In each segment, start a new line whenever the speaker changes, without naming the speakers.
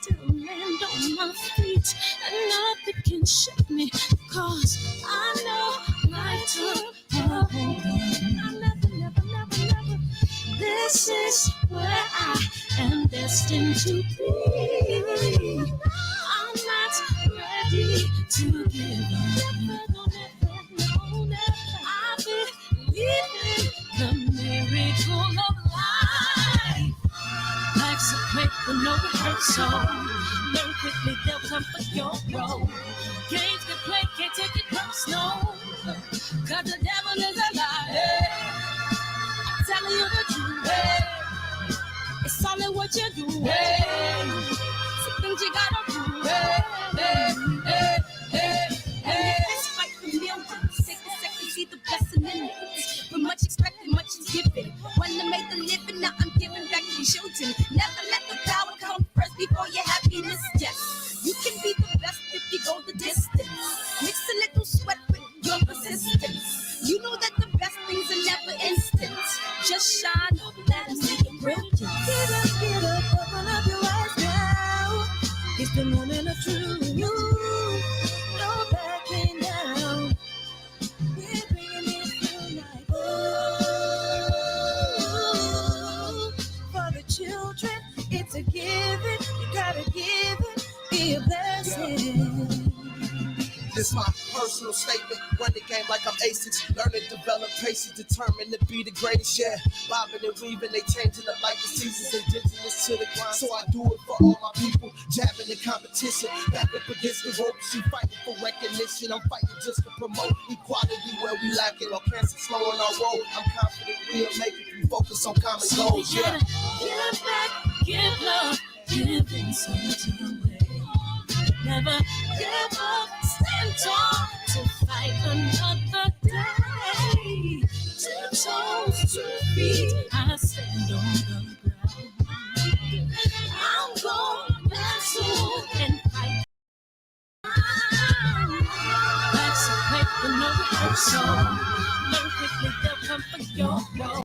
still land on my feet, and nothing can shake me, 'cause I know life took a hold of me. I never. This is where I am destined to be. I'm not ready to give up. I believe in the miracle of life. Life's a play for no rehearsal. Learn quickly, they'll come for your role. Games can play, can't take it personal. 'Cause the devil is a liar. I'm telling you the truth. It's all in what you do. Some things you gotta do. It's fight for millions. Take a second, see the blessing in it. But much expected, much is given. When I made the living, now I'm giving back to children. Never let the power come first before your happiness. Yes, you can be the best if you go the distance. Mix a little sweat with your persistence. You know that the best things are never instant. Just shine, let them see your brilliance. Get up, open up your eyes now. It's the moment of truth. No backing down. We're bringing it through like for the children, it's a given. You gotta give it, be a blessing.
This my personal statement. Run the game like I'm aces. Learn to develop patience, determined to be the greatest. Yeah, bobbing and weaving, they changing up like the seasons. Indigenous to the grind, so I do it for all my people. Jabbing the competition, back up against the ropes. She fighting for recognition. I'm fighting just to promote equality where we lack it. Or cancer slowing our road. I'm confident we'll make it. We focus on common goals.
Yeah. Give back, give love, giving something away. Never give up, stand tall to fight another day. 2 toes, 2 feet, I stand on the ground. I'm going soon and fight. Life's a play for no rehearsal. Learn quickly, they'll come for your role.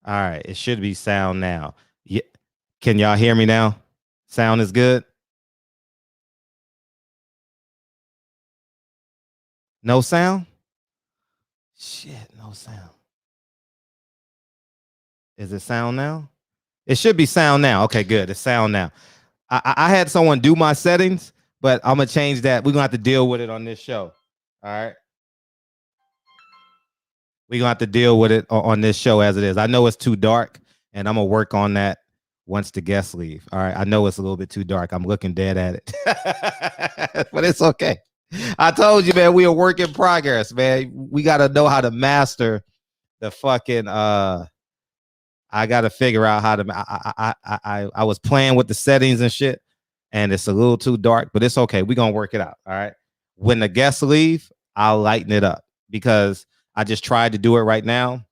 All right, it should be sound now. Yeah. Can y'all hear me now? Sound is good? No sound? Shit, no sound. Is it sound now? It should be sound now. Okay, good. It's sound now. I had someone do my settings, but I'm gonna change that. We're gonna have to deal with it on this show. All right. We're gonna have to deal with it on this show as it is. I know it's too dark, and I'm gonna work on that once the guests leave. All right. I know it's a little bit too dark. I'm looking dead at it. But it's okay. I told you, man, we are work in progress, man. We gotta know how to master the fucking I gotta figure out how to I was playing with the settings and shit, and it's a little too dark, but it's okay. We're gonna work it out. All right. When the guests leave, I'll lighten it up because I just tried to do it right now.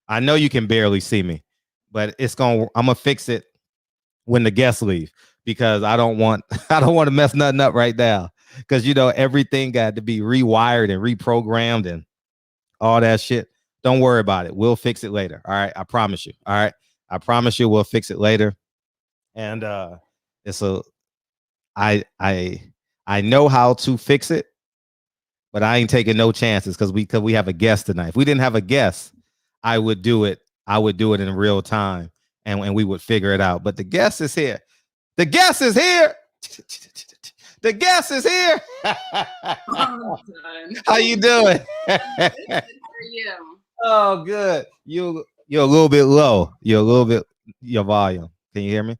I know you can barely see me, but I'm gonna fix it when the guests leave because I don't want to mess nothing up right now. Because everything got to be rewired and reprogrammed and all that shit. Don't worry about it. We'll fix it later. All right. I promise you. All right. I promise you we'll fix it later. And I know how to fix it, but I ain't taking no chances because we have a guest tonight. If we didn't have a guest, I would do it in real time and we would figure it out. But the guest is here. The guest is here. The guest is here. How you doing?
How are you?
Oh, good. You're a little bit low. You're a little bit your volume. Can you hear me?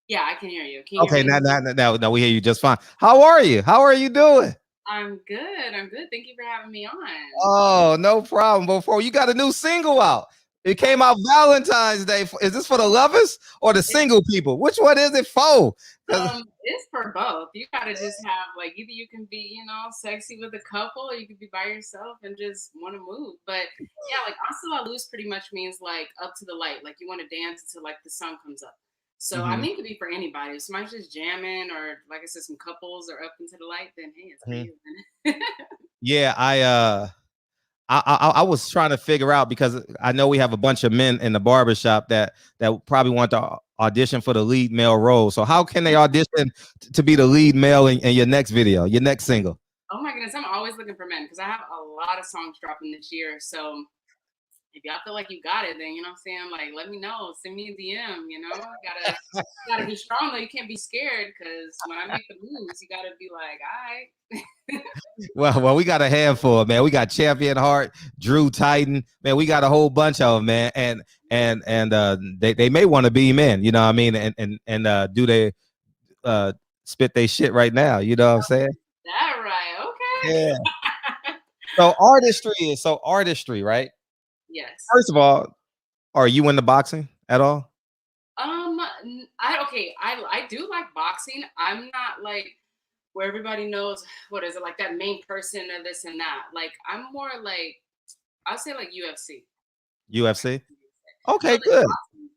Yeah, I can hear you. Can you
okay,
hear me?
now we hear you just fine. How are you? How are you doing?
I'm good. I'm good. Thank you for having me on.
Oh, no problem. Before you got a new single out. It came out Valentine's Day. Is this for the lovers or the single people? Which one is it for?
It's for both. You gotta just have either you can be, sexy with a couple, or you can be by yourself and just want to move. But yeah, Until I Lose pretty much means up to the light. You want to dance until the sun comes up. So I mean, it could be for anybody. If somebody's just jamming, or like I said, some couples are up into the light, then hey, it's for you.
Yeah, I was trying to figure out because I know we have a bunch of men in the barbershop that probably want to audition for the lead male role. So how can they audition to be the lead male in your next video, your next single?
Oh my goodness, I'm always looking for men because I have a lot of songs dropping this year. So if y'all feel like you got it, then I'm saying, let me know. Send me a DM, gotta be strong though. You can't be scared because when I make the moves, you gotta be like, all right.
Well, we got a handful, man. We got Champion Heart, Drew Titan, man. We got a whole bunch of them, man. And they may want to be men, you know what I mean? And do they spit they shit right now? You know what I'm saying?
That right? Okay.
Yeah. So artistry, right?
Yes.
First of all, are you into boxing at all?
I do like boxing. I'm not where everybody knows what is it that main person or this and that. I'm more I'll say UFC.
UFC. Okay, good.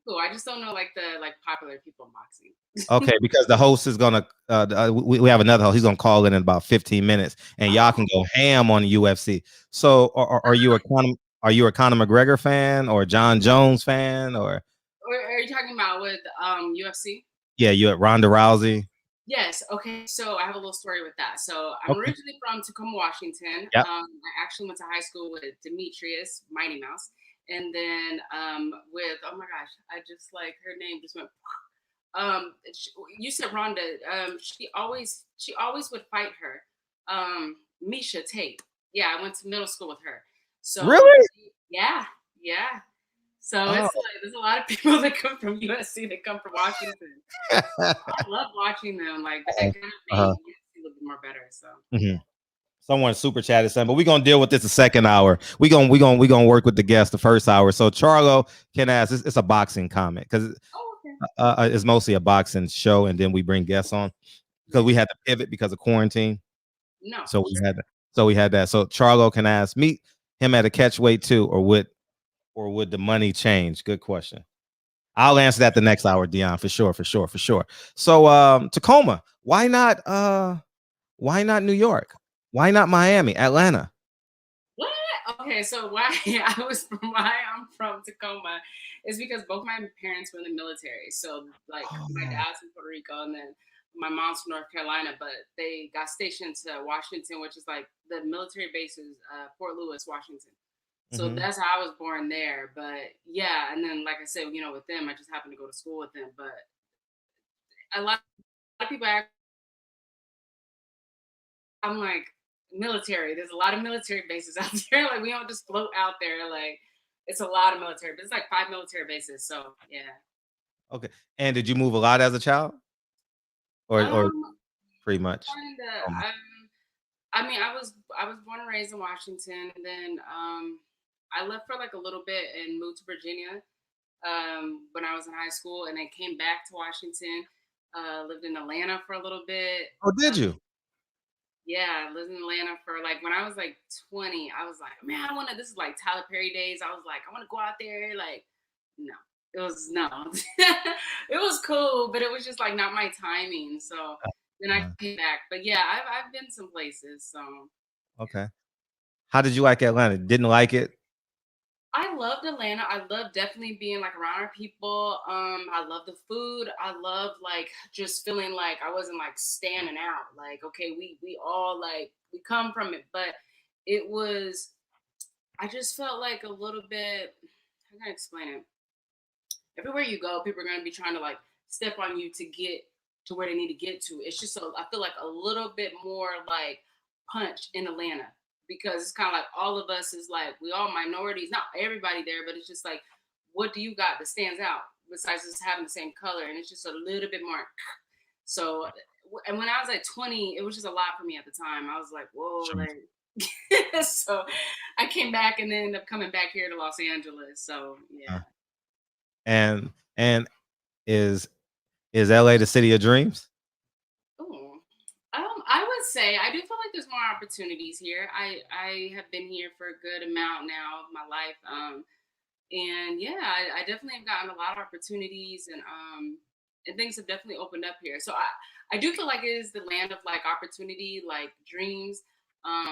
Cool. I just don't know the popular people in boxing.
Okay, because the host is gonna we have another host. He's gonna call in about 15 minutes, and y'all can go ham on the UFC. So, are you a Conor McGregor fan or John Jones fan or
are you talking about with UFC?
Yeah, you at Ronda Rousey.
Yes. Okay. So I have a little story with that. So I'm originally from Tacoma, Washington.
Yep.
I actually went to high school with Demetrius, Mighty Mouse, and then with oh my gosh, I just her name just went. You said Ronda. She always would fight her. Misha Tate. Yeah, I went to middle school with her. So
really?
Yeah. So it's there's a lot of people that come from USC that come from Washington. I love watching them. That kind of made USC a little bit more better. So.
Someone super chatted something, but we're gonna deal with this the second hour. We're gonna work with the guest the first hour. So Charlo can ask. It's a boxing comment because it's mostly a boxing show, and then we bring guests on because we had to pivot because of quarantine.
No.
So we had that. So Charlo can ask, meet him at a catchweight too, or would the money change? Good question. I'll answer that the next hour, Dion, for sure. So Tacoma, why not New York? Why not Miami, Atlanta?
What? Okay, so why I'm from Tacoma is because both my parents were in the military. So like my
Oh.
dad's from Puerto Rico and then my mom's from North Carolina, but they got stationed to Washington, which is like the military base is Fort Lewis, Washington. So
Hmm.
that's how I was born there. But yeah, and then like I said, with them, I just happened to go to school with them. But a lot of people ask, I'm like, military. There's a lot of military bases out there. Like we don't just float out there. Like it's a lot of military, but it's like 5 military bases. So yeah.
Okay. And did you move a lot as a child, or
Um,
pretty much?
kinda.
Um,
I mean, I was born and raised in Washington, and then I left for like a little bit and moved to Virginia when I was in high school, and then came back to Washington. Lived in Atlanta for a little bit.
oh, did you?
Yeah, I lived in Atlanta for like when I was like 20, I was like, man, I wanna this is like Tyler Perry days. I was like, I wanna go out there. Like, no. It was no. It was cool, but it was just like not my timing. So then I
Uh,
came back. But yeah, I've been some places. So
okay. How did you like Atlanta? Didn't like it?
I loved Atlanta. I loved definitely being like around our people. I love the food. I love like just feeling like I wasn't like standing out. Like, okay, we all like we come from it, but it was I just felt like a little bit how can I explain it? Everywhere you go, people are gonna be trying to like step on you to get to where they need to get to. It's just I feel like a little bit more like punch in Atlanta because it's kind of like all of us is like we all minorities, not everybody there, but it's just like what do you got that stands out besides just having the same color, and it's just a little bit more. So, and when I was like 20, it was just a lot for me at the time. I was like, whoa,
Sure.
like. So I came back and then ended up coming back here to Los Angeles. So yeah.
Uh, and is LA the city of dreams?
Oh, I would say I do feel like there's more opportunities here. I have been here for a good amount now of my life. And yeah, I definitely have gotten a lot of opportunities and things have definitely opened up here. So I do feel like it is the land of like opportunity, like dreams,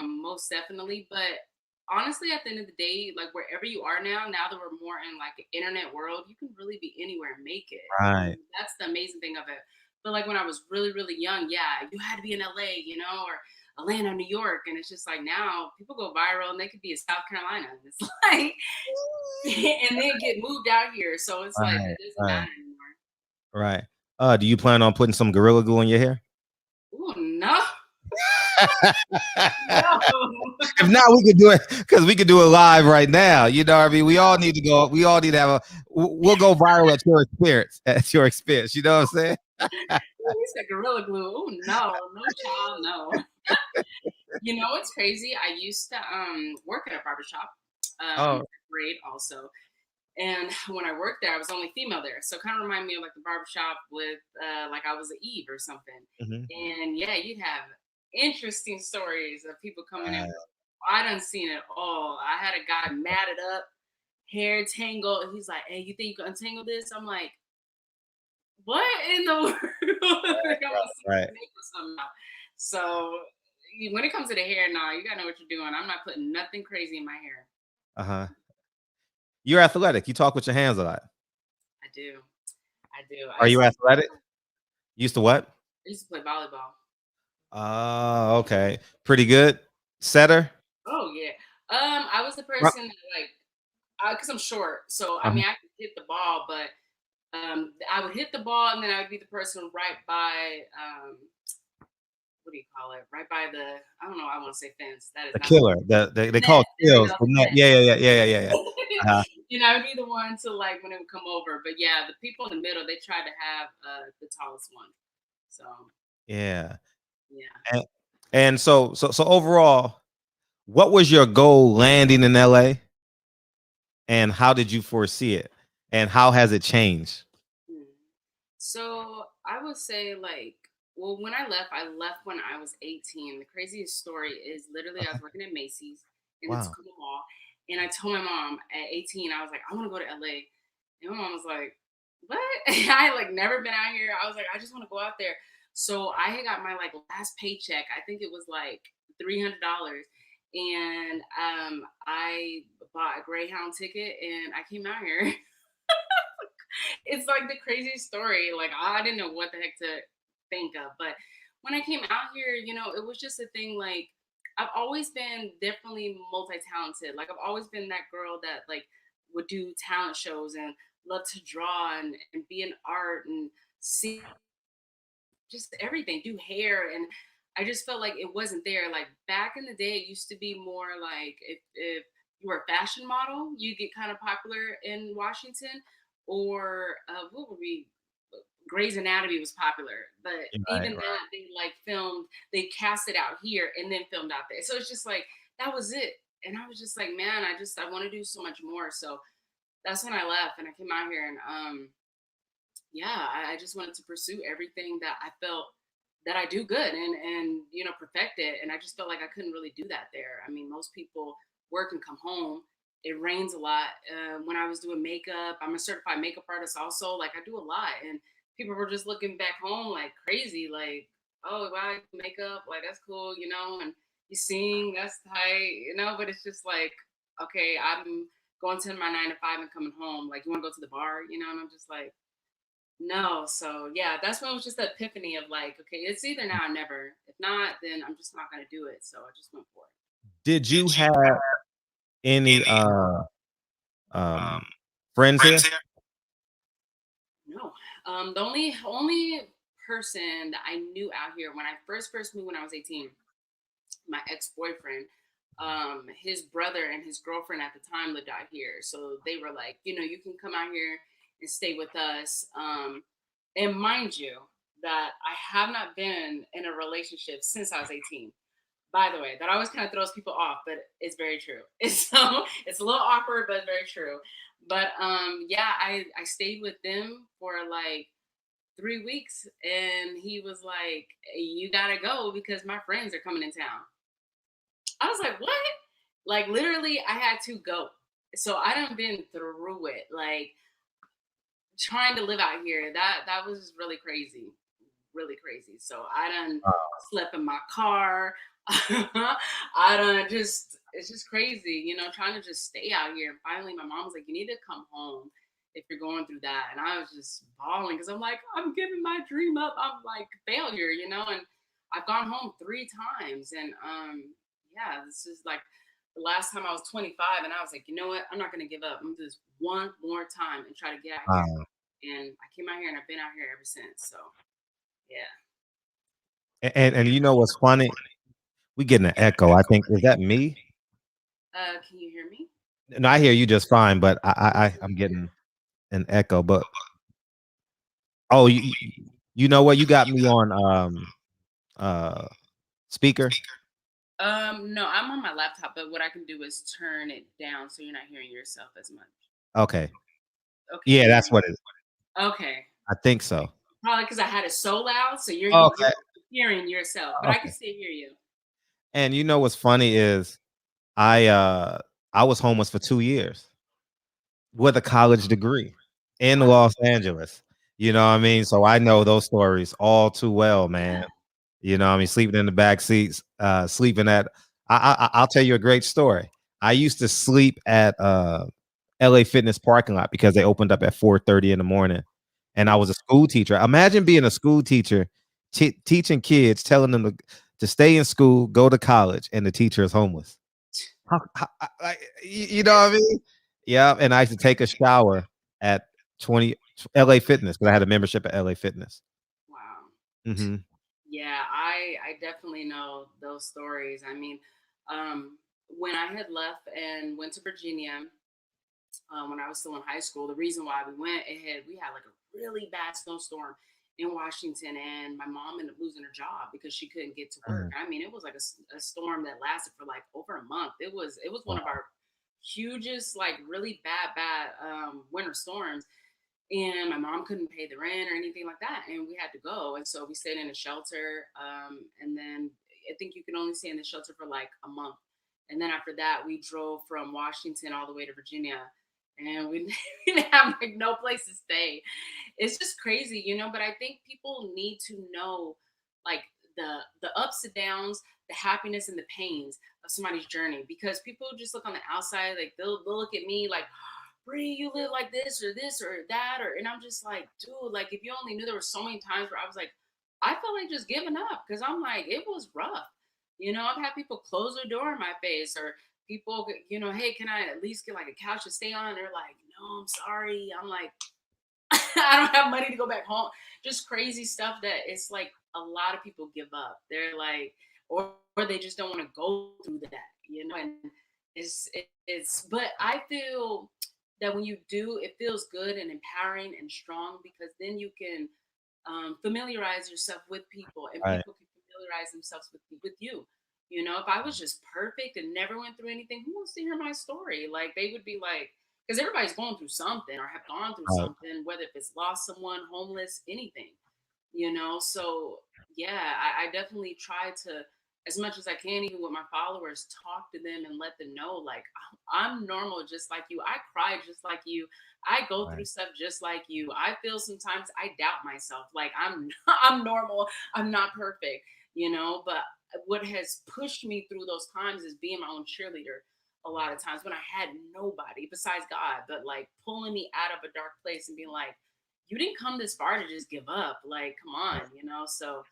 most definitely. But honestly, at the end of the day, like wherever you are now that we're more in like an internet world, you can really be anywhere and make it.
Right.
And that's the amazing thing of it. But like when I was really, really young, yeah, you had to be in LA, or Atlanta, New York. And it's just like now people go viral and they could be in South Carolina. And it's like and then get moved out here. So it's like
Right.
it doesn't
Right.
matter anymore.
Right. Do you plan on putting some Gorilla Glue in your hair?
Oh no, no.
If not, we could do it because we could do it live right now. You know what I mean? We all need to go. We all need to have a. We'll go viral at your experience. At your expense. You know what I'm saying?
You said Gorilla Glue. Oh no, child, no. It's crazy. I used to work at a barbershop,
Oh.
grade also. And when I worked there, I was only female there. So it kind of reminded me of like the barbershop with like I was an Eve or something.
Mhm.
And yeah, you'd have interesting stories of people coming in.
Right.
I done seen it all. I had a guy matted up, hair tangled, and he's like, "Hey, you think you can untangle this?" I'm like, "What in the world?" Like I was
Right.
something out. So when it comes to the hair, now you gotta know what you're doing. I'm not putting nothing crazy in my hair.
Uh huh. You're athletic. You talk with your hands a lot.
I do. I do.
Are you athletic? Used to what?
I used to play volleyball.
Oh, okay. Pretty good. Setter.
Oh yeah. I was the
Ru-
person that, like, because I'm short, so I
Uh-huh.
mean I could hit the ball, but I would hit the ball and then I would be the person right by what do you call it? Right by the I don't know. I want to say fence. That is
The
not the
killer. They
net.
call it
There we
kills.
go.
The
The
net.
net.
Yeah. Yeah. Uh-huh.
I would be the one to like when it would come over. But yeah, the people in the middle they try to have the tallest one. So
Yeah.
yeah.
And, and so overall, what was your goal landing in LA, and how did you foresee it, and how has it changed?
Hmm. So I would say like, well, when I left when I was 18. The craziest story is literally I was working at Macy's in the
Wow.
Tacoma Mall, and I told my mom at 18 I was like I want to go to LA, and my mom was like, "What?" I had like never been out here. I was like, I just want to go out there. So I had got my like last paycheck. I think it was like $300, And I bought a Greyhound ticket and I came out here. It's like the craziest story. Like I didn't know what the heck to think of. But when I came out here, it was just a thing. Like I've always been definitely multi-talented. Like I've always been that girl that like would do talent shows and love to draw and be in art and see just everything, do hair. And I just felt like it wasn't there. Like back in the day, it used to be more like if you were a fashion model, you get kind of popular in Washington, or what would be Grey's Anatomy was popular, but
Right,
even
right.
that they like filmed, they cast it out here and then filmed out there. So it's just like that was it. And I was just like, man, I want to do so much more. So that's when I left and I came out here and yeah, I just wanted to pursue everything that I felt that I do good and perfect it. And I just felt like I couldn't really do that there. I mean, most people work and come home. It rains a lot. When I was doing makeup, I'm a certified makeup artist also. Like I do a lot, and people were just looking back home like crazy. Like, oh, wow, you do makeup, like that's cool, and you sing, that's tight. But it's just like, okay, I'm going to my 9 to 5 and coming home. Like, you want to go to the bar, and I'm just like, no. So yeah, that's when it was just the epiphany of like, okay, it's either now or never. If not, then I'm just not gonna do it. So I just went for it.
Did
Did
you
you
have any
any
um friends
friends
here?
here?
No. The only person that I knew out here when I first moved when I was 18, my ex-boyfriend, his brother and his girlfriend at the time lived out here. So they were like, you can come out here and stay with us. And mind you, that I have not been in a relationship since I was 18. By the way, that always kind of throws people off, but it's very true. So it's a little awkward, but it's very true. But yeah, I stayed with them for like 3 weeks, and he was like, "You gotta go because my friends are coming in town." I was like, "What?" Like literally, I had to go. So I done been through it. Like trying to live out here, that was really crazy, really crazy. So I done slept in my car. I done just it's just crazy, trying to just stay out here. And finally, my mom was like, "You need to come home if you're going through that." And I was just bawling because I'm like, I'm giving my dream up. I'm like failure. And I've gone home 3 times, and yeah, this is like the last time I was 25, and I was like, you know what? I'm not gonna give up. I'm gonna do this one more time and try to get out here.
Wow.
And I came out here, and I've been out here ever since. So yeah.
And you know what's funny? We getting an echo. I think is that me?
Can you hear me?
No, I hear you just fine, but I'm getting an echo. But oh, you know what? You got me on uh speaker.
No, I'm on my laptop, but what I can do is turn it down so you're not hearing yourself as much.
Okay.
Okay,
Yeah,
can you
that's what it is.
hear me? Okay.
I think so.
Probably because I had it so loud, so you're
Okay.
hearing yourself, but I can
Okay.
still hear you.
And you know what's funny is I uh I was homeless for 2 years with a college degree in
Wow.
Los Angeles. You know what I mean? So I know those stories all too well, man.
Yeah.
You know what I mean? Sleeping in the back seats, sleeping at I'll tell you a great story. I used to sleep at LA Fitness parking lot because they opened up at 4:30 in the morning. And I was a school teacher. Imagine being a school teacher, teaching kids, telling them to stay in school, go to college, and the teacher is homeless. Like, you know what I mean? Yeah, and I used to take a shower at 20 LA Fitness because I had a membership at LA Fitness.
Wow.
Mhm.
Yeah, I definitely know those stories. I mean, when I had left and went to Virginia, when I was still in high school, the reason why we had like a really bad snowstorm in Washington, and my mom ended up losing her job because she couldn't get to work.
Mm,
I mean, it was like a storm that lasted for like over a month. It was one of
wow.
our hugest, like really bad winter storms, and my mom couldn't pay the rent or anything like that, and we had to go. And so we stayed in a shelter, and then I think you can only stay in the shelter for like a month. And then after that, we drove from Washington all the way to Virginia, and we didn't have like no place to stay. It's just crazy. But I think people need to know like the ups and downs, the happiness and the pains of somebody's journey, because people just look on the outside, like they'll look at me like, Bree, you live like this or that, and I'm just like, dude, like if you only knew, there were so many times where I was like, I felt like just giving up, because I'm like, it was rough. I've had people close their door in my face, or people, hey, can I at least get like a couch to stay on? And they're like, no, I'm sorry. I'm like, I don't have money to go back home. Just crazy stuff that it's like a lot of people give up. They're like, or they just don't want to go through that, and but I feel that when you do, it feels good and empowering and strong, because then you can familiarize yourself with people, and
Right.
people can familiarize themselves with you. If I was just perfect and never went through anything, who wants to hear my story? Like they would be like, because everybody's going through something or have gone through
Right.
something, whether if it's lost someone, homeless, anything. So yeah, I definitely try to, as much as I can, even with my followers, talk to them and let them know, like, I'm normal just like you. I cry just like you. I go through
Right.
stuff just like you. I feel sometimes I doubt myself. Like I'm normal. I'm not perfect, but what has pushed me through those times is being my own cheerleader a lot of times when I had nobody besides God, but like pulling me out of a dark place and being like, you didn't come this far to just give up. Like, come on, So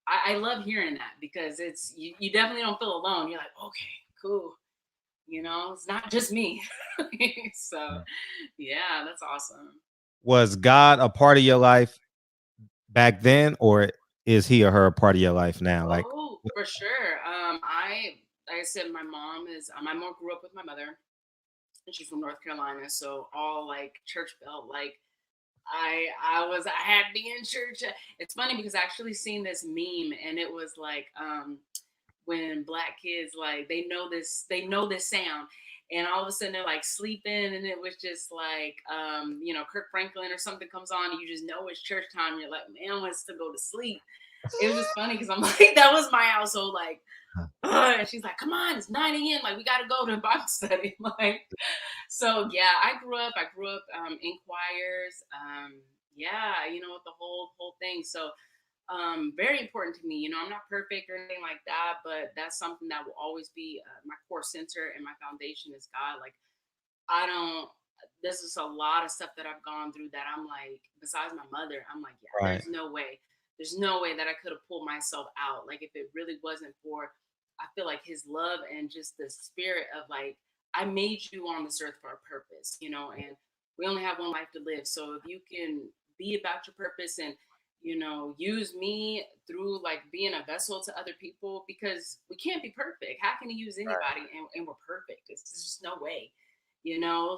I love hearing that, because it's you definitely don't feel alone. You're like, okay, cool. It's not just me. So yeah, that's awesome.
Was God a part of your life back then, or is he or her a part of your life now? Like,
Oh, for sure. Like I said, my mom is, my mom grew up with my mother, and she's from North Carolina. So all like church belt, like I had to be in church. It's funny because I actually seen this meme, and it was like when black kids, like they know this sound, and all of a sudden they're like sleeping, and it was just like Kirk Franklin or something comes on, and you just know it's church time. You're like, man wants to go to sleep. It was just funny because I'm like, that was my household, like, and she's like, come on, it's 9 a.m. Like, we got to go to Bible study. Like, so yeah, I grew up in choirs. Yeah, with the whole thing. So very important to me. I'm not perfect or anything like that, but that's something that will always be my core center, and my foundation is God. Like, I don't. This is a lot of stuff that I've gone through that I'm like, besides my mother, I'm like, yeah,
right.
there's no way that I could have pulled myself out. Like, if it really wasn't for, I feel like his love and just the spirit of like, I made you on this earth for a purpose, and we only have one life to live. So if you can be about your purpose and, use me through like being a vessel to other people, because we can't be perfect. How can he use anybody and we're perfect? It's just no way,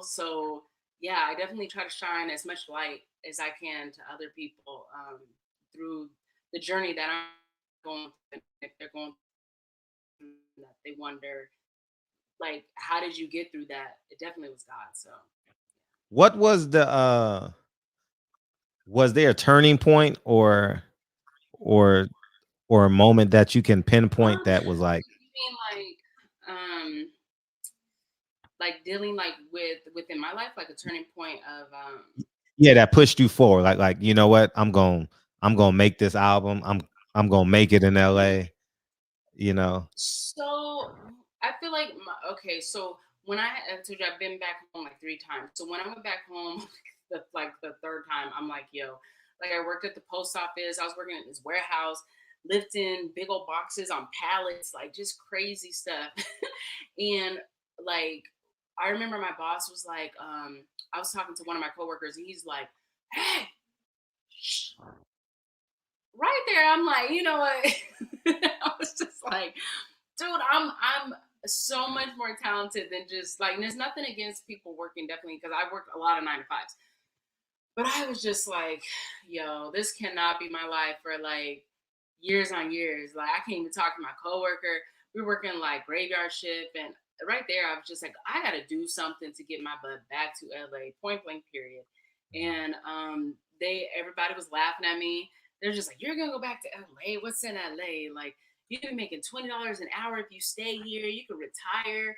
So yeah, I definitely try to shine as much light as I can to other people through the journey that I'm going through. If they're going through that, they wonder, like, how did you get through that? It definitely was God. So
What was there a turning point, or or a moment that you can pinpoint that was like,
you mean like dealing like within my life, like a turning point of
yeah, that pushed you forward, like, you know what, I'm gonna make this album, I'm gonna make it in LA, you know?
So I feel like okay. So when I told you I've been back home like 3 times. So when I went back home, the third time, I'm like, yo, like I worked at the post office. I was working in this warehouse, lifting big old boxes on pallets, like just crazy stuff. And like I remember my boss was like, I was talking to one of my coworkers, and he's like, hey, shh, right there. I'm like, you know what? I was just like, dude, I'm so much more talented than just like, and there's nothing against people working, definitely, because I worked a lot of 9 to 5s. But I was just like, yo, this cannot be my life for like years on years. Like, I can't even talk to my coworker. We're working like graveyard shift, and right there, I was just like, I got to do something to get my butt back to LA, point blank, period. And everybody was laughing at me. They're just like, you're gonna go back to LA? What's in LA? Like, you can be making $20 an hour if you stay here. You can retire.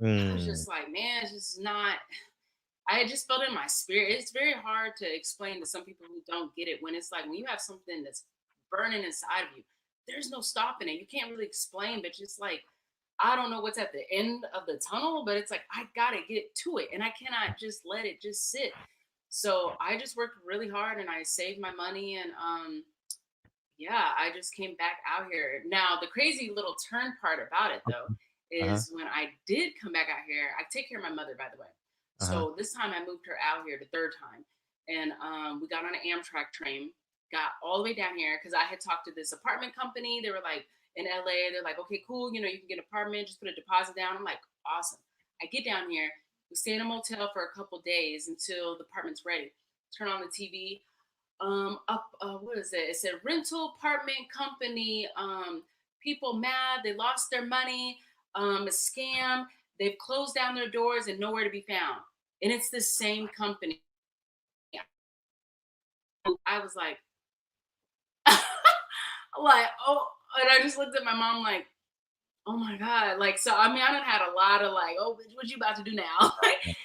I was
Mm,
just like, man, it's just not. I just felt in my spirit. It's very hard to explain to some people who don't get it, when it's like when you have something that's burning inside of you. there's no stopping it. You can't really explain, but just like, I don't know what's at the end of the tunnel, but it's like, I gotta get to it and I cannot just let it just sit. So I just worked really hard and I saved my money and yeah, I just came back out here. Now, the crazy little turn part about it though
Uh-huh.
is when I did come back out here, I take care of my mother, by the way.
Uh-huh.
So this time I moved her out here the third time. And we got on an Amtrak train, got all the way down here because I had talked to this apartment company. They were like in LA, they're like, okay, cool, you can get an apartment, just put a deposit down. I'm like, awesome. I get down here, we stay in a motel for a couple days until the apartment's ready. Turn on the TV, up what is it? It said rental apartment company, people mad, they lost their money, a scam, they've closed down their doors and nowhere to be found. And it's the same company. I was like, like, oh, and I just looked at my mom like, oh my God. Like, so I mean, I done had a lot of like, oh, bitch, what you about to do now? Like,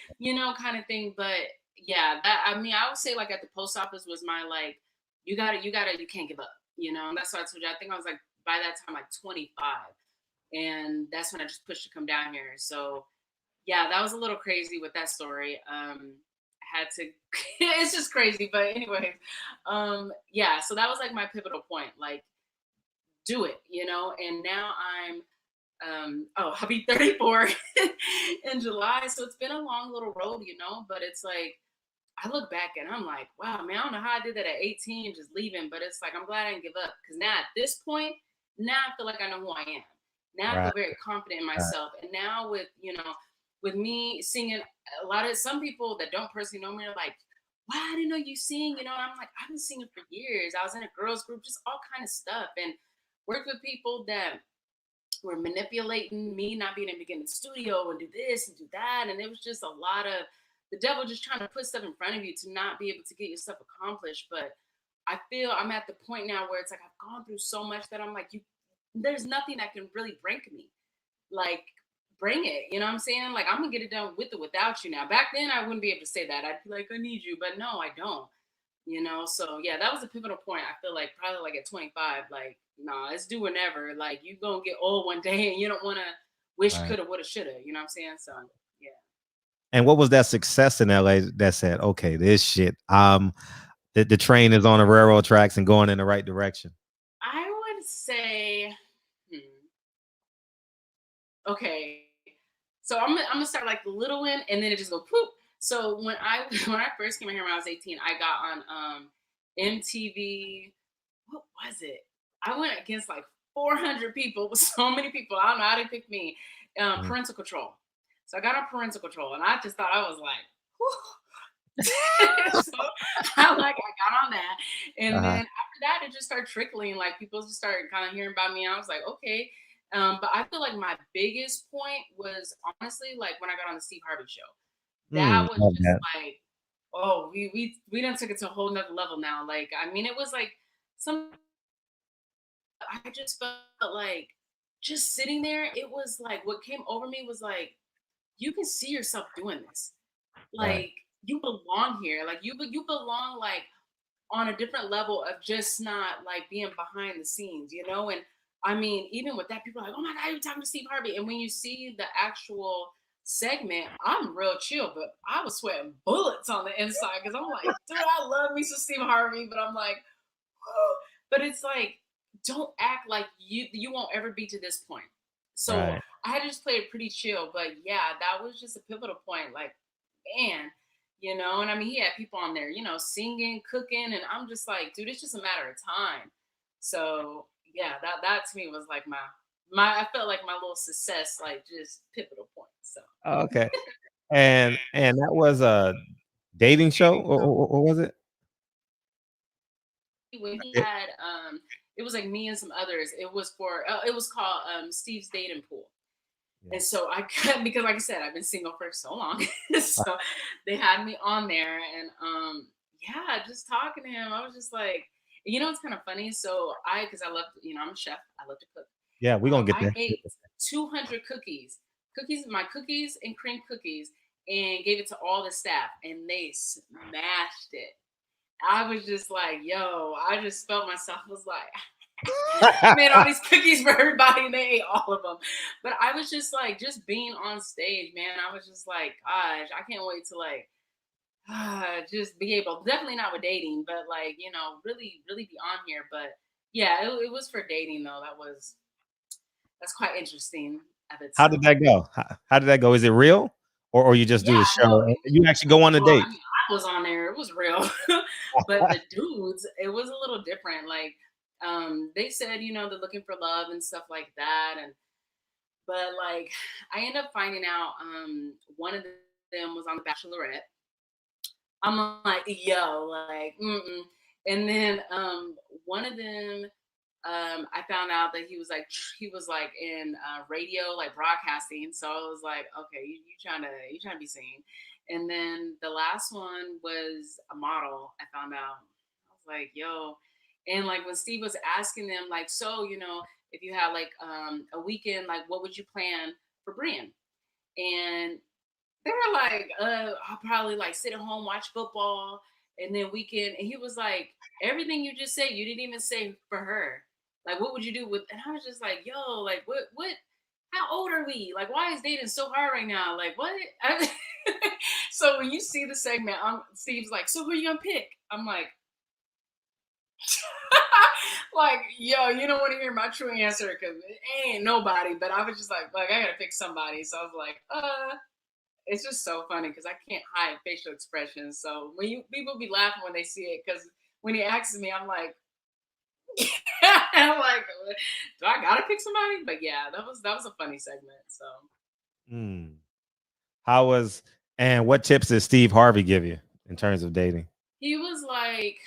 kind of thing. But yeah, that I mean, I would say like at the post office was my like, you can't give up, and that's what I told you. I think I was like by that time like 25. And that's when I just pushed to come down here. So yeah, that was a little crazy with that story. I had to it's just crazy. But anyways, yeah, so that was like my pivotal point. Like, do it, and now I'll be 34 in July. So it's been a long little road, but it's like I look back and I'm like, wow, man, I don't know how I did that at 18, just leaving. But it's like I'm glad I didn't give up. Because now at this point, now I feel like I know who I am. Now I
Right.
feel very confident in
Right.
myself. And now with me singing, a lot of some people that don't personally know me are like, wow, I didn't know you sing, and I'm like, I've been singing for years. I was in a girls group, just all kind of stuff. And worked with people that were manipulating me not being able to get in the studio and do this and do that. And it was just a lot of the devil just trying to put stuff in front of you to not be able to get your stuff accomplished. But I feel I'm at the point now where it's like I've gone through so much that I'm like, there's nothing that can really break me. Like, bring it. You know what I'm saying? Like, I'm gonna get it done with or without you now. Back then I wouldn't be able to say that. I'd be like, I need you, but no, I don't. So yeah, that was a pivotal point. I feel like probably like at 25, like, nah, let's do whenever. Like, you gonna get old one day and you don't wanna wish
Right.
coulda, woulda, shoulda, you know what I'm saying? So yeah.
And what was that success in LA that said, okay, this shit, the train is on the railroad tracks and going in the right direction?
I would say, hmm, okay. So I'm gonna start like the little one and then it just go poop. So when I when I first came out here when I was 18, I got on MTV. What was it? I went against like 400 people with so many people. I don't know how they picked me.
Mm.
Parental control. So I got on parental control, and I just thought I was like, so I got on that, and
Uh-huh.
then after that, it just started trickling. Like people just started kind of hearing about me. I was like, okay. But I feel like my biggest point was honestly like when I got on the Steve Harvey show. That was
Love
just
that.
like, oh, we done took it to a whole nother level now. Like, I mean, it was like some I just felt like just sitting there, it was like what came over me was like, you can see yourself doing this.
Right.
Like you belong here. Like you belong like on a different level of just not like being behind the scenes, And I mean, even with that, people are like, oh my God, you're talking to Steve Harvey. And when you see the actual segment, I'm real chill, but I was sweating bullets on the inside because I'm like, dude, I love me some Steve Harvey, but I'm like, but it's like, don't act like you won't ever be to this point. So
Right.
I had to just play it pretty chill. But yeah, that was just a pivotal point. Like, man, and I mean he had people on there, singing, cooking, and I'm just like, dude, it's just a matter of time. So yeah, that to me was like my I felt like my little success, like just pivotal point. So
Okay. And that was a dating show, or was it?
when he
It
had it was like me and some others. It was for it was called Steve's Dating Pool.
Yeah.
And so I could, because like I said, I've been single for so long. So they had me on there and yeah, just talking to him. I was just like, it's kind of funny. So because I love, I'm a chef. I love to cook.
Yeah, we're gonna get
I
there.
ate 200 my cookies and cream cookies, and gave it to all the staff, and they smashed it. I was just like, yo, I just felt myself was like, Made all these cookies for everybody and they ate all of them. But I was just like, just being on stage, man, I was just like, gosh, I can't wait to like just be able, definitely not with dating, but like, you know, really, really be on here. But yeah, it was for dating though. That's quite interesting at the
How
time.
did that go? How did that go? Is it real, or you just do
Yeah,
the
no,
show and you actually go on a
well,
date?
I mean, I was on there, it was real. But the dudes, it was a little different. Like, they said, you know, they're looking for love and stuff like that. And but like I ended up finding out one of them was on the Bachelorette. I'm like, yo, like, mm-mm. And then one of them, I found out that he was like in radio, like broadcasting. So I was like, okay, you trying to be seen. And then the last one was a model. I found out. I was like, yo, and like when Steve was asking them, like, so you know, if you had like a weekend, like, what would you plan for Brian? And they were like, I'll probably like sit at home, watch football, and then weekend. And he was like, everything you just said, you didn't even say for her. Like, what would you do with? And I was just like, yo, like, what? How old are we? Like, why is dating so hard right now? Like, what? So when you see the segment, Steve's like, so who you gonna pick? I'm like, like, yo, you don't want to hear my true answer because it ain't nobody. But I was just like, I gotta pick somebody. So I was like, it's just so funny because I can't hide facial expressions. So when people be laughing when they see it, because when he asks me, I'm like, I'm like, do I gotta pick somebody? But yeah, that was a funny segment. So
Hmm. How was and what tips did Steve Harvey give you in terms of dating?
he was like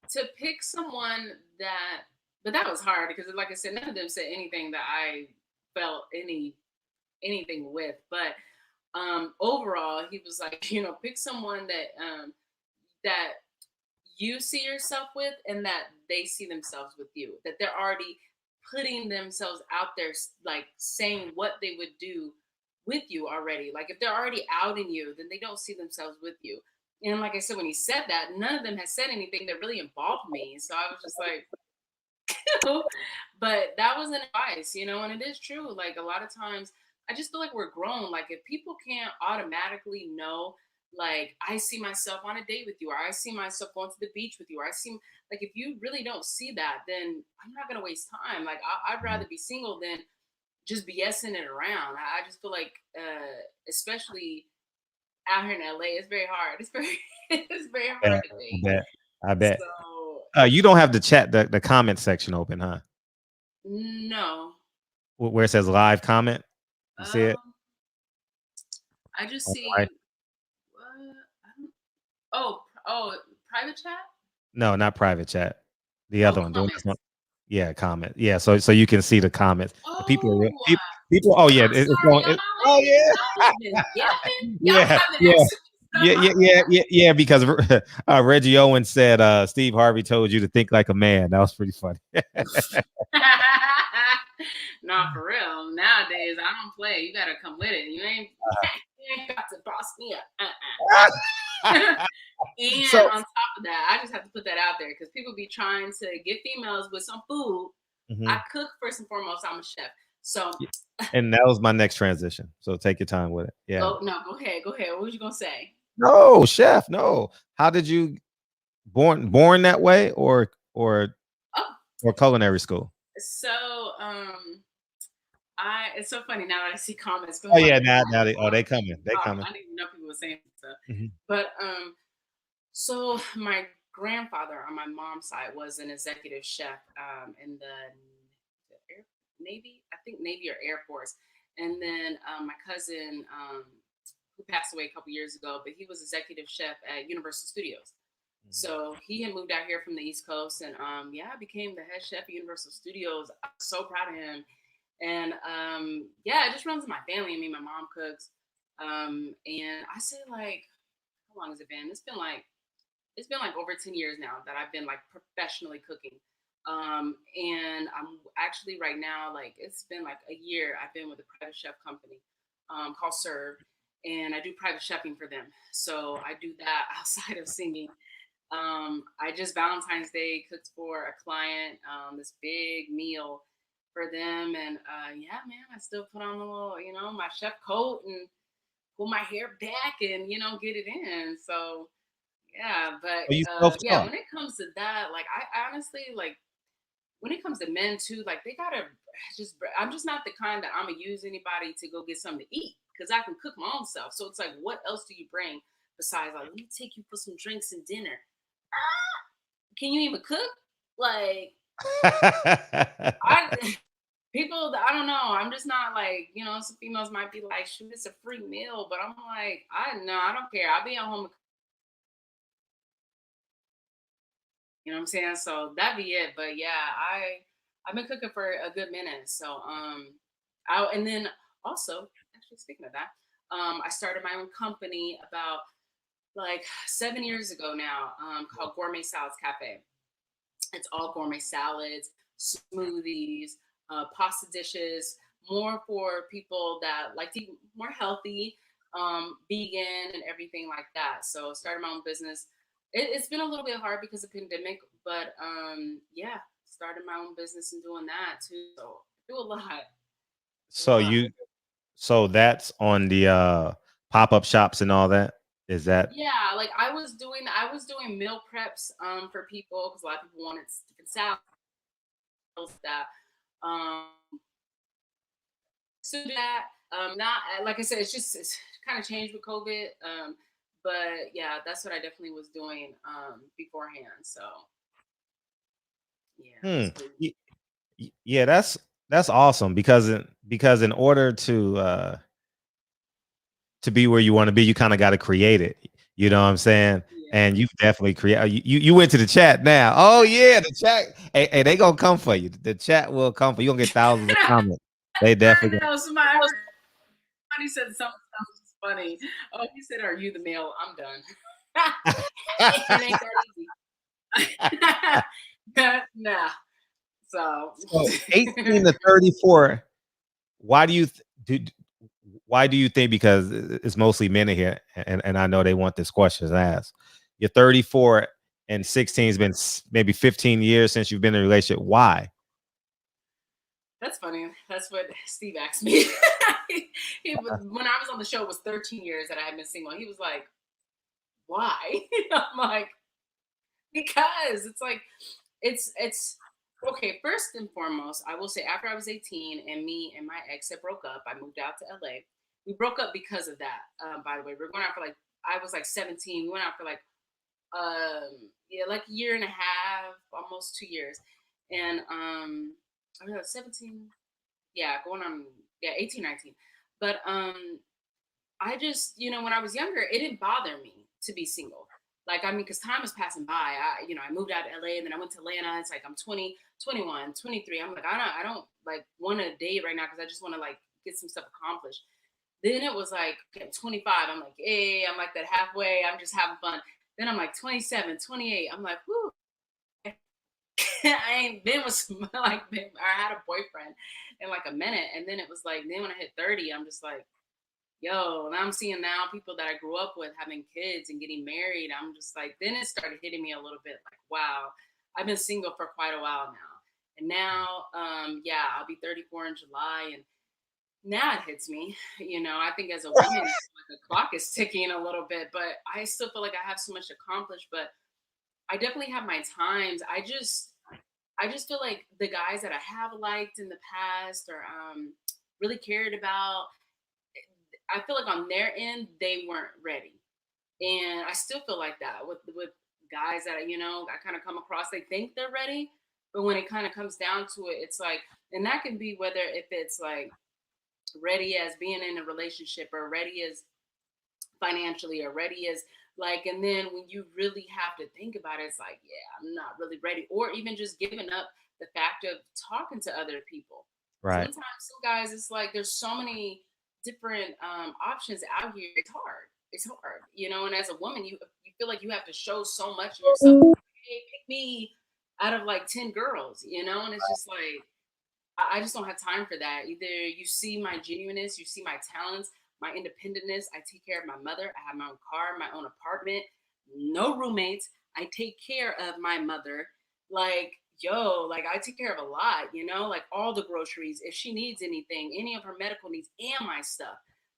to pick someone that, but that was hard because, like I said, none of them said anything that I felt anything with. But overall, he was like, you know, pick someone that you see yourself with and that they see themselves with you, that they're already putting themselves out there, like saying what they would do with you already. Like if they're already outing you, then they don't see themselves with you. And like I said, when he said that, none of them had said anything that really involved me. So I was just like, but that was an advice, you know, and it is true. Like a lot of times, I just feel like we're grown. Like if people can't automatically know, like I see myself on a date with you, or I see myself going to the beach with you, or I see like if you really don't see that, then I'm not gonna waste time. Like I'd rather be single than just BSing it around. I just feel like, especially out here in LA, it's very hard. It's very it's very
Yeah,
hard to
I
date.
bet. I bet.
So
You don't have the chat, the comment section open, huh?
no.
Where it says live comment. You see it?
Um, I just
On the right?
see what I don't, oh, private chat.
No, not private chat. The
Oh,
other one. The one that's not.
comments.
Yeah, comment. Yeah, so you can see the comments. The people are
Oh,
people. Oh yeah,
I'm
it's
sorry,
going.
y'all.
Oh
I
yeah,
just been yapping. Y'all
yeah,
haven't
yeah.
answered.
Yeah. Because Reggie Owen said Steve Harvey told you to think like a man. That was pretty funny.
Nah, for real. Nowadays, I don't play. You gotta come with it. You ain't got to boss me up. And
So,
on top of that, I just have to put that out there because people be trying to get females with some food. I
mhm.
cook first and foremost. I'm a chef. So
And that was my next transition. So take your time with it. Yeah.
go ahead. Go ahead. What was you gonna say?
No, chef. No. How did you born that way,
Oh,
or culinary school?
so it's so funny now that I see comments. 'Cause
Oh
I'm like,
yeah, now they coming. They
oh,
coming.
I didn't even know people were saying stuff.
Mhm.
But so my grandfather on my mom's side was an executive chef in the Navy, I think Navy or Air Force. And then my cousin, who passed away a couple years ago, but he was executive chef at Universal Studios. So he had moved out here from the East Coast, and yeah, I became the head chef at Universal Studios. I'm so proud of him. And yeah, it just runs in my family. I mean, my mom cooks, and I say like, how long has it been? It's been like over 10 years now that I've been like professionally cooking. And I'm actually right now, like it's been like a year, I've been with a private chef company called Serve, and I do private chefing for them. So I do that outside of singing. I just Valentine's Day cooked for a client this big meal for them, and yeah, man, I still put on a little, my chef coat and pull my hair back and get it in. So yeah, but
Are you self
yeah,
taught?
when it comes to that, like I honestly like when it comes to men too, like they gotta I'm just not the kind that I'm gonna use anybody to go get something to eat because I can cook my own stuff. So it's like, what else do you bring besides like, let me take you for some drinks and dinner? Can you even cook? Like I people, I don't know. I'm just not like, some females might be like, shoot, it's a free meal, but I'm like, I don't care. I'll be at home. You know what I'm saying? So that'd be it. But yeah, I've been cooking for a good minute. So and then also, actually speaking of that, I started my own company about like 7 years ago now, called Gourmet Salads Cafe. It's all gourmet salads, smoothies, pasta dishes, more for people that like to eat more healthy, vegan, and everything like that. So started my own business. It's been a little bit hard because of pandemic, but yeah, started my own business and doing that too. So I do a lot. A
So
lot.
you so that's on the pop-up shops and all that? Is that
Yeah, like I was doing meal preps for people because a lot of people wanted different salads that um so that not like I said, it's kind of changed with COVID. But yeah, that's what I definitely was doing beforehand. So yeah,
hmm.
it's cool.
Yeah, that's awesome because in order to be where you want to be, you kind of got to create it. You know what I'm saying?
Yeah.
And you've definitely created. You went to the chat now. Oh yeah, the chat. Hey, they gonna come for you. The chat will come for you. You gonna get thousands of comments. They
I
definitely.
know somebody said something funny. Oh, he said, "Are you the male?" I'm done. It ain't that easy. Nah. So
So 18 to 34. Why do you why do you think? Because it's mostly men in here, and I know they want this question asked. You're 34 and 16 has been maybe 15 years since you've been in a relationship. Why?
that's funny. That's what Steve asked me. When I was on the show, it was 13 years that I had been single. He was like, "Why?" I'm like, "Because it's like, it's okay." First and foremost, I will say, after I was 18 and me and my ex had broke up, I moved out to LA. We broke up because of that. By the way, we were going out for like I was like 17. We went out for like yeah, like a year and a half, almost 2 years, and I was like 17. Yeah, going on, yeah, 18, 19. But I just, when I was younger, it didn't bother me to be single. Like, I mean, because time was passing by. I moved out to LA and then I went to Atlanta. It's like I'm 20, 21, 23. I'm like, I don't like want to date right now because I just want to like get some stuff accomplished. Then it was like, okay, I'm 25. I'm like, hey, I'm like that halfway. I'm just having fun. Then I'm like 27, 28. I'm like, whoo, I ain't been with like I had a boyfriend in like a minute, and then it was like then when I hit 30, I'm just like, yo, and I'm seeing now people that I grew up with having kids and getting married. I'm just like, then it started hitting me a little bit like, wow, I've been single for quite a while now, and now, yeah, I'll be 34 in July, and now it hits me. I think as a woman, like the clock is ticking a little bit, but I still feel like I have so much accomplished, but I definitely have my times. I just feel like the guys that I have liked in the past or really cared about, I feel like on their end they weren't ready, and I still feel like that with guys that I kind of come across. They think they're ready, but when it kind of comes down to it, it's like, and that can be whether if it's like ready as being in a relationship or ready as financially or ready as like, and then when you really have to think about it, it's like, yeah, I'm not really ready, or even just giving up the fact of talking to other people.
Right.
Sometimes some guys, it's like there's so many different options out here. It's hard, and as a woman, you feel like you have to show so much of yourself. Hey, pick me out of like 10 girls, and it's just like I just don't have time for that. Either you see my genuineness, you see my talents, my independentness. I take care of my mother. I have my own car, my own apartment, no roommates. I take care of my mother. Like, yo, like I take care of a lot, you know, like all the groceries, if she needs anything, any of her medical needs and my stuff.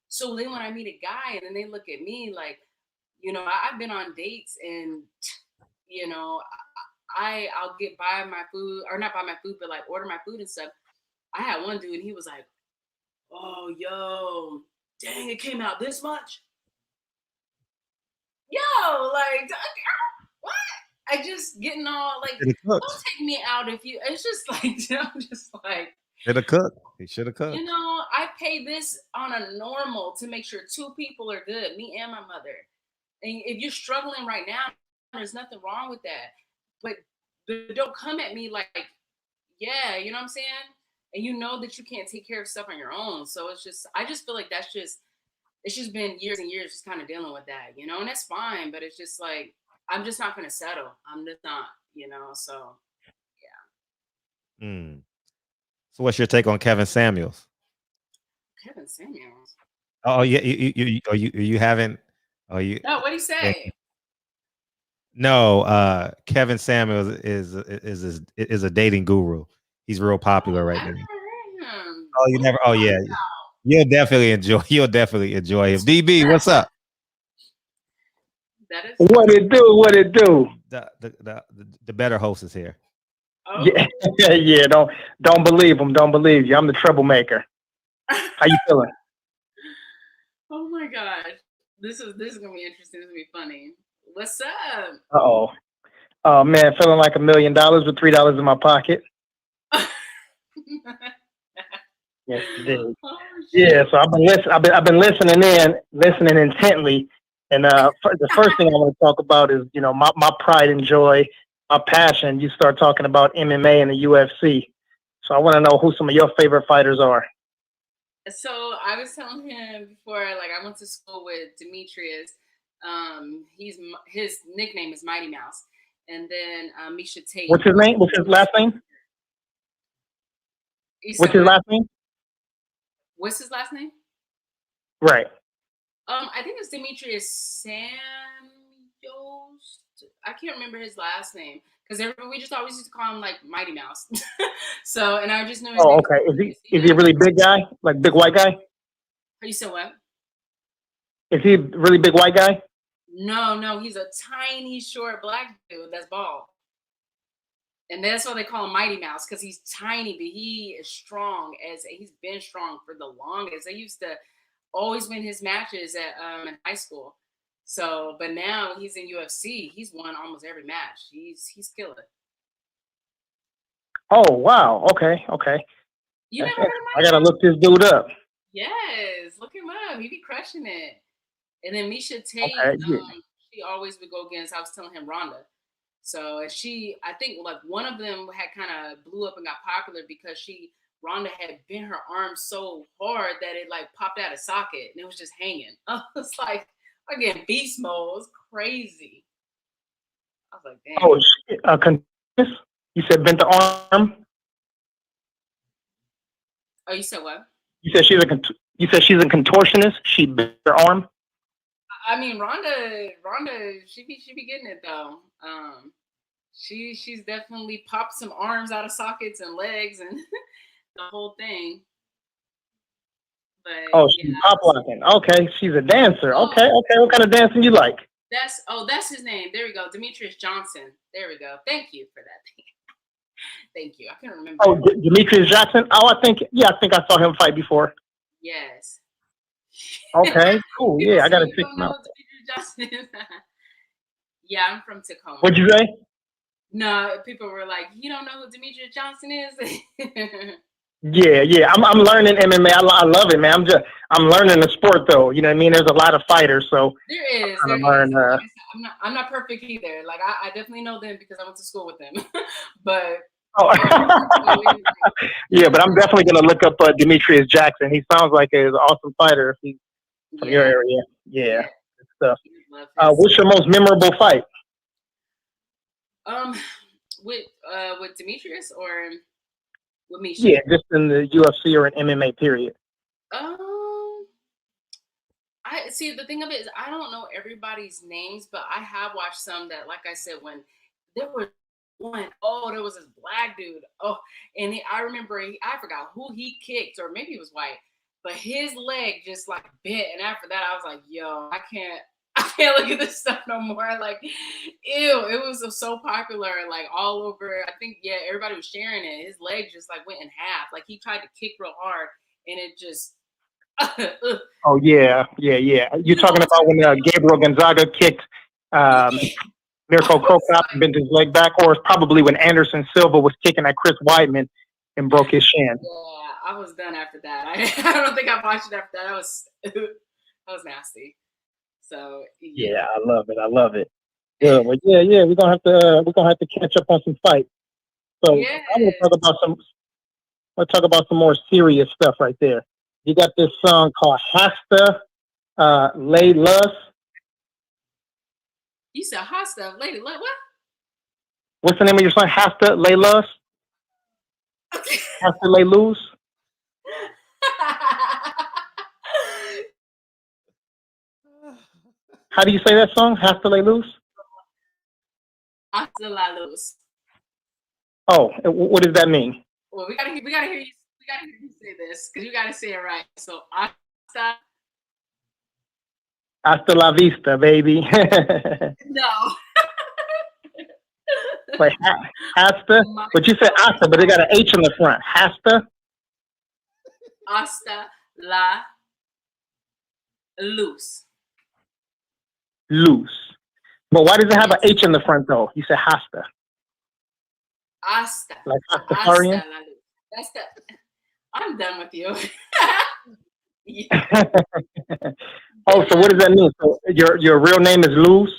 So then when I meet a guy and then they look at me like, you know, I've been on dates and, you know, I'll get buy my food or not buy my food, but like order my food and stuff. I had one dude and he was like, oh, yo, dang, it came out this much. Yo, like, what? I just getting all like, don't take me out if you. It's just like, I'm just like.
Should have cooked. He should have cooked.
You know, I pay this on a normal to make sure 2 people are good, me and my mother. And if you're struggling right now, there's nothing wrong with that. But don't come at me like, yeah, you know what I'm saying? And you know that you can't take care of stuff on your own. So it's just, I just feel like it's just been years and years just kind of dealing with that, you know, and that's fine. But it's just like, I'm just not going to settle. I'm just not, you know, so yeah.
So what's your take on Kevin Samuels?
Kevin Samuels?
Oh, yeah. You haven't. Oh, you.
No, what'd he say?
No, Kevin Samuels is a dating guru. He's real popular right now.
Never heard him.
Oh, you never? Oh, yeah. You'll definitely enjoy him. DB, what's up?
That is
what it do? What it do?
The better host is here.
Oh.
Yeah, yeah. Don't believe him. Don't believe you. I'm the troublemaker. How you feeling?
Oh my gosh, this is gonna be interesting. This is gonna be funny. What's up?
Oh man, feeling like $1 million with $3 in my pocket. Yes, indeed.
Oh,
yeah, so I've been listening intently, and the first thing I want to talk about is my pride and joy, my passion. You start talking about MMA and the UFC, so I want to know who some of your favorite fighters are.
So I was telling him before, like I went to school with Demetrius. His nickname is Mighty Mouse, and then Misha Tate.
What's his name? What's his last name? What's his last name?
What's his last name?
Right.
I think it's Demetrius Samuels. I can't remember his last name because we just always used to call him like Mighty Mouse. So, and I just know.
Oh, okay. Is he a really big guy? Like big white guy?
You said what?
Is he a really big white guy?
No, he's a tiny, short black dude that's bald. And that's why they call him Mighty Mouse, because he's tiny, but he is strong. He's been strong for the longest. They used to always win his matches in high school. So, but now he's in UFC. He's won almost every match. He's killer.
Oh wow! Okay.
You never heard of
I gotta look this dude up.
Yes, look him up. He be crushing it. And then Misha Tate, she always would go against. I was telling him Ronda. So I think like one of them had kind of blew up and got popular because Ronda had bent her arm so hard that it like popped out of socket and it was just hanging. I was like, again, beast mode. It was crazy. I was like, damn.
Oh shit! You said bent the arm.
Oh, you said what?
You said she's a contortionist. She bent her arm.
I mean, Ronda, she be getting it though. She's definitely popped some arms out of sockets and legs and the whole thing. But
she's pop locking. Okay, she's a dancer. Okay. What kind of dancing you like?
That's his name. There we go, Demetrius Johnson. There we go. Thank you for that. Thank you. I can't remember.
Oh, Demetrius Jackson. Oh, I think I saw him fight before.
Yes.
Okay, cool. Yeah, I gotta check him out.
Yeah, I'm from Tacoma.
What'd you say?
No, people were like, "You don't know who Demetrius Johnson is?"
Yeah. I'm learning MMA. I love it, man. I'm learning the sport though. You know what I mean? There's a lot of fighters, so
there is. I'm not perfect either. Like I definitely know them because I went to school with them. But
yeah, but I'm definitely gonna look up Demetrius Jackson. He sounds like an awesome fighter. If he's from your area. Yeah. Good stuff. What's your most memorable fight?
With Demetrius or with Misha?
Yeah, just in the UFC or an MMA period.
see, the thing of it is, I don't know everybody's names, but I have watched some that, like I said, when there was there was this black dude. Oh, and I remember, I forgot who he kicked, or maybe he was white, but his leg just like bent. And after that, I was like, yo, I can't look at this stuff no more. Like, ew, it was so popular, like all over. I think, yeah, everybody was sharing it. His leg just like went in half. Like he tried to kick real hard, and it just.
Oh yeah. You're talking about when Gabriel Gonzaga kicked Mirko Krokop and bent his leg back, or it's probably when Anderson Silva was kicking at Chris Weidman and broke his shin.
Yeah, I was done after that. I don't think I watched it after that. That was nasty. So
yeah, I love it. Yeah, well, yeah, we're gonna have to catch up on some fights. So
yes.
I'm gonna talk about some more serious stuff right there. You got this song called Hasta Lay Lust.
You said Hasta Lady Lust, what?
What's the name of your song? Hasta Lay Lust? Hasta Lay Loose? How do you say that song? Hasta Lay Loose?
Hasta La Luz.
Oh, what does that mean?
Well, we gotta hear you say this, because you gotta say it right. So Hasta
La Vista, baby.
No.
Like Hasta, but you said Hasta, but they got an H in the front. Hasta
La Luz.
Loose. But why does it have an H in the front though? You said Hasta.
Hasta.
Like Hastafarian?
That's the. I'm done with you.
Yeah. Oh, so what does that mean? So your real name is Luz?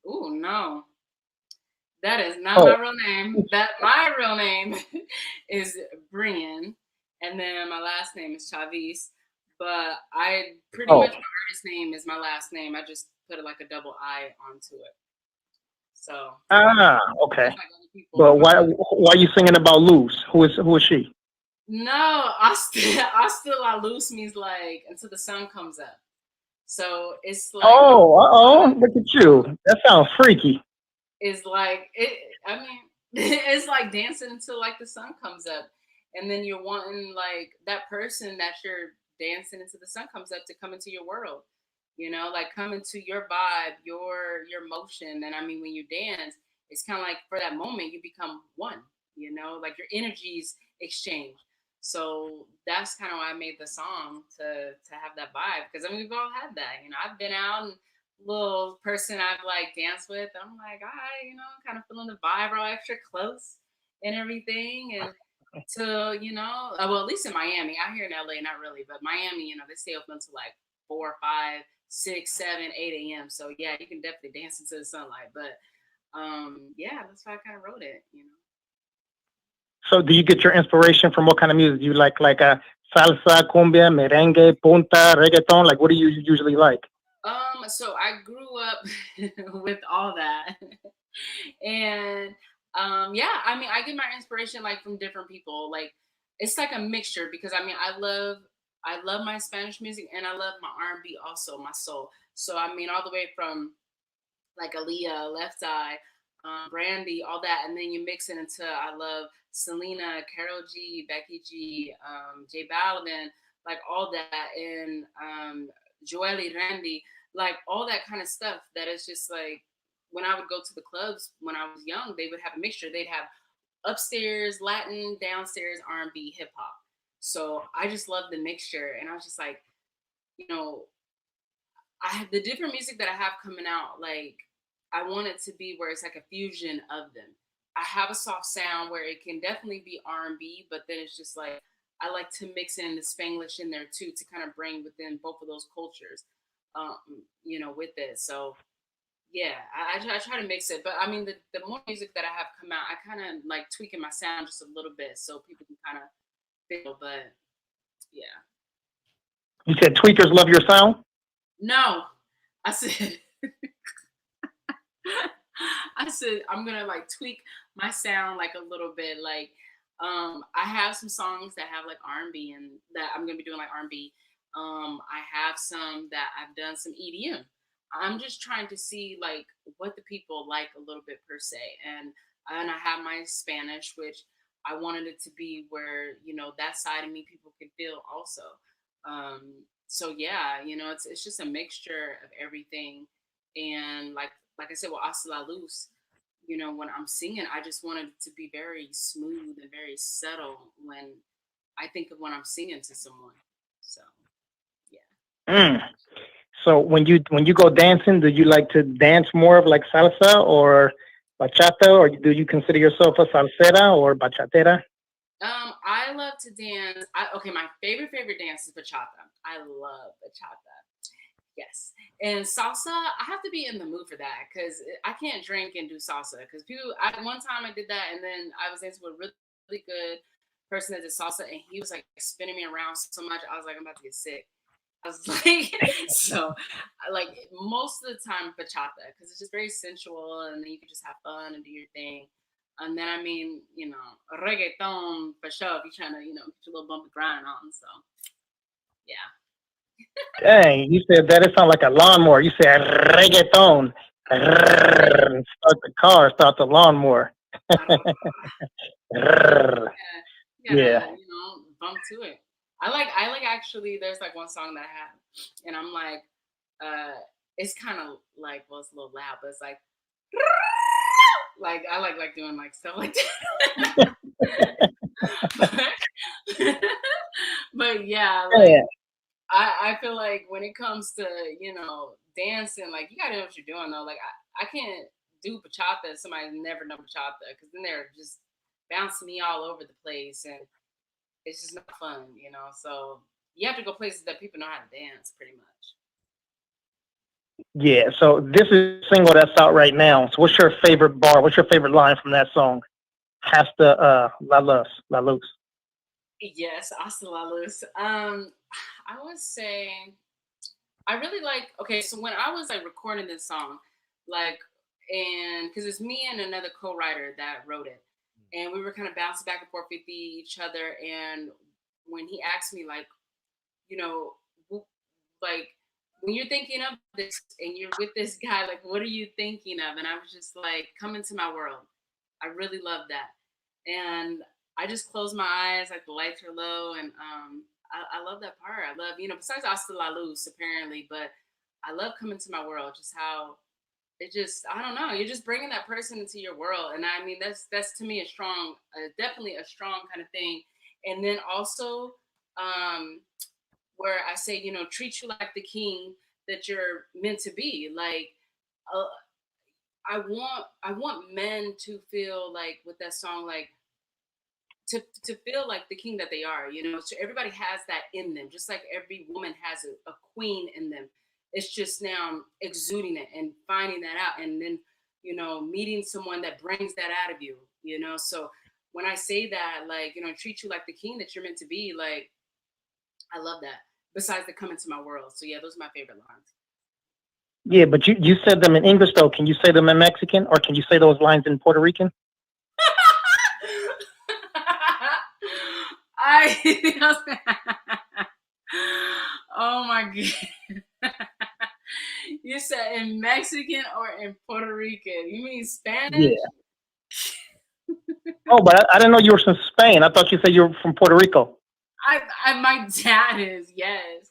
Oh no, that is not my real name. My real name is Brian, and then my last name is Chaviis. But I pretty much my artist name is my last name. I just put it like a double I onto it. So.
Okay. But why are you singing about Luz? Who is she?
No, Hasta La Luz means like until the sun comes up. So it's like
look at you. That sounds freaky.
It's like I mean, it's like dancing until like the sun comes up, and then you're wanting like that person that you're dancing until the sun comes up to come into your world. You know, like come into your vibe, your motion. And I mean, when you dance, it's kind of like for that moment you become one. You know, like your energies exchange. So that's kind of why I made the song to have that vibe. Because I mean, we've all had that. You know, I've been out and little person I've like danced with, I'm like, you know, kind of feeling the vibe, we're all extra close and everything. And to, you know, well, at least in Miami, out here in LA, not really, but Miami, you know, they stay open until like 4, 5, 6, 7, 8 a.m. So yeah, you can definitely dance into the sunlight. But yeah, that's why I kind of wrote it, you know.
So do you get your inspiration from what kind of music? Do you like a salsa, cumbia, merengue, punta, reggaeton? Like what do you usually like?
So I grew up with all that. And yeah, I mean I get my inspiration like from different people. Like it's like a mixture because I mean I love my Spanish music and I love my R&B also, my soul. So I mean all the way from like Aaliyah, Left Eye, Brandy, all that, and then you mix it into I love Selena, Karol G, Becky G, J Balvin, like all that, and Joelle Randy, like all that kind of stuff. That is just like when I would go to the clubs when I was young, they would have a mixture. They'd have upstairs Latin, downstairs R&B, hip hop. So I just love the mixture, and I was just like, you know, I have the different music that I have coming out, like I want it to be where it's like a fusion of them. I have a soft sound where it can definitely be R&B, but then it's just like I like to mix in the Spanglish in there too to kind of bring within both of those cultures, you know, with it. So yeah, I try to mix it. But I mean, the more music that I have come out, I kind of like tweaking my sound just a little bit so people can kind of feel. But yeah.
You said tweakers love your sound?
No, I said. I said I'm gonna like tweak my sound like a little bit. Like I have some songs that have like R&B and that I'm gonna be doing like R&B. I have some that I've done some EDM. I'm just trying to see like what the people like a little bit per se, and I have my Spanish, which I wanted it to be where that side of me people can feel also. So yeah, it's just a mixture of everything, and like I said, with Hasta La Luz, when I'm singing, I just wanted it to be very smooth and very subtle when I think of when I'm singing to someone. So yeah.
Mm. So when you go dancing, do you like to dance more of like salsa or bachata, or do you consider yourself a salsera or bachatera?
I love to dance. Okay, my favorite dance is bachata. I love bachata. Yes, and salsa. I have to be in the mood for that because I can't drink and do salsa. Because one time I did that, and then I was dancing with a really, really good person that did salsa, and he was like spinning me around so much. I was like, I'm about to get sick. I was like, so like most of the time bachata because it's just very sensual, and then you can just have fun and do your thing. And then I mean, reggaeton for sure if you're trying to, get your little bumpy grind on. So yeah.
Dang, you said that. It sounded like a lawnmower. You said reggaeton. Start the car, start the lawnmower.
Yeah,
Yeah.
bump to it. I like actually there's like one song that I have and I'm like, it's kind of like, well, it's a little loud, but it's like I like doing like stuff like that. but yeah, like
Yeah.
I feel like when it comes to, dancing, like you gotta know what you're doing though. Like I can't do bachata if somebody's never done bachata because then they're just bouncing me all over the place and it's just not fun, So you have to go places that people know how to dance pretty much.
Yeah. So this is a single that's out right now. So what's your favorite bar? What's your favorite line from that song? Hasta La Luz.
Yes, Hasta La Luz. I would say I really like. Okay, so when I was like recording this song, like, and because it's me and another co-writer that wrote it, and we were kind of bouncing back and forth with each other. And when he asked me, like, like when you're thinking of this and you're with this guy, like, what are you thinking of? And I was just like, come into my world. I really love that, and I just close my eyes, like the lights are low, and I love that part. I love, besides Hasta La Luz, apparently, but I love coming to my world, just how it just, I don't know, you're just bringing that person into your world. And I mean, that's to me a strong, definitely a strong kind of thing. And then also, where I say, treat you like the king that you're meant to be. Like, uh, I want men to feel like with that song, like, to feel like the king that they are, So everybody has that in them, just like every woman has a queen in them. It's just now exuding it and finding that out, and then meeting someone that brings that out of you, So when I say that, like, treat you like the king that you're meant to be, like, I love that. Besides the come into my world, so yeah, those are my favorite lines.
Yeah, but you said them in English though. Can you say them in Mexican, or can you say those lines in Puerto Rican?
Oh my god. You said in Mexican or in Puerto Rican? You mean Spanish?
Yeah. Oh, but I didn't know you were from Spain. I thought you said you were from Puerto Rico.
My dad is, yes.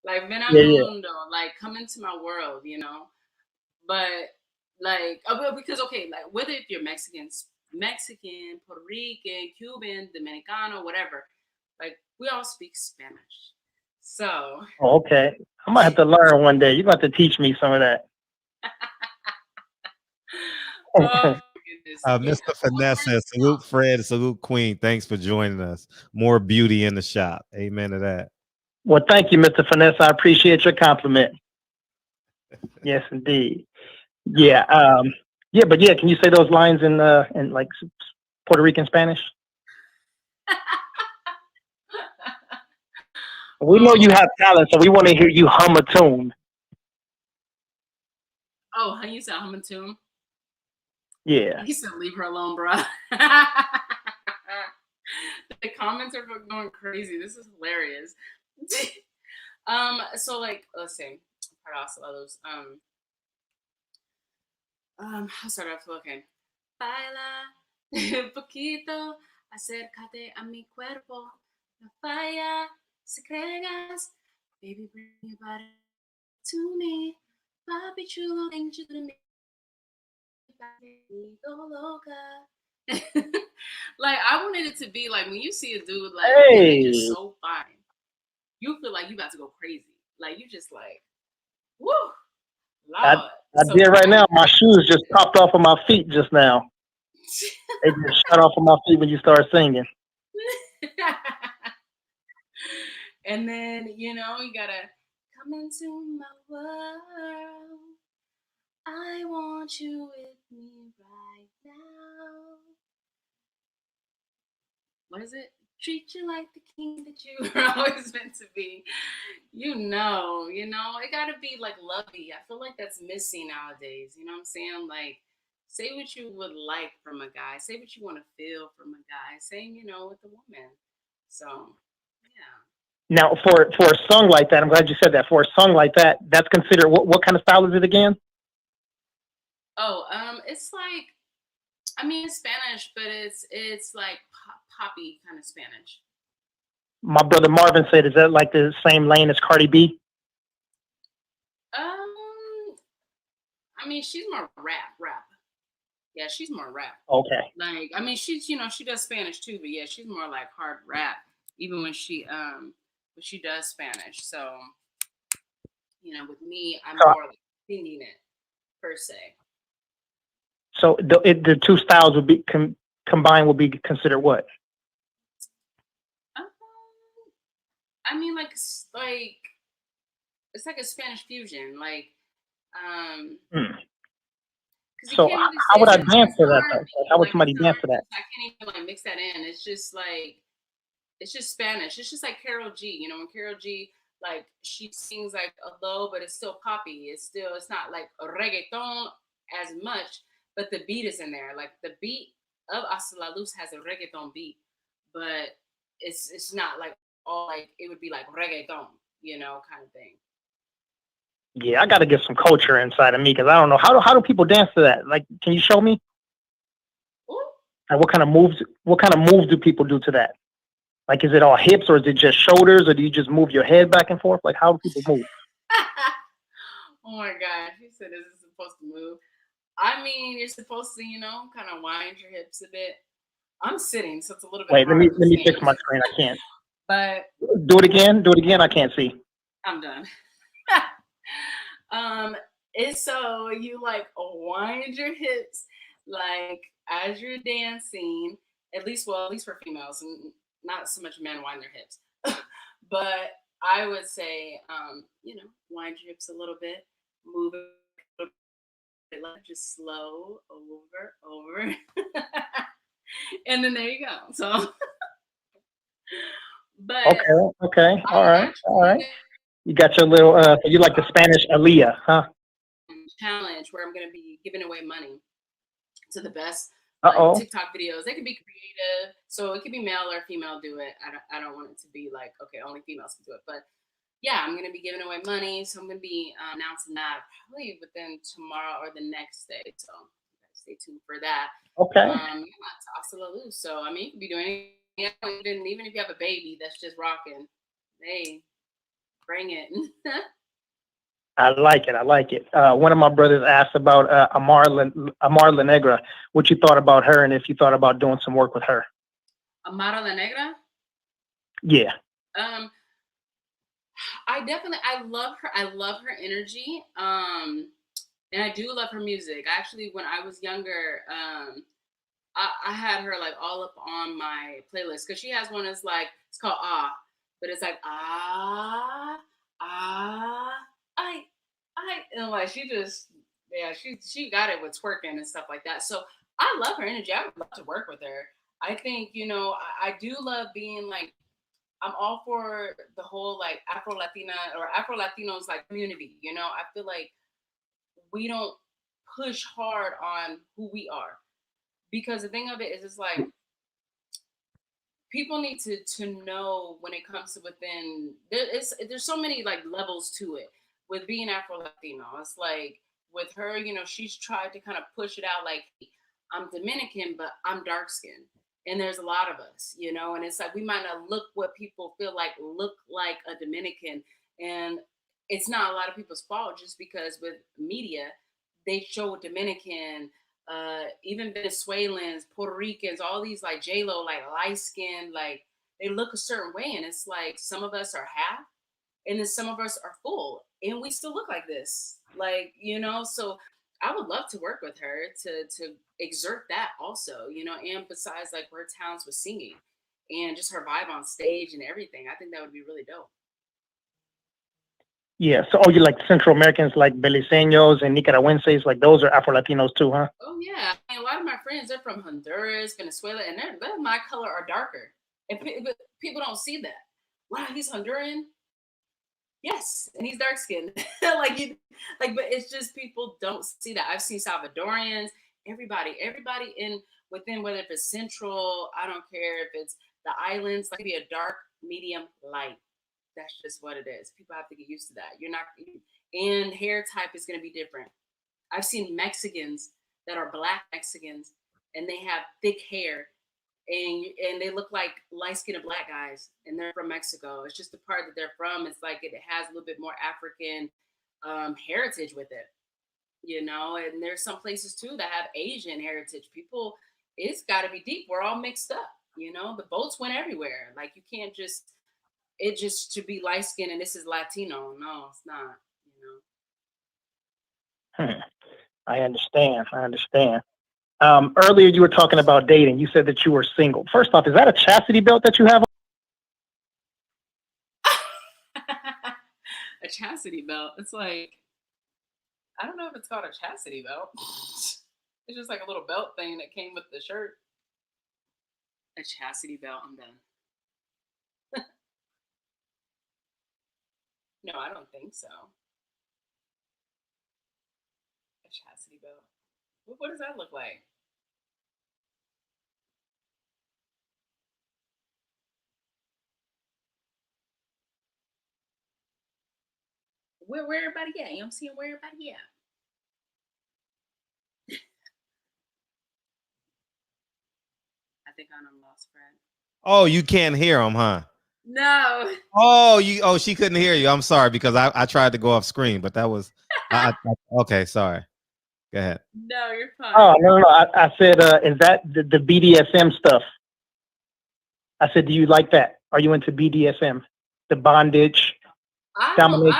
Like
Yeah.
Benamundo, like come into my world, But like, because okay, like whether if you're Mexican, Puerto Rican, Cuban, Dominicano, whatever, like we all speak Spanish. So.
Oh, okay. I might have to learn one day. You're going to have to teach me some of that.
Oh, goodness.
Mr. Finesse says, salute Fred, salute Queen. Thanks for joining us. More beauty in the shop. Amen to that.
Well, thank you, Mr. Finesse. I appreciate your compliment. Yes, indeed. Yeah. Yeah, but yeah, can you say those lines in like Puerto Rican Spanish? We know you have talent, so we want to hear you hum a tune.
Oh, how you said hum a tune?
Yeah.
He said, leave her alone, bro. The comments are going crazy. This is hilarious. So like, let's see, para Osceolos. I'll start off. Okay. Baila un poquito, acércate a mi cuerpo, no falla, si cregas, baby, bring your body to me, papi chulo, bring you to me, go loca. Like I wanted it to be like when you see a dude like and they just
Hey,
so fine, you feel like you about to go crazy, like you just like, woo,
I
Lord.
I
So
did
when
right
I
now. My shoes just popped off of my feet just now. They just shut off of my feet when you start singing.
and then you gotta come into my world. I want you with me right now. What is it? Treat you like the king that you were always meant to be. It gotta be like lovey. I feel like that's missing nowadays. You know what I'm saying? Like, say what you would like from a guy. Say what you want to feel from a guy. Same, with a woman. So, yeah.
Now, for a song like that, I'm glad you said that. For a song like that, that's considered what kind of style is it again?
Oh, it's like, I mean, it's Spanish, but it's like poppy kind of Spanish.
My brother Marvin said, "Is that like the same lane as Cardi B?"
I mean, she's more rap. Yeah, she's more rap.
Okay.
Like, I mean, she's she does Spanish too, but yeah, she's more like hard rap. Even when she does Spanish. So, with me, I'm
So,
more like singing it per se.
so the two styles would be combined would be considered what?
Um, I mean, like it's like a Spanish fusion, like
Hmm.
because you
So
can't really
how
say
would I
it's
dance to that though? Like, how would
like
somebody
it's
dance
hard.
to that?
I can't even like mix that in. It's just like it's just Spanish. It's just like Carol G. When Carol G like she sings like a low, but it's still poppy. It's not like a reggaeton as much, but the beat is in there. Like the beat of Hasta La Luz has a reggaeton beat, but it's not like all like it would be like reggaeton, kind of thing.
Yeah, I got to get some culture inside of me because I don't know how do people dance to that. Like, can you show me?
Ooh.
Like, what kind of moves? What kind of moves do people do to that? Like, is it all hips or is it just shoulders or do you just move your head back and forth? Like, how do people move?
Oh my gosh, you said this is supposed to move. I mean, you're supposed to, kind of wind your hips a bit. I'm sitting, so it's a little bit
Wait, let
hard
me
to
let me fix
stand.
my screen. I can't.
But
Do it again. Do it again. I can't see.
I'm done. um, it's so you like wind your hips like as you're dancing. At least for females, and not so much men wind their hips. But I would say, wind your hips a little bit, move it a little bit, like just slow over, and then there you go. So, but
Okay. All
I'm
right. All right.
actually
You got your little. So you like the Spanish Aaliyah, huh?
challenge where I'm going to be giving away money to the best
Uh
like
oh.
TikTok videos. They can be creative, so it could be male or female do it. I don't want it to be like okay, only females can do it. But yeah, I'm gonna be giving away money, so I'm gonna be announcing that probably within tomorrow or the next day. So you guys stay tuned for that.
Okay.
Yeah, to Osceola Loose. So I mean, you could be doing even if you have a baby that's just rocking. Hey, bring it.
I like it. I like it. One of my brothers asked about Amar La Negra. What you thought about her, and if you thought about doing some work with her.
Amara La Negra.
Yeah.
Um, I love her. I love her energy. And I do love her music. Actually, when I was younger, I had her like all up on my playlist because she has one that's like it's called Ah, but it's like ah, and like she just she got it with twerking and stuff like that. So I love her energy. I would love to work with her. I think I do love being like I'm all for the whole like Afro Latina or Afro Latinos like community. I feel like we don't push hard on who we are because the thing of it is it's like people need to know when it comes to within there's so many like levels to it with being Afro Latino. It's like with her, she's tried to kind of push it out like I'm Dominican, but I'm dark skinned. And there's a lot of us, and it's like we might not look what people feel like look like a Dominican. And it's not a lot of people's fault just because with media, they show Dominican, even Venezuelans, Puerto Ricans, all these like J-Lo, like light skinned, like they look a certain way. And it's like some of us are half and then some of us are full and we still look like this. Like, so I would love to work with her to exert that also, and besides like her talents with singing and just her vibe on stage and everything. I think that would be really dope.
Yeah. So, you like Central Americans, like Beliceños and Nicaraguenses, like those are Afro Latinos too, huh?
Oh yeah, I mean, a lot of my friends are from Honduras, Venezuela, and they're my color or darker. And but people don't see that. Wow, he's Honduran. Yes, and he's dark skinned. But it's just people don't see that. I've seen Salvadorians, everybody in within whether if it's central, I don't care if it's the islands, like be a dark, medium, light. That's just what it is. People have to get used to that. And hair type is going to be different. I've seen Mexicans that are black Mexicans and they have thick hair and they look like light-skinned black guys and they're from Mexico. It's just the part that they're from. It's like it has a little bit more African heritage with it, and there's some places too that have Asian heritage. People, it's got to be deep. We're all mixed up, the boats went everywhere. Like you can't just, it just to be light-skinned and this is Latino. No, it's not,
I understand. Earlier you were talking about dating. You said that you were single. First off, is that a chastity belt that you have?
A chastity belt. It's like, I don't know if it's called a chastity belt. It's just like a little belt thing that came with the shirt. A chastity belt, I'm done. No, I don't think so. A chastity belt. What does that look like? Where everybody at? I'm seeing where everybody at. I think I'm lost, Fred.
Oh, you can't hear him, huh?
No.
Oh, she couldn't hear you. I'm sorry because I tried to go off screen, but that was okay. Sorry. Go ahead.
No, you're fine.
Oh no. I said, is that the BDSM stuff? I said, do you like that? Are you into BDSM? The bondage,
I don't like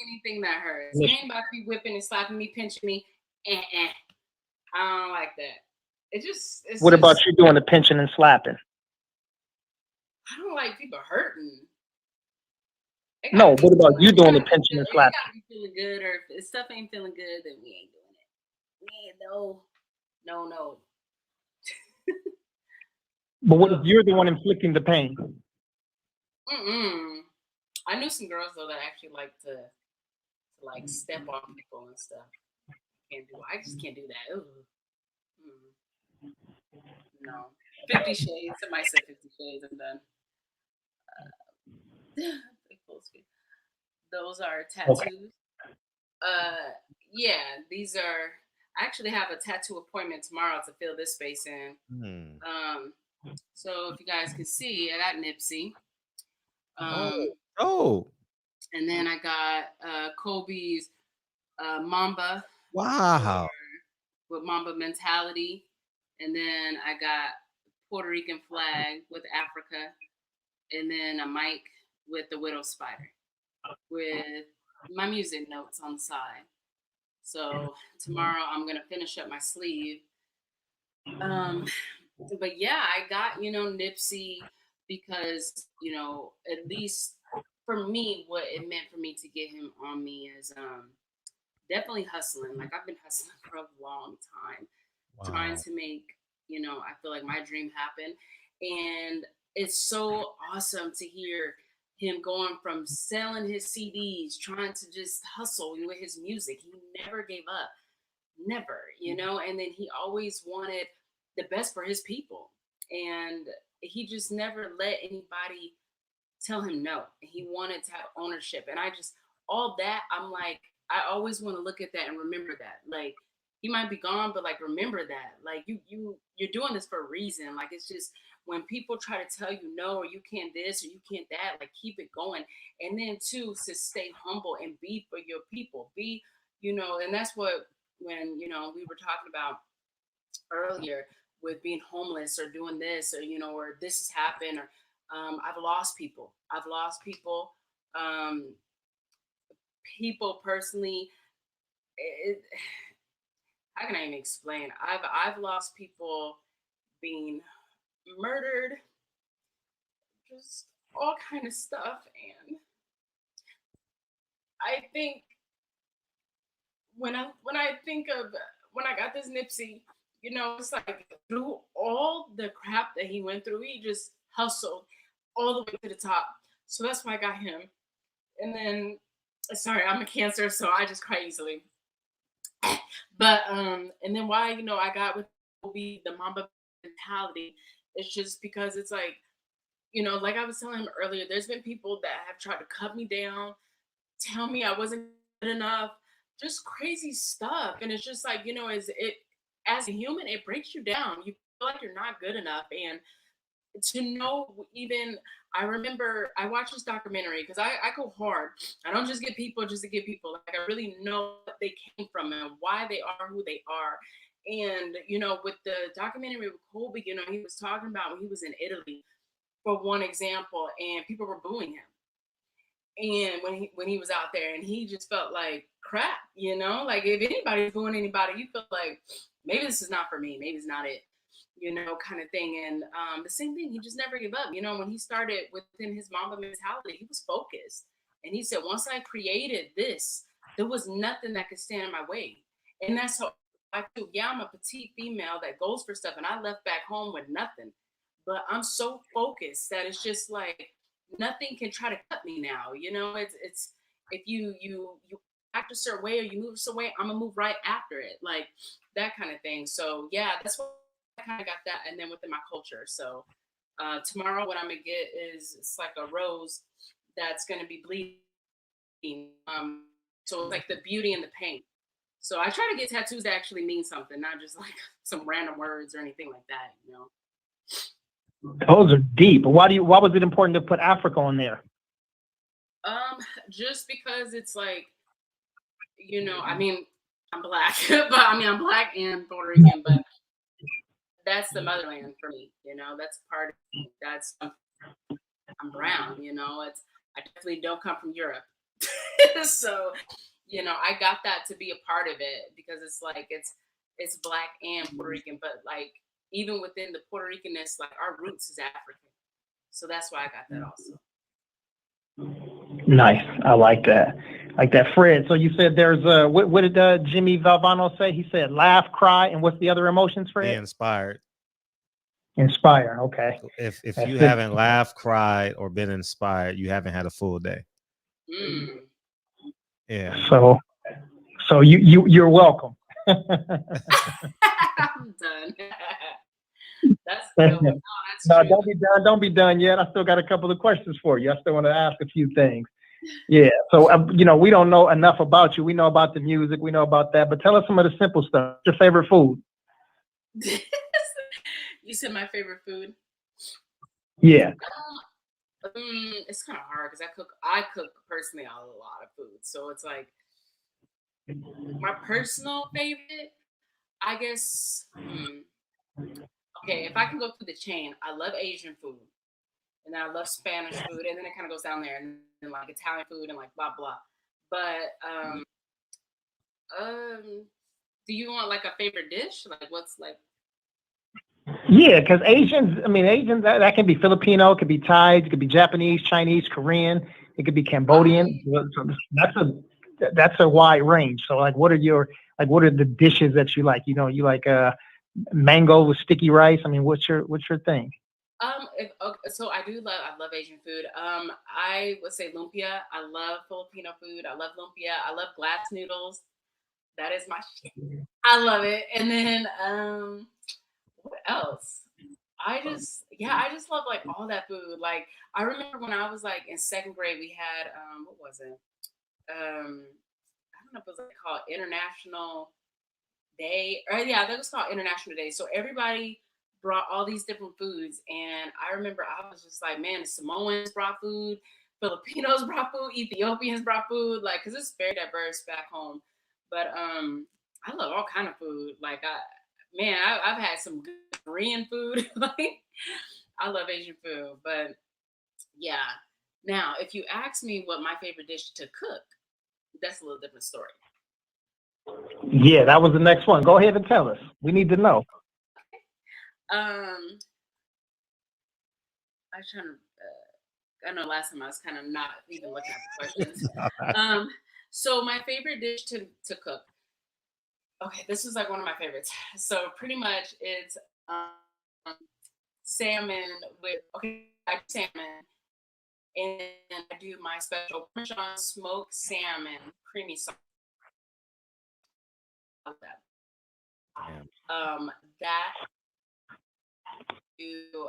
anything that hurts. You ain't about to be whipping and slapping me, pinching me. I don't like that. What
about you doing the pinching and slapping?
I don't like people hurting.
No, what about you doing the pinching and slapping?
You gotta be feeling good, or if stuff ain't feeling good, then we ain't doing it. No.
But what if you're the one inflicting the pain?
I knew some girls though that actually like to like step on people and stuff. I just can't do that. No. 50 Shades. Somebody said 50 Shades. I'm done. Those are tattoos. Okay. Yeah, these are. I actually have a tattoo appointment tomorrow to fill this space in. So if you guys can see, I got Nipsey. And then I got Kobe's Mamba.
Wow.
With Mamba mentality. And then I got Puerto Rican flag with Africa. And then a mic with the Widow Spider. With my music notes on the side. So tomorrow I'm going to finish up my sleeve. But yeah, I got, Nipsey because, at least for me, what it meant for me to get him on me is definitely hustling. Like I've been hustling for a long time, trying to make, I feel like my dream happen. And it's so awesome to hear him going from selling his CDs, trying to just hustle with his music. He never gave up, never, and then he always wanted the best for his people. and he just never let anybody tell him no. He wanted to have ownership, and I just all that I'm like, I always want to look at that and remember that. Like, he might be gone, but like remember that. Like you're doing this for a reason. Like, it's just when people try to tell you no or you can't this or you can't that, like keep it going. And then too, to stay humble and be for your people. Be, and that's what when we were talking about earlier with being homeless or doing this or or this has happened or I've lost people. Um, people personally. How can I even explain? I've lost people being murdered, just all kind of stuff, and I think when I think of when I got this Nipsey, it's like through all the crap that he went through, he just hustled all the way to the top. So that's why I got him. And then, sorry, I'm a Cancer, so I just cry easily. But and then why I got with Kobe, the Mamba mentality, it's just because it's like like I was telling him earlier, there's been people that have tried to cut me down, tell me I wasn't good enough, just crazy stuff, and it's just like is it as a human it breaks you down. You feel like you're not good enough, and to know even I remember I watched this documentary because I go hard. I don't just get people just to get people. Like I really know what they came from and why they are who they are. And with the documentary with Kobe, he was talking about when he was in Italy, for one example, and people were booing him. And when he was out there, and he just felt like crap, like if anybody's booing anybody, you feel like maybe this is not for me, maybe it's not it. Kind of thing. And the same thing, he just never gave up. When he started within his Mamba mentality, he was focused. And he said, once I created this, there was nothing that could stand in my way. And that's how I feel. Yeah, I'm a petite female that goes for stuff, and I left back home with nothing. But I'm so focused that it's just like nothing can try to cut me now. It's if you act a certain way or you move a certain way, I'm gonna move right after it. Like that kind of thing. So yeah, that's what I kind of got that, and then within my culture. So tomorrow, what I'm gonna get is it's like a rose that's gonna be bleeding. So it's like the beauty and the pain. So I try to get tattoos that actually mean something, not just like some random words or anything like that.
Those are deep. Why was it important to put Africa on there?
Just because it's like, I mean, I'm black, but I'm black and Puerto Rican, but that's the motherland for me. That's part of me. I'm brown. I definitely don't come from Europe, so I got that to be a part of it because it's like it's black and Puerto Rican, but like even within the Puerto Ricanness, like our roots is African, so that's why I got that also.
Nice, I like that. Fred. So you said there's what did Jimmy Valvano say? He said laugh, cry, and what's the other emotions, Fred?
Be inspired.
Inspire. Okay.
If you haven't laughed, cried, or been inspired, you haven't had a full day. Yeah.
So you're welcome.
I'm done. That's good. No, that's
true. Don't be done yet. I still got a couple of questions for you. I still want to ask a few things. Yeah. So we don't know enough about you. We know about the music. We know about that. But tell us some of the simple stuff. Your favorite food?
You said my favorite food?
Yeah.
It's kind of hard because I cook personally a lot of food. So it's like my personal favorite, I guess. Okay, if I can go through the chain, I love Asian food, and then I love Spanish food, and then it kind of goes down there, and then like Italian food and like blah blah. But do you want like a favorite dish? Like what's like?
Yeah, because Asians, that can be Filipino, it could be Thai, it could be Japanese, Chinese, Korean, it could be Cambodian. So that's a wide range. So like, what are the dishes that you like? You like mango with sticky rice. What's your thing?
So I love Asian food. I would say lumpia. I love Filipino food. I love lumpia. I love glass noodles. That is my shit. I love it. And then what else? I just love like all that food. Like I remember when I was like in second grade, we had what was it? I don't know if it was like called International Day, or yeah, that was called International Day. So everybody brought all these different foods, and I remember I was just like, man, the Samoans brought food, Filipinos brought food, Ethiopians brought food, like because it's very diverse back home. But I love all kind of food. Like I've had some good Korean food. Like I love Asian food, but yeah. Now, if you ask me what my favorite dish to cook, that's a little different story.
Yeah, that was the next one. Go ahead and tell us. We need to know.
I was trying to. I know last time I was kind of not even looking at the questions. So my favorite dish to cook. Okay, this is like one of my favorites. So pretty much it's salmon with salmon, and I do my special Parmesan smoked salmon creamy sauce. That. That do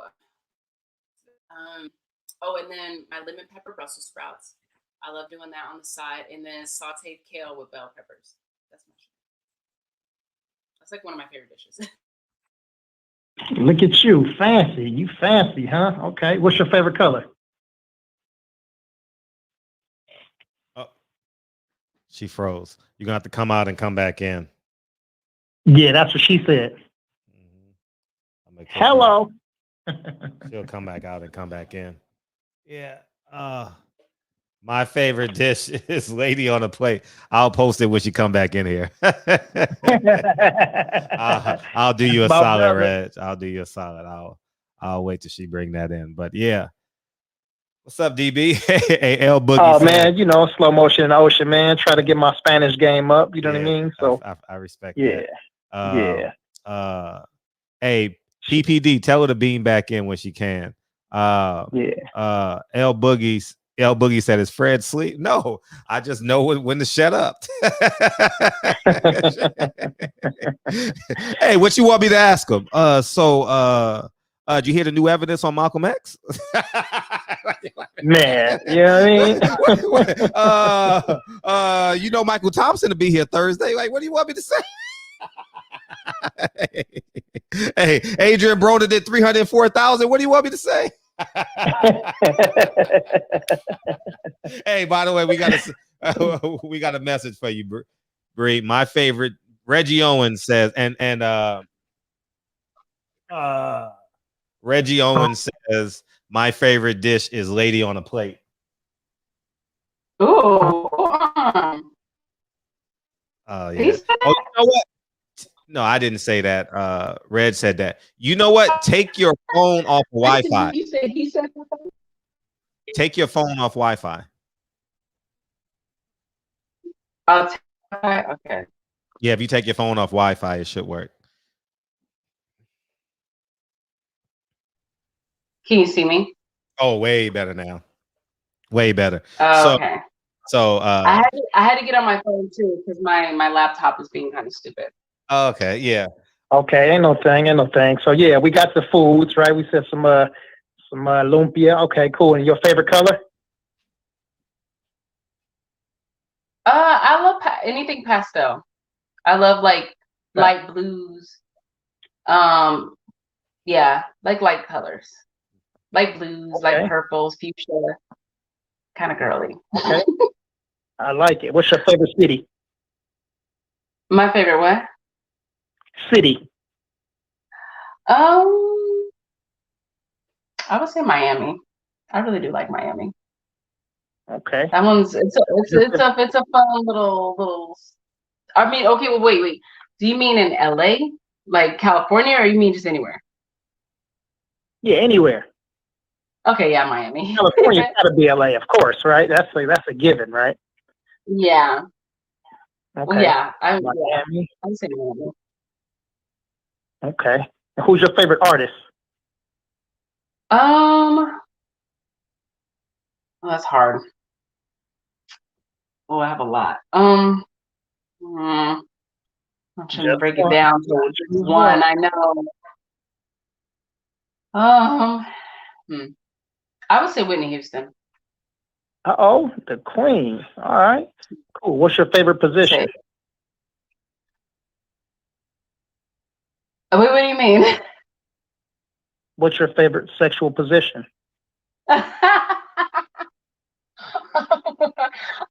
and then my lemon pepper Brussels sprouts. I love doing that on the side, and then sauteed kale with bell peppers. That's like one of my favorite dishes.
Look at you, fancy. You fancy, huh? Okay. What's your favorite color?
Oh, she froze. You're gonna have to come out and come back in.
Yeah, that's what she said. Hello.
She'll come back out and come back in. Yeah. My favorite dish is lady on a plate. I'll post it when she come back in here. I'll do you a solid, Reg. I'll do you a solid. I'll wait till she bring that in. But yeah. What's up, DB? Hey, L Boogie.
Oh man, you know, slow motion in the ocean, man. Try to get my Spanish game up. You know what I mean? So
I respect
that.
Hey, PPD, tell her to beam back in when she can. L Boogie said, "Is Fred asleep?" No, I just know when to shut up. Hey, what you want me to ask him? Did you hear the new evidence on Malcolm X?
Man, you know what
I mean? You know Michael Thompson to be here Thursday. Like, what do you want me to say? Hey, Adrian Broner did 304,000. What do you want me to say? Hey, by the way, we got a message for you, Bree. My favorite, Reggie Owens says, Reggie Owens says my favorite dish is lady on a plate.
Oh,
yeah. Oh, you know what? No, I didn't say that. Red said that. You know what? Take your phone off Wi-Fi.
You said he said that?
Take your phone off Wi-Fi.
Okay.
Yeah, if you take your phone off Wi-Fi, it should work.
Can you see me?
Oh, way better now. Way better.
Okay.
So
I had to get on my phone too because my laptop is being kind of stupid.
Okay, yeah.
Okay, ain't no thing. So yeah, we got the foods, right? We said some lumpia. Okay, cool. And your favorite color?
I love anything pastel. I love like light blues. Yeah, like light colors, light blues, light purples, fuchsia, kind of girly.
Okay, I like it. What's your favorite city?
My favorite what?
City.
I would say Miami. I really do like Miami.
Okay.
That one's it's a fun little. I mean, okay, well, wait. Do you mean in LA, like California, or you mean just anywhere?
Yeah, anywhere.
Okay, yeah, Miami.
California's gotta be LA, of course, right? That's a given, right?
Yeah.
Okay.
Well, yeah,
Miami.
I'm saying Miami.
Okay. And who's your favorite artist?
Well, that's hard. Oh, I have a lot. I'm trying to break it down to one. I know. I would say Whitney Houston.
Uh-oh, the queen. All right. Cool. What's your favorite position?
Wait, what do you mean?
What's your favorite sexual position?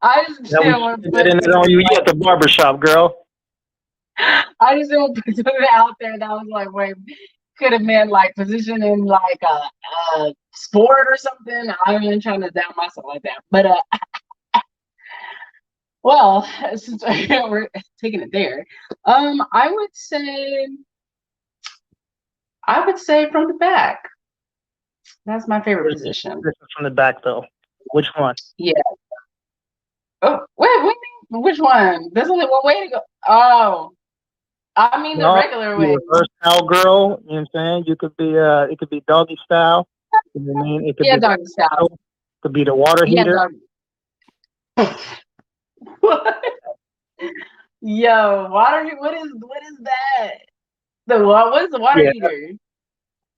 I just didn't want to put it
on you at the barbershop, girl.
I just didn't want to put it out there. That was like, wait, could have meant like position in like a sport or something. I'm even trying to down myself like that. But well, since we're taking it there, I would say from the back. That's my favorite position.
From the back, though. Which one?
Yeah. Oh, wait, which one? There's only one way to go. Oh, I mean the regular way.
Reverse cowgirl. You know what I'm saying? You could be it could be doggy style. You know what I mean? It could be
doggy style.
It could be the water heater.
What? Yo, water. What is that? What is the water heater?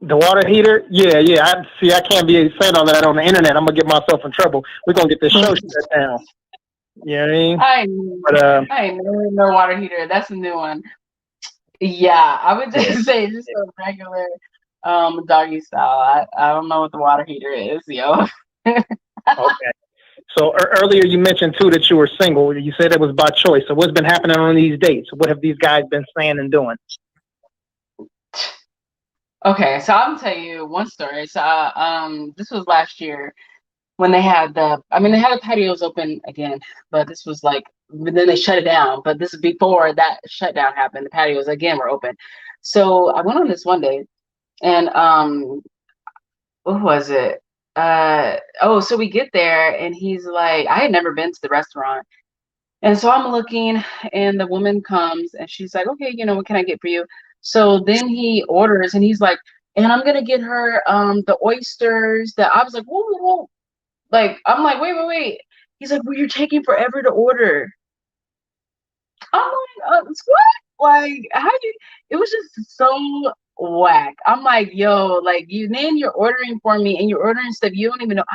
The water heater? Yeah. I can't be saying all that on the internet. I'm gonna get myself in trouble. We're gonna get this show shut down. You know what I mean?
I ain't no water heater. That's a new one. Yeah, I would just say just a regular doggy style. I don't know what the water heater is, yo.
Okay. So earlier you mentioned too that you were single. You said it was by choice. So what's been happening on these dates? What have these guys been saying and doing?
Okay, so I'm gonna tell you one story. So this was last year when they had the patios open again, but this was like, but then they shut it down. But this is before that shutdown happened. The patios again were open. So I went on this one day, and what was it? So we get there, and he's like, I had never been to the restaurant, and so I'm looking, and the woman comes, and she's like, okay, what can I get for you? So then he orders, and he's like, and I'm gonna get her the oysters. That I was like, whoa. Like, I'm like, wait. He's like, well, you're taking forever to order. I'm like, what? Like, how you? It was just so whack. I'm like, yo, like you're ordering for me and you're ordering stuff you don't even know.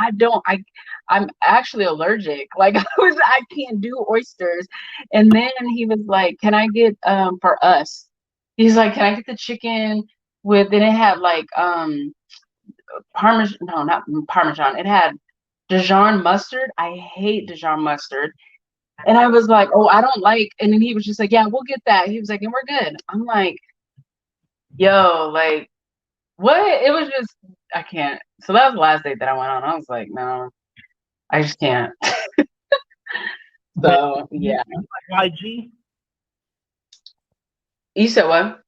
I'm actually allergic. Like I can't do oysters. And then he was like, can I get for us? He's like, can I get the chicken with? Then it had like Parmesan. No, not Parmesan. It had Dijon mustard. I hate Dijon mustard. And I was like, oh, I don't like. And then he was just like, yeah, we'll get that. He was like, and we're good. I'm like, yo, like, what? It was just, I can't. So that was the last date that I went on. I was like, no, I just can't. So, yeah.
YG?
You said what?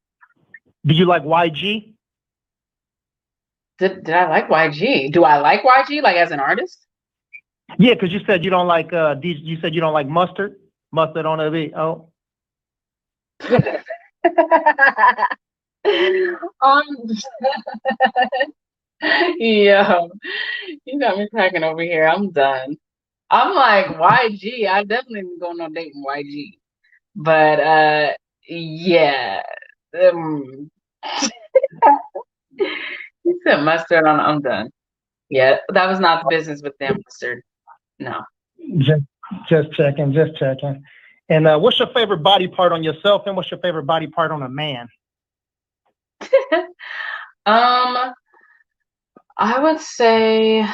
Do you like YG?
Did I like YG? Do I like YG, like as an artist?
Yeah, because you said you don't like you said you don't like mustard on a beat. Oh. Yo,
you got me cracking over here. I'm done. I'm like, YG. I definitely didn't go on no date with YG. But yeah. You said mustard on. I'm done. Yeah, that was not the business with them mustard. No.
Just checking. And what's your favorite body part on yourself, and what's your favorite body part on a man?
I would say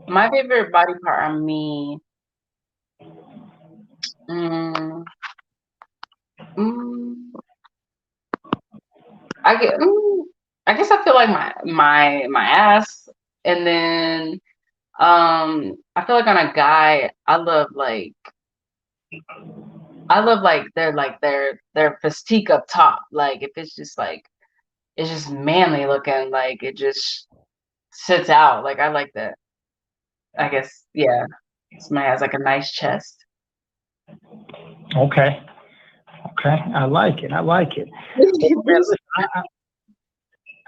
my favorite body part on me. I guess I feel like my ass, and then I feel like on a guy, I love their physique up top. Like if it's just like it's just manly looking, like it just sits out. Like I like that. I guess yeah. Somebody has like a nice chest.
Okay. I like it.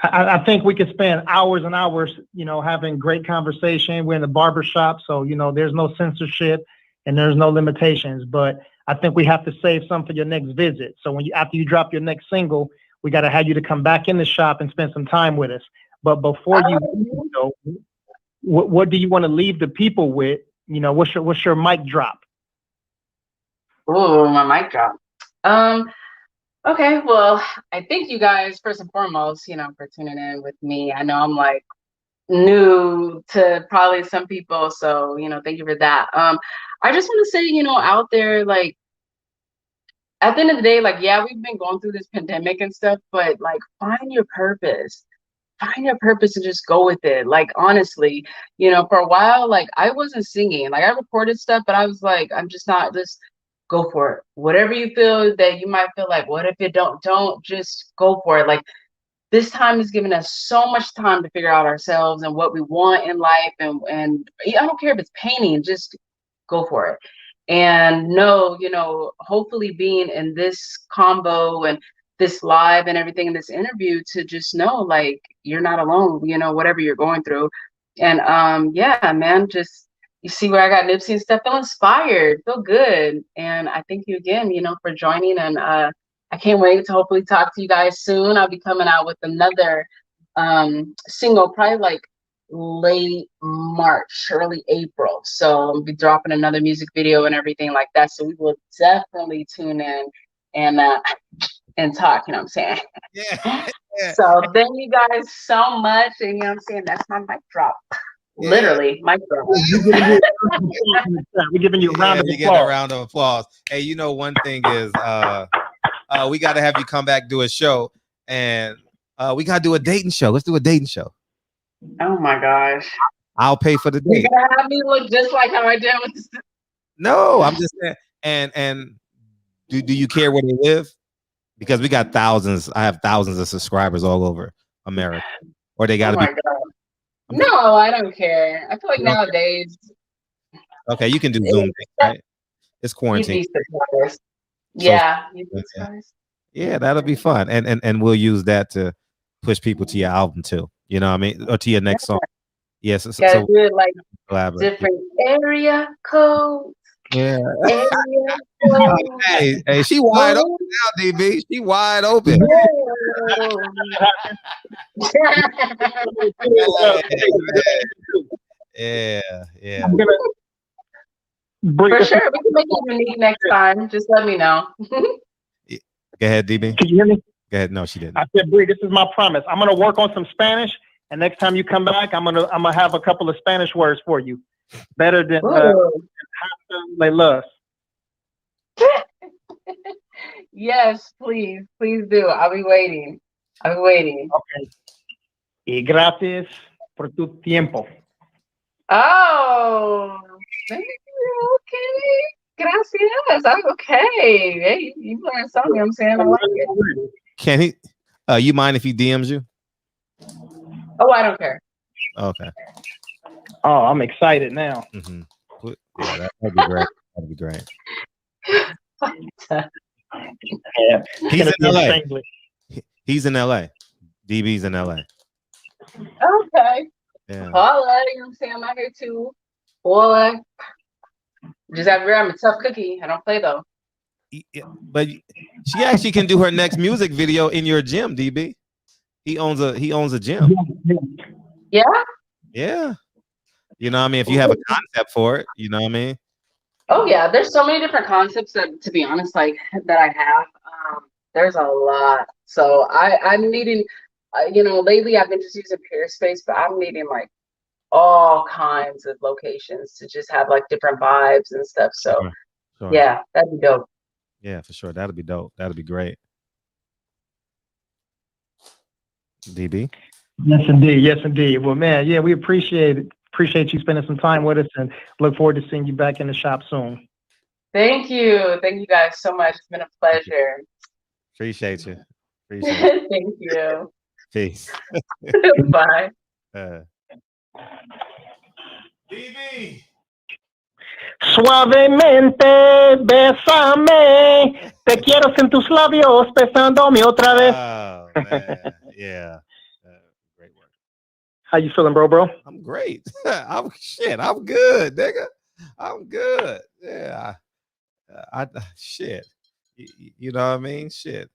I think we could spend hours and hours, having great conversation. We're in the barbershop, so, there's no censorship and there's no limitations. But I think we have to save some for your next visit. So after you drop your next single, we got to have you to come back in the shop and spend some time with us. But before you go, what do you want to leave the people with? You know, what's your mic drop?
Oh, my mic drop. Okay, well, I thank you guys first and foremost, you know, for tuning in with me. I know I'm like new to probably some people, so you know, thank you for that. I just want to say, you know, out there, like at the end of the day, like yeah, we've been going through this pandemic and stuff, but like find your purpose. Find your purpose and just go with it. Like honestly, you know, for a while, like I wasn't singing. Like I recorded stuff, but I was like, I'm just not just go for it. Whatever you feel that you might feel like, what if it don't just go for it. Like this time is giving us so much time to figure out ourselves and what we want in life. And I don't care if it's painting, just go for it. And no, you know, hopefully being in this combo and this live and everything in this interview to just know like you're not alone, you know, whatever you're going through. And yeah, man, just you see where I got Nipsey and stuff, feel inspired, feel good. And I thank you again, you know, for joining. And I can't wait to hopefully talk to you guys soon. I'll be coming out with another single, probably like late March, early April. So I'll be dropping another music video and everything like that. So we will definitely tune in and talk, you know what I'm saying?
Yeah.
So thank you guys so much. And you know what I'm saying? That's my mic drop.
Yeah.
Literally, mic drop.
We're giving you a round of applause.
You get a round of applause. Hey, you know, one thing is we got to have you come back, do a show, and we got to do a dating show. Let's do a dating show.
Oh my gosh.
I'll pay for the date.
You're gonna have me look just like how I did with this.
No, I'm just saying. And do you care where they live? Because we got thousands. I have thousands of subscribers all over America. Or they got to
Oh my God. No, I don't care. I feel like nowadays.
Okay, you can do Zoom, right? It's quarantine.
You'd be surprised. Yeah, you'd be surprised.
Yeah, that'll be fun. And we'll use that to push people to your album too. You know what I mean? Or to your next song. Yes.
Gotta do it like different area codes.
Yeah.
Area codes.
Hey, she wide open now, DB. She wide open. Yeah.
For sure. We can make it unique next time. Just let me know.
Go ahead, DB.
Can you hear me?
Go ahead. No, she didn't.
I said, Bree, this is my promise. I'm gonna work on some Spanish, and next time you come back, I'm gonna have a couple of Spanish words for you. Better than they love.
Yes, please do. I'll be waiting.
Okay. Y gracias por tu tiempo.
Oh, thank you. Okay. Gracias. I'm okay. Hey, you learned something. You know what I'm saying? I like it.
Can he? You mind if he DMs you?
Oh, I don't care.
Okay.
Oh, I'm excited now.
Mm-hmm. Yeah, that'd be great. That'd be great.
Yeah.
He's in LA. He's in LA. DB's in LA.
Okay.
Yeah.
Holla, you know what I'm saying? I'm out here too. Holla. Just have I'm a tough cookie. I don't play though.
Yeah, but she actually can do her next music video in your gym, DB. He owns a gym.
Yeah?
Yeah. You know what I mean? If you have a concept for it, you know what I mean?
Oh yeah, there's so many different concepts that, to be honest, like that I have. There's a lot. So I'm needing, you know, lately I've been just using Peerspace, but I'm needing like all kinds of locations to just have like different vibes and stuff. So
Sure.
Yeah, that'd be dope.
Yeah, for sure. That'd be dope. That'd be great. DB?
Yes, indeed. Yes, indeed. Well, man, yeah, we appreciate it. Appreciate you spending some time with us and look forward to seeing you back in the shop soon.
Thank you. Thank you guys so much. It's been a pleasure.
Appreciate you. Appreciate it.
Thank you.
Peace.
Bye.
DB.
Suavemente, bésame. Te quiero en tus labios, besándome otra vez.
Oh, man. Yeah. Great work.
How you feeling, bro?
I'm great. I'm good, nigga. I'm good. Yeah. I shit. You know what I mean? Shit.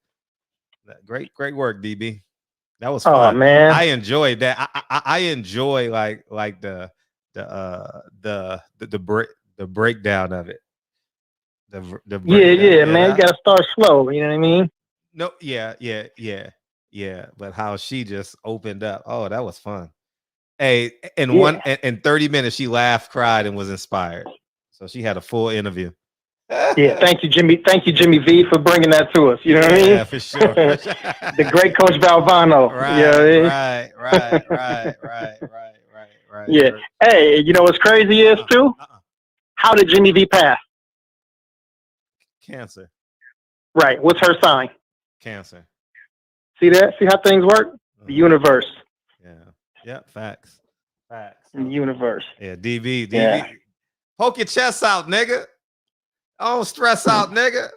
Great work, DB. That was
Oh
fun.
man,
I enjoyed that. I enjoy like the breakdown of it. The breakdown.
yeah,
Yeah,
man. You gotta start slow. You know what I mean?
no, yeah. But how she just opened up. Oh, that was fun. Hey,
Yeah,
in 30 minutes, she laughed, cried, and was inspired. So she had a full interview.
yeah. Thank you, Jimmy. Thank you, Jimmy V, for bringing that to us. You know what I
Yeah,
mean?
for sure.
The great Coach Valvano. You know what I mean?
Right.
Yeah. Hey, you know what's crazy is too? How did Jimmy V pass?
Cancer.
Right. What's her sign?
Cancer.
See that? See how things work? The universe.
Yeah. Facts.
The universe.
Yeah. DV.
Yeah.
Poke your chest out, nigga. Don't stress out, nigga.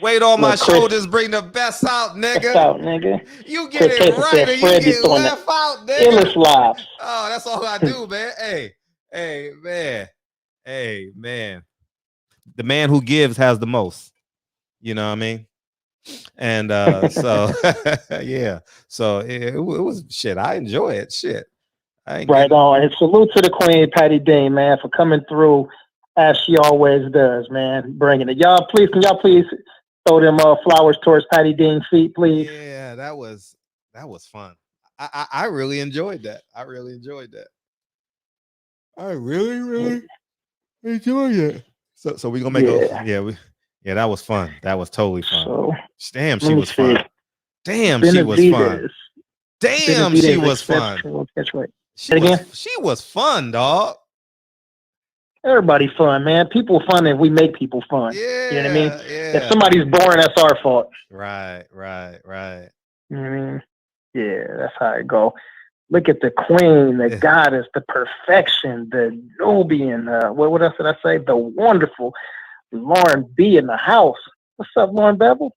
Weight on my shoulders, bring the best out, nigga.
Best out, nigga.
You get it right, or you get left out, nigga.
Illest lives.
Oh, that's all I do, man. Hey, man. The man who gives has the most. You know what I mean? And so yeah. So it was shit. I enjoy it. Shit.
Right on. And salute to the Queen, Patty Dean, man, for coming through as she always does, man. Bringing it. Can y'all please throw them flowers towards Patty Dean's feet, please?
Yeah, that was fun. I really enjoyed that. I really enjoyed it. So we're gonna make that was fun. That was totally fun.
So,
damn, she was fun. Damn, she was fun. Damn, she was fun.
Catchweight.
She was fun, dog.
Everybody fun, man. People fun if we make people fun.
Yeah,
you know what I mean?
Yeah.
If somebody's boring, that's our fault.
Right.
You know what I mean? Yeah, that's how it go. Look at the queen, the goddess, the perfection, the Nubian. What else did I say? The wonderful Lauren B in the house. What's up, Lauren Bevel?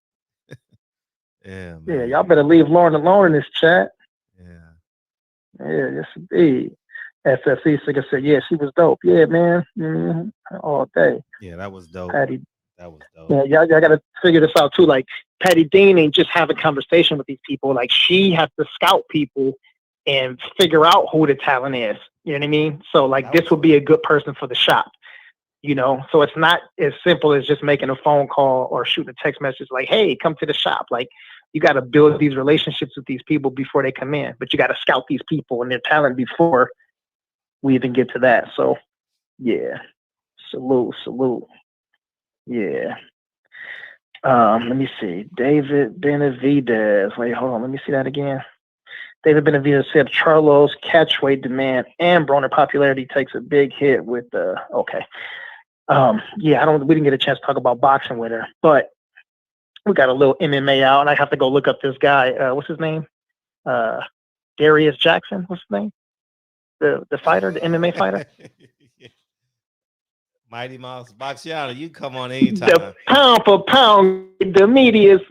Yeah, man.
Yeah, y'all better leave Lauren alone in this chat. Yeah, yes indeed. SSE Singer said, yeah, she was dope. Yeah, man. Mm-hmm. All day.
Yeah, that was dope.
Patty.
That was dope.
Yeah, y'all got to figure this out too. Like, Patty Dean ain't just have a conversation with these people. Like, she has to scout people and figure out who the talent is. You know what I mean? So, like, this would be a good person for the shop. You know, so it's not as simple as just making a phone call or shooting a text message like, hey, come to the shop. Like, you got to build these relationships with these people before they come in. But you got to scout these people and their talent before we even get to that. So, yeah. Salute. Yeah. Let me see. David Benavidez. Wait, hold on. Let me see that again. David Benavidez said Charlo's catchweight demand and Broner popularity takes a big hit with okay. We didn't get a chance to talk about boxing with her, but we got a little MMA out, and I have to go look up this guy. What's his name? Darius Jackson. What's his name? The fighter, the MMA fighter.
Mighty Mouse Boxiana, you come on anytime.
The pound for pound, Demetrius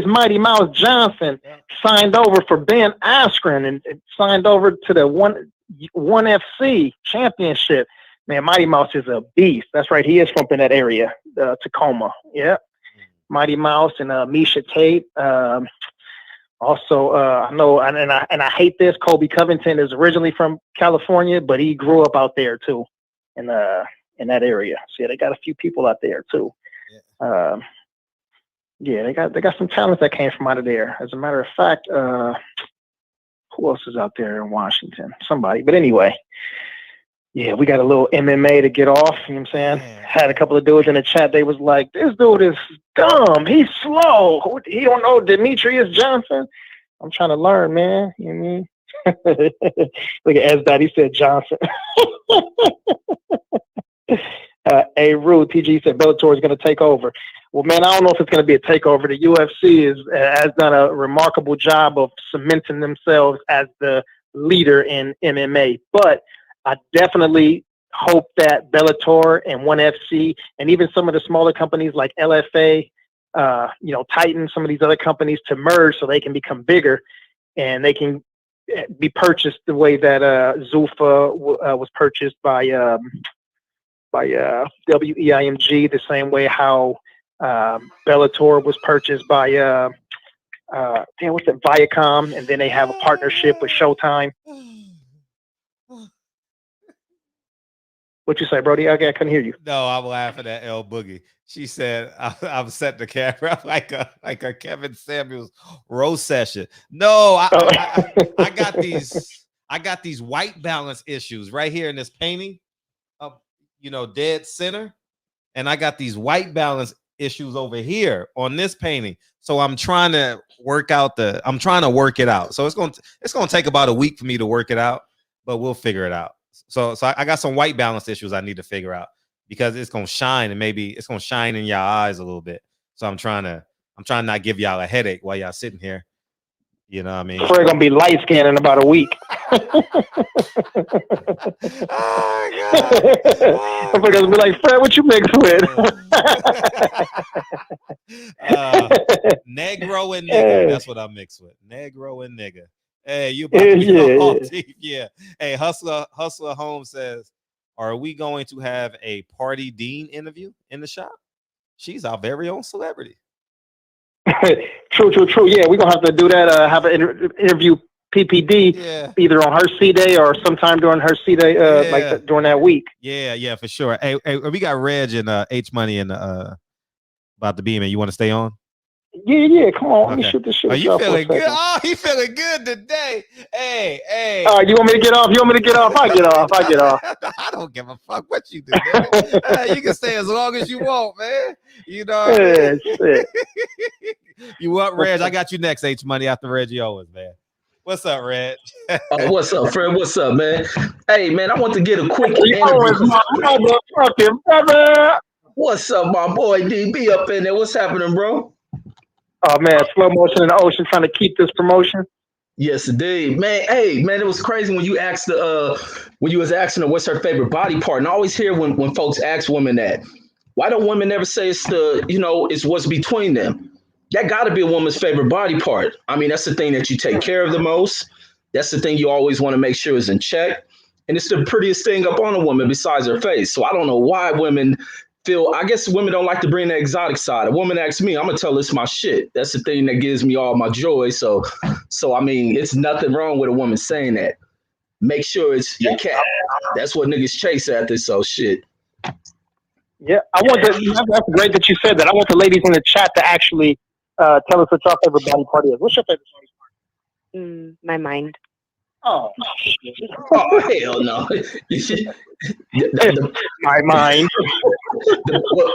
Mighty Mouse Johnson signed over for Ben Askren and signed over to the one FC championship. Man, Mighty Mouse is a beast. That's right. He is from that area, Tacoma. Yeah. Mighty Mouse and Misha Tate. Also, I know, and I hate this. Kobe Covington is originally from California, but he grew up out there too, in that area. So yeah, they got a few people out there too. They got some talent that came from out of there. As a matter of fact, who else is out there in Washington? Somebody. But anyway, yeah, we got a little MMA to get off. You know what I'm saying? Had a couple of dudes in the chat. They was like, this dude is dumb. He's slow. He don't know Demetrius Johnson. I'm trying to learn, man. You know what I mean? Look at S. He said Johnson. A Rude TG said Bellator is going to take over. Well, man, I don't know if it's going to be a takeover. The UFC has done a remarkable job of cementing themselves as the leader in MMA. But I definitely hope that Bellator and ONE FC and even some of the smaller companies like LFA, Titan, some of these other companies to merge so they can become bigger and they can be purchased the way that Zuffa was purchased by WEIMG, the same way how Bellator was purchased by what's it, Viacom, and then they have a partnership with Showtime. What you say, Brody? Okay, I couldn't hear you.
No, I'm laughing at L Boogie. She said, "I'm setting the camera up like a Kevin Samuels roast session." No, I got these white balance issues right here in this painting of dead center, and I got these white balance issues over here on this painting. So I'm trying to work it out. So it's gonna take about a week for me to work it out, but we'll figure it out. So I got some white balance issues I need to figure out because it's gonna shine and maybe it's gonna shine in y'all eyes a little bit. So I'm trying to not give y'all a headache while y'all sitting here. You know what I mean?
Fred gonna be light skinned in about a week.
Oh,
I'm gonna be like, Fred, what you mix with?
Negro and nigga. That's what I mix with. Negro and nigga. Hey, you about to be off deep. Yeah. Hey, Hustler Holmes says, are we going to have a Party Dean interview in the shop? She's our very own celebrity.
True. Yeah, we're gonna have to do that. Have an interview PPD either on her C day or sometime during her C day, during that week.
Yeah, for sure. Hey, we got Reg and H Money and about the beam. And you want to stay on?
Yeah. Come on, let me shoot this shit.
Are you feeling good? Oh, he feeling good today. Hey.
You want me to get off? I get off.
I don't give a fuck what you do. You can stay as long as you want, man. You know what I mean?
Shit.
You what, Reg? I got you next, H Money, after Reggie Owens, man. What's up, Reg?
What's up, Fred? What's up, man? Hey, man, I want to get a quick interview. What's up, my boy DB up in there? What's happening, bro?
Oh man, slow motion in the ocean, trying to keep this promotion.
Yes, indeed, man. Hey, man, it was crazy when you asked when you was asking her what's her favorite body part, and I always hear when folks ask women that. Why don't women never say it's it's what's between them? That got to be a woman's favorite body part. I mean, that's the thing that you take care of the most. That's the thing you always want to make sure is in check, and it's the prettiest thing up on a woman besides her face. So I don't know why women I guess women don't like to bring the exotic side. A woman asks me, I'm gonna tell her it's my shit. That's the thing that gives me all my joy. So I mean, it's nothing wrong with a woman saying that. Make sure it's your cat. That's what niggas chase after. So shit.
Yeah, that's great that you said that. I want the ladies in the chat to actually tell us what your favorite body part is. What's your favorite body part?
My mind.
Oh
hell no.
My mind.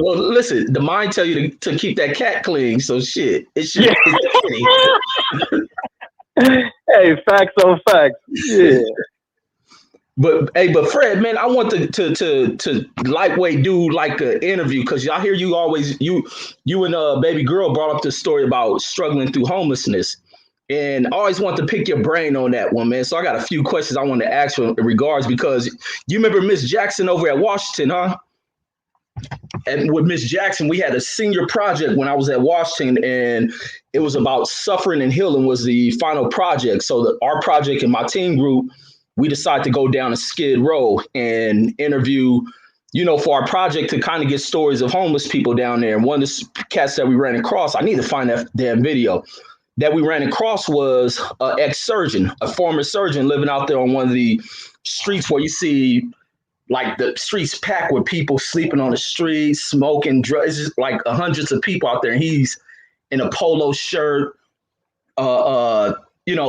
Well, listen, the mind tell you to keep that cat clean. So shit, it's
Hey, facts on facts. Yeah.
But Fred, man, I want to lightweight do like an interview because I hear you always you and baby girl brought up this story about struggling through homelessness. And I always want to pick your brain on that one, man. So I got a few questions I want to ask you in regards because you remember Miss Jackson over at Washington, huh? And with Miss Jackson, we had a senior project when I was at Washington, and it was about suffering and healing was the final project. So our project and my team group, we decided to go down a Skid Row and interview, for our project to kind of get stories of homeless people down there. And one of the cats that we ran across, I need to find that damn video. That we ran across was an ex-surgeon, a former surgeon living out there on one of the streets where you see like the streets packed with people sleeping on the streets, smoking drugs, just like hundreds of people out there. And he's in a polo shirt,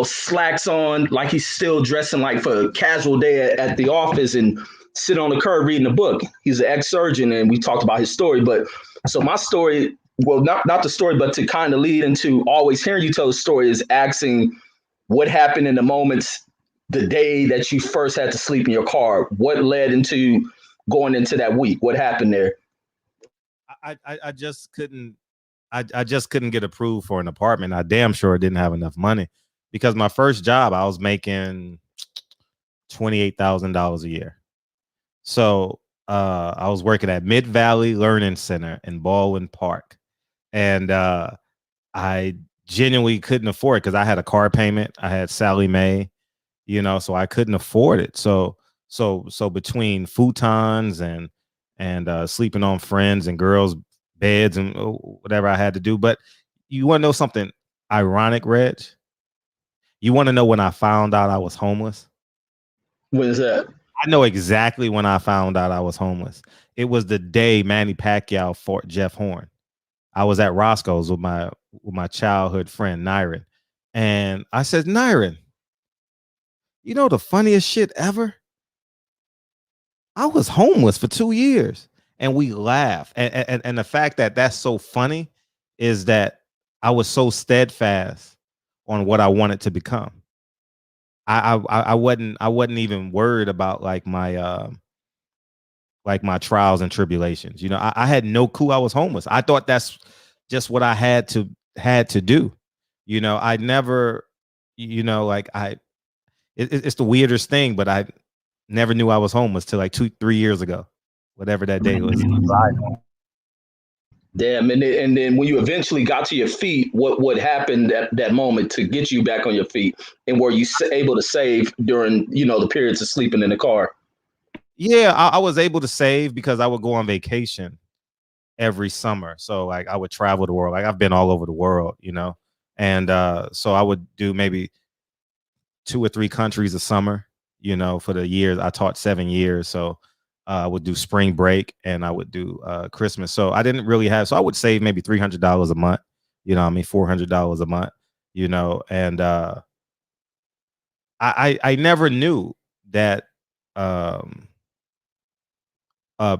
slacks on, like he's still dressing like for a casual day at the office and sit on the curb reading a book. He's an ex-surgeon, and we talked about his story. But so my story, well, not the story, but to kind of lead into always hearing you tell the story is asking what happened in the moments, the day that you first had to sleep in your car. What led into going into that week? What happened there?
I just couldn't get approved for an apartment. I damn sure didn't have enough money because my first job, I was making $28,000 a year. So I was working at Mid Valley Learning Center in Baldwin Park. And I genuinely couldn't afford it because I had a car payment. I had Sally Mae, so I couldn't afford it. So between futons and sleeping on friends and girls' beds and whatever I had to do. But you want to know something? ironic, Reg? You want to know when I found out I was homeless?
When is that?
I know exactly when I found out I was homeless. It was the day Manny Pacquiao fought Jeff Horn. I was at Roscoe's with my childhood friend Nyron, and I said, Nyron, you know the funniest shit ever? I was homeless for 2 years, and we laugh. And the fact that that's so funny is that I was so steadfast on what I wanted to become. I wasn't even worried about like my trials and tribulations. You know, I had no clue I was homeless. I thought that's just what I had to do. You know, I never, you know, like it's the weirdest thing, but I never knew I was homeless till like 2-3 years ago, whatever that day was.
Damn, and then when you eventually got to your feet, what happened at that moment to get you back on your feet, and were you able to save during the periods of sleeping in the car?
Yeah, I was able to save because I would go on vacation every summer. So like I would travel the world. Like I've been all over the world, you know, and so I would do maybe 2 or 3 countries a summer. You know, for the years I taught 7 years, so. I would do spring break and I would do Christmas. So I didn't really have, so I would save maybe $300 a month, you know, I mean, $400 a month, you know, and I never knew that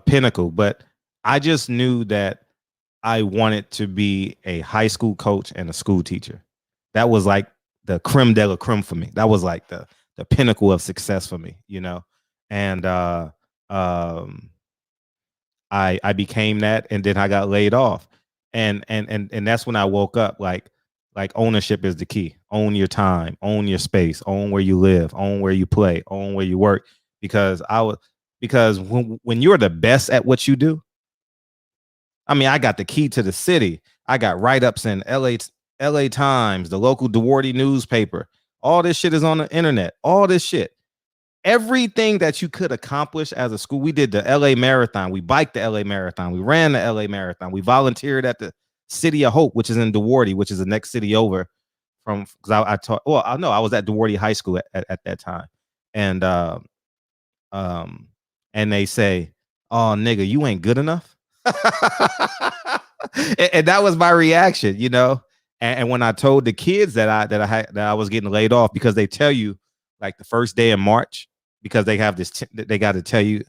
pinnacle, but I just knew that I wanted to be a high school coach and a school teacher. That was like the creme de la creme for me. That was like the pinnacle of success for me, you know, and I became that, and then I got laid off, and that's when I woke up. Like ownership is the key. Own your time, own your space, own where you live, own where you play, own where you work. Because when you're the best at what you do, I mean, I got the key to the city. I got write-ups in LA Times, the local Duarte newspaper. All this shit is on the internet. All this shit. Everything that you could accomplish as a school. We did the LA Marathon. We biked the LA Marathon. We ran the LA Marathon. We volunteered at the City of Hope, which is in Duarte, which is the next city over from, because I taught, well, I know I was at Duarte High School at that time. And they say, oh, nigga, you ain't good enough. and that was my reaction, you know. And when I told the kids that I was getting laid off, because they tell you like the first day in March, because they have this, they got to tell you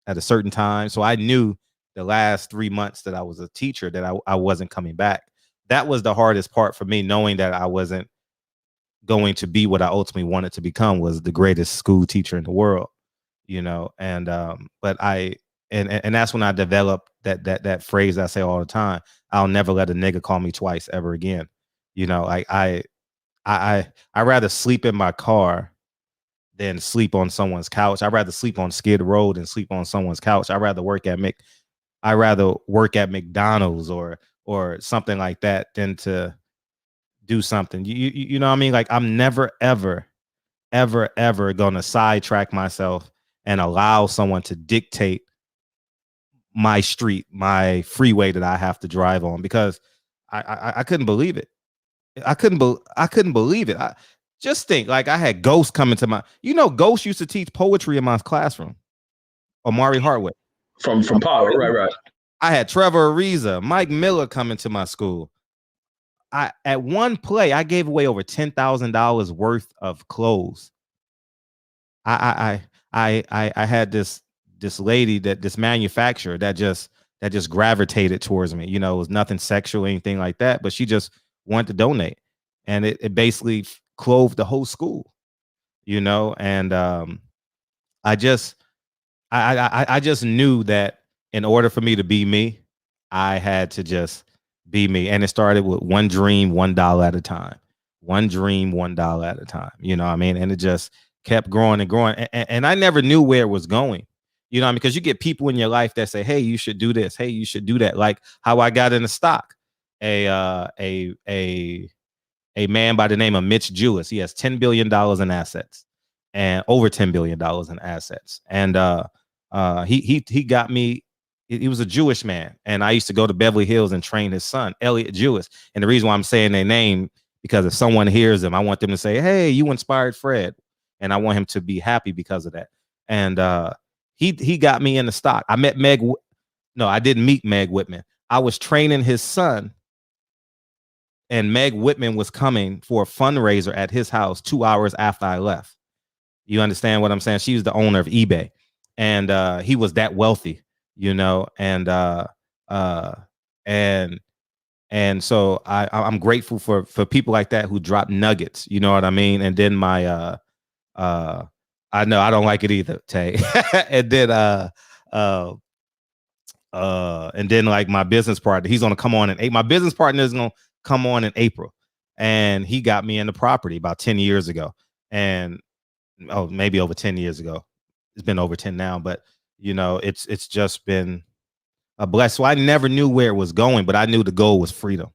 at a certain time. So I knew the last 3 months that I was a teacher that I wasn't coming back. That was the hardest part for me, knowing that I wasn't going to be what I ultimately wanted to become, was the greatest school teacher in the world, you know. And but and that's when I developed that phrase I say all the time: I'll never let a nigga call me twice ever again. You know, like I rather sleep in my car than sleep on someone's couch. I'd rather sleep on Skid Row than sleep on someone's couch. I'd rather work at McDonald's or something like that than to do something. You know what I mean? Like I'm never ever gonna sidetrack myself and allow someone to dictate my street, my freeway that I have to drive on, because I couldn't believe it. I couldn't believe it. Just think, like I had Ghost coming to my, you know, Ghost used to teach poetry in my classroom. Omari Hardwick
from Power, right.
I had Trevor Ariza, Mike Miller coming to my school. At one play, I gave away over $10,000 worth of clothes. I had this lady, this manufacturer that just gravitated towards me. You know, it was nothing sexual, anything like that, but she just wanted to donate, and it basically clothed the whole school, you know. And I just knew that in order for me to be me, I had to just be me. And it started with one dream, $1 at a time. One dream, $1 at a time. You know what I mean? And it just kept growing and growing. And I never knew where it was going. You know what I mean? Because you get people in your life that say, hey, you should do this. Hey, you should do that. Like how I got into stock. A man by the name of Mitch Jewis. He has $10 billion in assets, and over $10 billion in assets. And he got me. He was a Jewish man, and I used to go to Beverly Hills and train his son, Elliot Jewis. And the reason why I'm saying their name, because if someone hears him, I want them to say, hey, you inspired Fred. And I want him to be happy because of that. And he got me in the stock. I met Meg. No, I didn't meet Meg Whitman. I was training his son, and Meg Whitman was coming for a fundraiser at his house 2 hours after I left. You understand what I'm saying? She was the owner of eBay, and he was that wealthy, you know, and so I'm grateful for people like that who drop nuggets, you know what I mean? And then my I know I don't like it either, Tay. And then like my business partner, he's gonna come on in April. My business partner is gonna come on in April, and he got me into property about 10 years ago, and maybe over 10 years ago. It's been over 10 now, but you know, it's just been a blessing. So I never knew where it was going, but I knew the goal was freedom.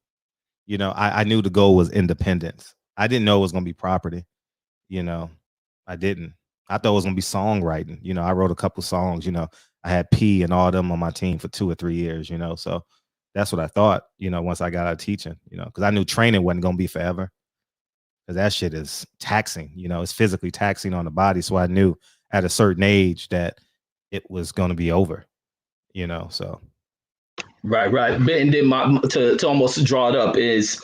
You know, I knew the goal was independence. I didn't know it was gonna be property. You know, I didn't. I thought it was gonna be songwriting. You know, I wrote a couple songs. You know, I had P and all them on my team for 2 or 3 years. You know, so that's what I thought. You know, once I got out of teaching. You know, because I knew training wasn't gonna be forever. Because that shit is taxing. You know, it's physically taxing on the body. So I knew at a certain age that it was gonna be over. You know, so.
Right. And then to almost draw it up is,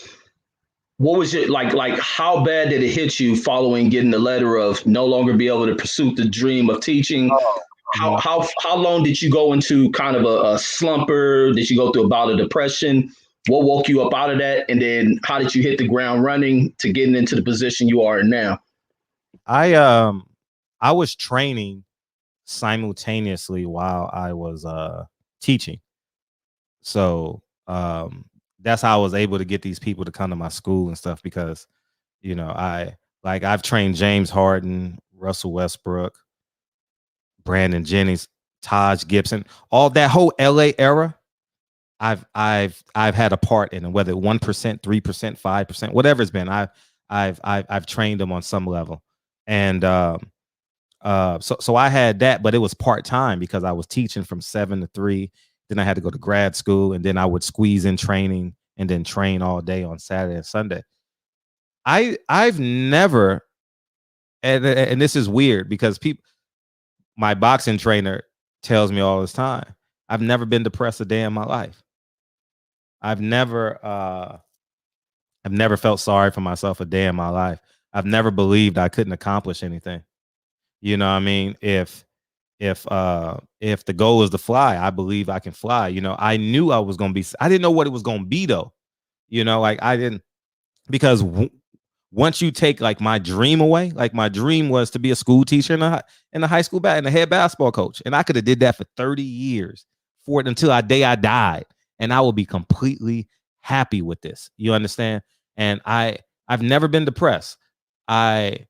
what was it like how bad did it hit you following getting the letter of no longer be able to pursue the dream of teaching? How long did you go into kind of a slumper? Did you go through a bout of depression? What woke you up out of that? And then how did you hit the ground running to getting into the position you are in now? I
was training simultaneously while I was teaching. So that's how I was able to get these people to come to my school and stuff, because, you know, I've trained James Harden, Russell Westbrook, Brandon Jennings, Taj Gibson, all that whole LA era. I've had a part in it, whether 1%, 3%, 5%, whatever it's been. I've trained them on some level, and so I had that, but it was part-time because I was teaching from 7 to 3. Then I had to go to grad school, and then I would squeeze in training and then train all day on Saturday and Sunday. I've never, and this is weird because my boxing trainer tells me all this time, I've never been depressed a day in my life. I've never felt sorry for myself a day in my life. I've never believed I couldn't accomplish anything. You know what I mean? If the goal is to fly, I believe I can fly. You know, I knew I was going to be, I didn't know what it was going to be though. You know, like I didn't, because once you take like my dream away, like my dream was to be a school teacher in a high school and a head basketball coach. And I could have did that for 30 years until the day I died. And I will be completely happy with this. You understand? And I've never been depressed. When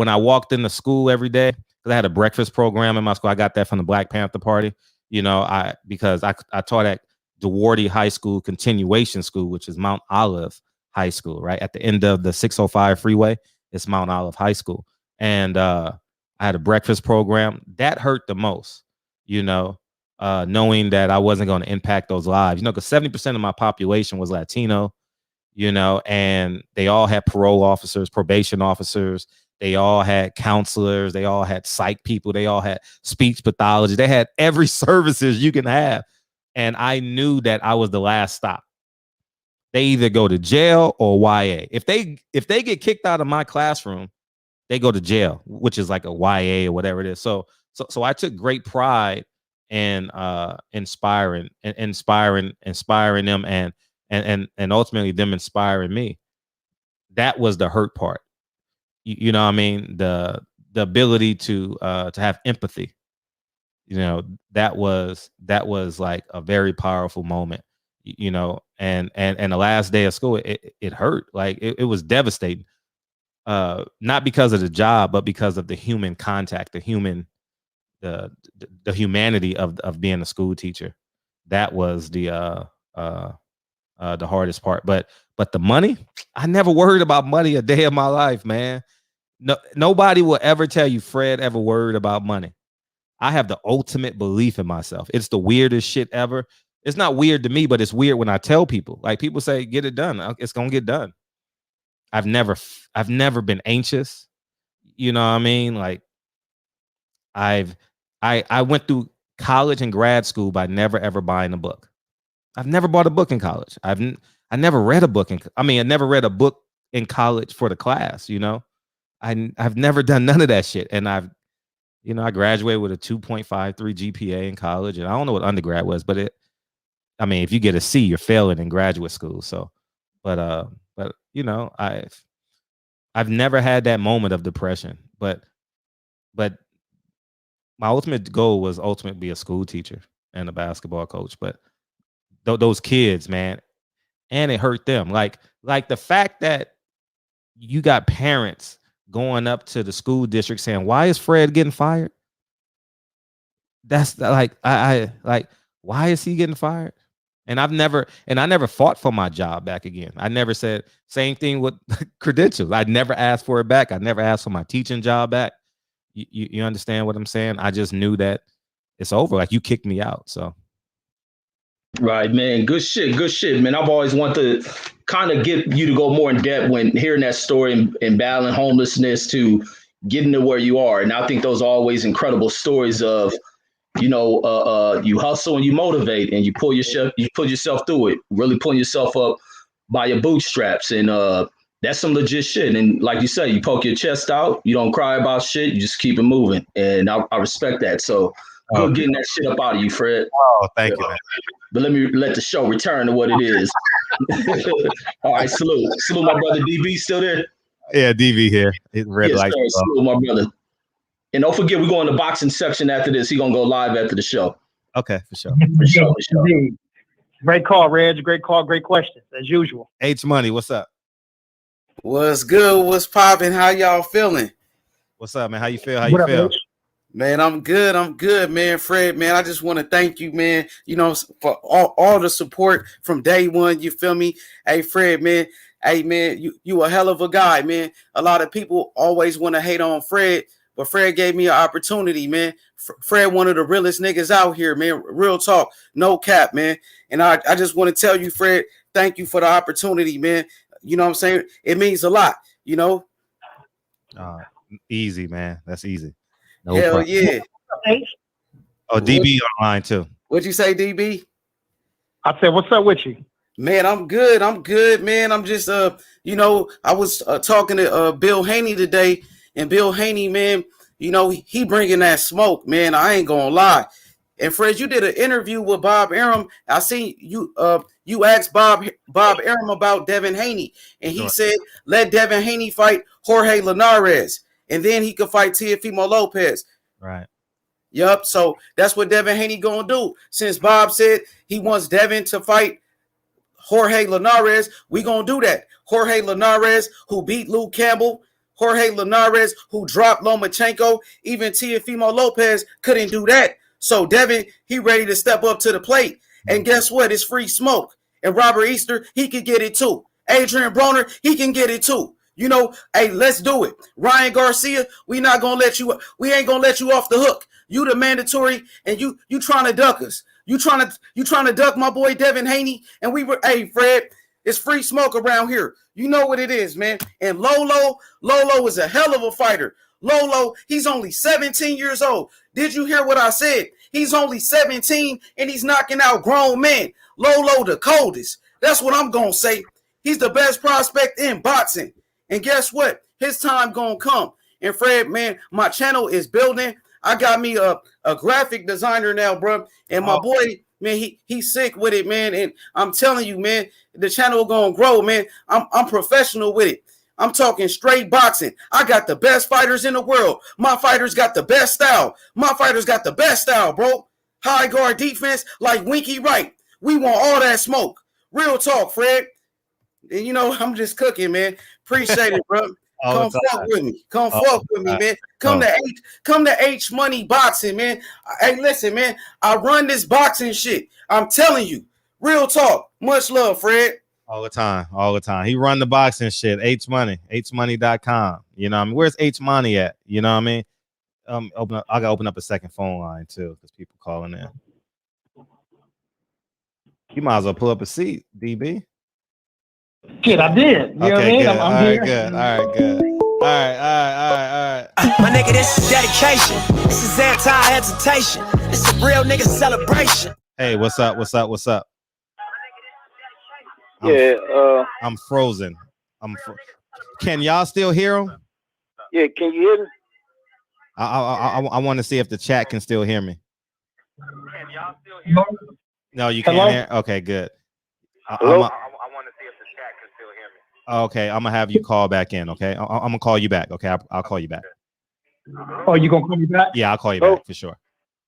I walked into school every day, because I had a breakfast program in my school. I got that from the Black Panther Party, you know, because I taught at DeWardy High School Continuation School, which is Mount Olive High School, right at the end of the 605 freeway. It's Mount Olive High School. And I had a breakfast program. That hurt the most, you know, knowing that I wasn't going to impact those lives, you know, because 70% of my population was Latino, you know, and they all had parole officers, probation officers. They all had counselors. They all had psych people. They all had speech pathology. They had every services you can have. And I knew that I was the last stop. They either go to jail or YA. If they get kicked out of my classroom, they go to jail, which is like a YA or whatever it is. So I took great pride in inspiring them and ultimately them inspiring me. That was the hurt part. You know what I mean? The ability to have empathy, you know, that was like a very powerful moment, you know, and the last day of school, it hurt. Like it was devastating. Not because of the job, but because of the human contact, the humanity of being a school teacher. That was the hardest part. But the money, I never worried about money a day of my life, man. No, nobody will ever tell you Fred ever worried about money. I have the ultimate belief in myself. It's the weirdest shit ever. It's not weird to me, but it's weird when I tell people. Like people say, get it done. It's gonna get done. I've never been anxious. You know what I mean? Like I went through college and grad school by never ever buying a book. I've never bought a book in college. I never read a book I never read a book in college for the class, you know. I've never done none of that shit. And I graduated with a 2.53 GPA in college, and I don't know what undergrad was, but if you get a C, you're failing in graduate school. So, but you know, I've never had that moment of depression, but my ultimate goal was ultimately be a school teacher and a basketball coach. But those kids, man, and it hurt them. Like the fact that you got parents going up to the school district saying, "Why is Fred getting fired?" That's like I like, why is he getting fired? And I never fought for my job back again. I never said, same thing with credentials. I never asked for it back. I never asked for my teaching job back. You understand what I'm saying? I just knew that it's over. Like, you kicked me out. So.
Right, man. Good shit, man. I've always wanted to kind of get you to go more in depth when hearing that story and battling homelessness to getting to where you are. And I think those are always incredible stories of, you know, you hustle and you motivate and you pull yourself through it, really pulling yourself up by your bootstraps. And that's some legit shit. And like you said, you poke your chest out, you don't cry about shit, you just keep it moving. And I respect that. So good getting that shit up out of you, Fred.
Oh, thank you, man.
But let the show return to what it is. All right, salute my brother DB, still there?
Yeah, DB here. Red
yes,
light.
Sir, salute my brother. And don't forget, we're going to the boxing section after this. He's gonna go live after the show.
Okay, for sure.
For sure.
Great call, Reg. Great call. Great questions, as usual.
H Money, what's up?
What's good? What's popping? How y'all feeling?
What's up, man? How you feel? How you feel?
Man, I'm good, man. Fred, man, I just want to thank you, man, you know, for all the support from day one. You feel me? Hey, Fred, man. Hey, man, you a hell of a guy, man. A lot of people always want to hate on Fred, but Fred gave me an opportunity, man. Fred, one of the realest niggas out here, man. Real talk, no cap, man. And I just want to tell you, Fred, thank you for the opportunity, man. You know what I'm saying? It means a lot, you know?
Easy, man. That's easy. No
Hell
problem.
yeah.
Oh, DB online too.
What'd you say, DB?
I said, what's up with you?
Man, I'm good, man. I'm just, you know, I was talking to Bill Haney today, and Bill Haney, man, you know, he bringing that smoke, man. I ain't gonna lie. And Fred, you did an interview with Bob Arum. I seen you. You asked Bob Arum about Devin Haney, and he said, "Let Devin Haney fight Jorge Linares, and then he could fight Teofimo Lopez."
Right.
Yup. So that's what Devin Haney gonna do. Since Bob said he wants Devin to fight Jorge Linares, we gonna do that. Jorge Linares, who beat Luke Campbell. Jorge Linares, who dropped Lomachenko. Even Teofimo Lopez couldn't do that. So Devin, he ready to step up to the plate. And guess what? It's free smoke. And Robert Easter, he could get it too. Adrian Broner, he can get it too. You know, hey, let's do it. Ryan Garcia, we ain't gonna let you off the hook. You the mandatory, and you trying to duck us. You trying to duck my boy Devin Haney. And hey, Fred, it's free smoke around here. You know what it is, man. And Lolo is a hell of a fighter. Lolo, he's only 17 years old. Did you hear what I said? He's only 17 and he's knocking out grown men. Lolo the coldest. That's what I'm going to say. He's the best prospect in boxing. And guess what? His time going to come. And Fred, man, my channel is building. I got me a graphic designer now, bro. And my boy, man, he's sick with it, man. And I'm telling you, man, the channel going to grow, man. I'm professional with it. I'm talking straight boxing. I got the best fighters in the world. My fighters got the best style. My fighters got the best style, bro. High guard defense like Winky Wright. We want all that smoke. Real talk, Fred. And you know, I'm just cooking, man. Appreciate it, bro. Come fuck with me. Come fuck with me, man. Come to H Money Boxing, man. Hey, listen, man. I run this boxing shit. I'm telling you. Real talk. Much love, Fred.
All the time. He run the boxing shit. H Money, hmoney.com. You know what I mean? Where's H Money at? You know what I mean? I gotta open up a second phone line too, because people calling in. You might as well pull up a seat, DB.
Shit, I did. You know what I
Okay,
mean?
good.
I'm
All right,
here.
good. All right, good. All right.
My nigga, this is dedication. This is anti-hesitation. This is a real nigga celebration.
Hey, what's up? I'm frozen. Can y'all still hear him?
Yeah, can you hear me?
I want to see if the chat can still hear me.
Can y'all still hear me?
No, you
Hello?
can't hear. Okay, good.
Hello? I want to see if the chat can still hear me.
Okay, I'm gonna have you call back in. Okay, I'm gonna call you back. Okay, I'll call you back.
Oh, you gonna call me back?
Yeah, I'll call you back for sure.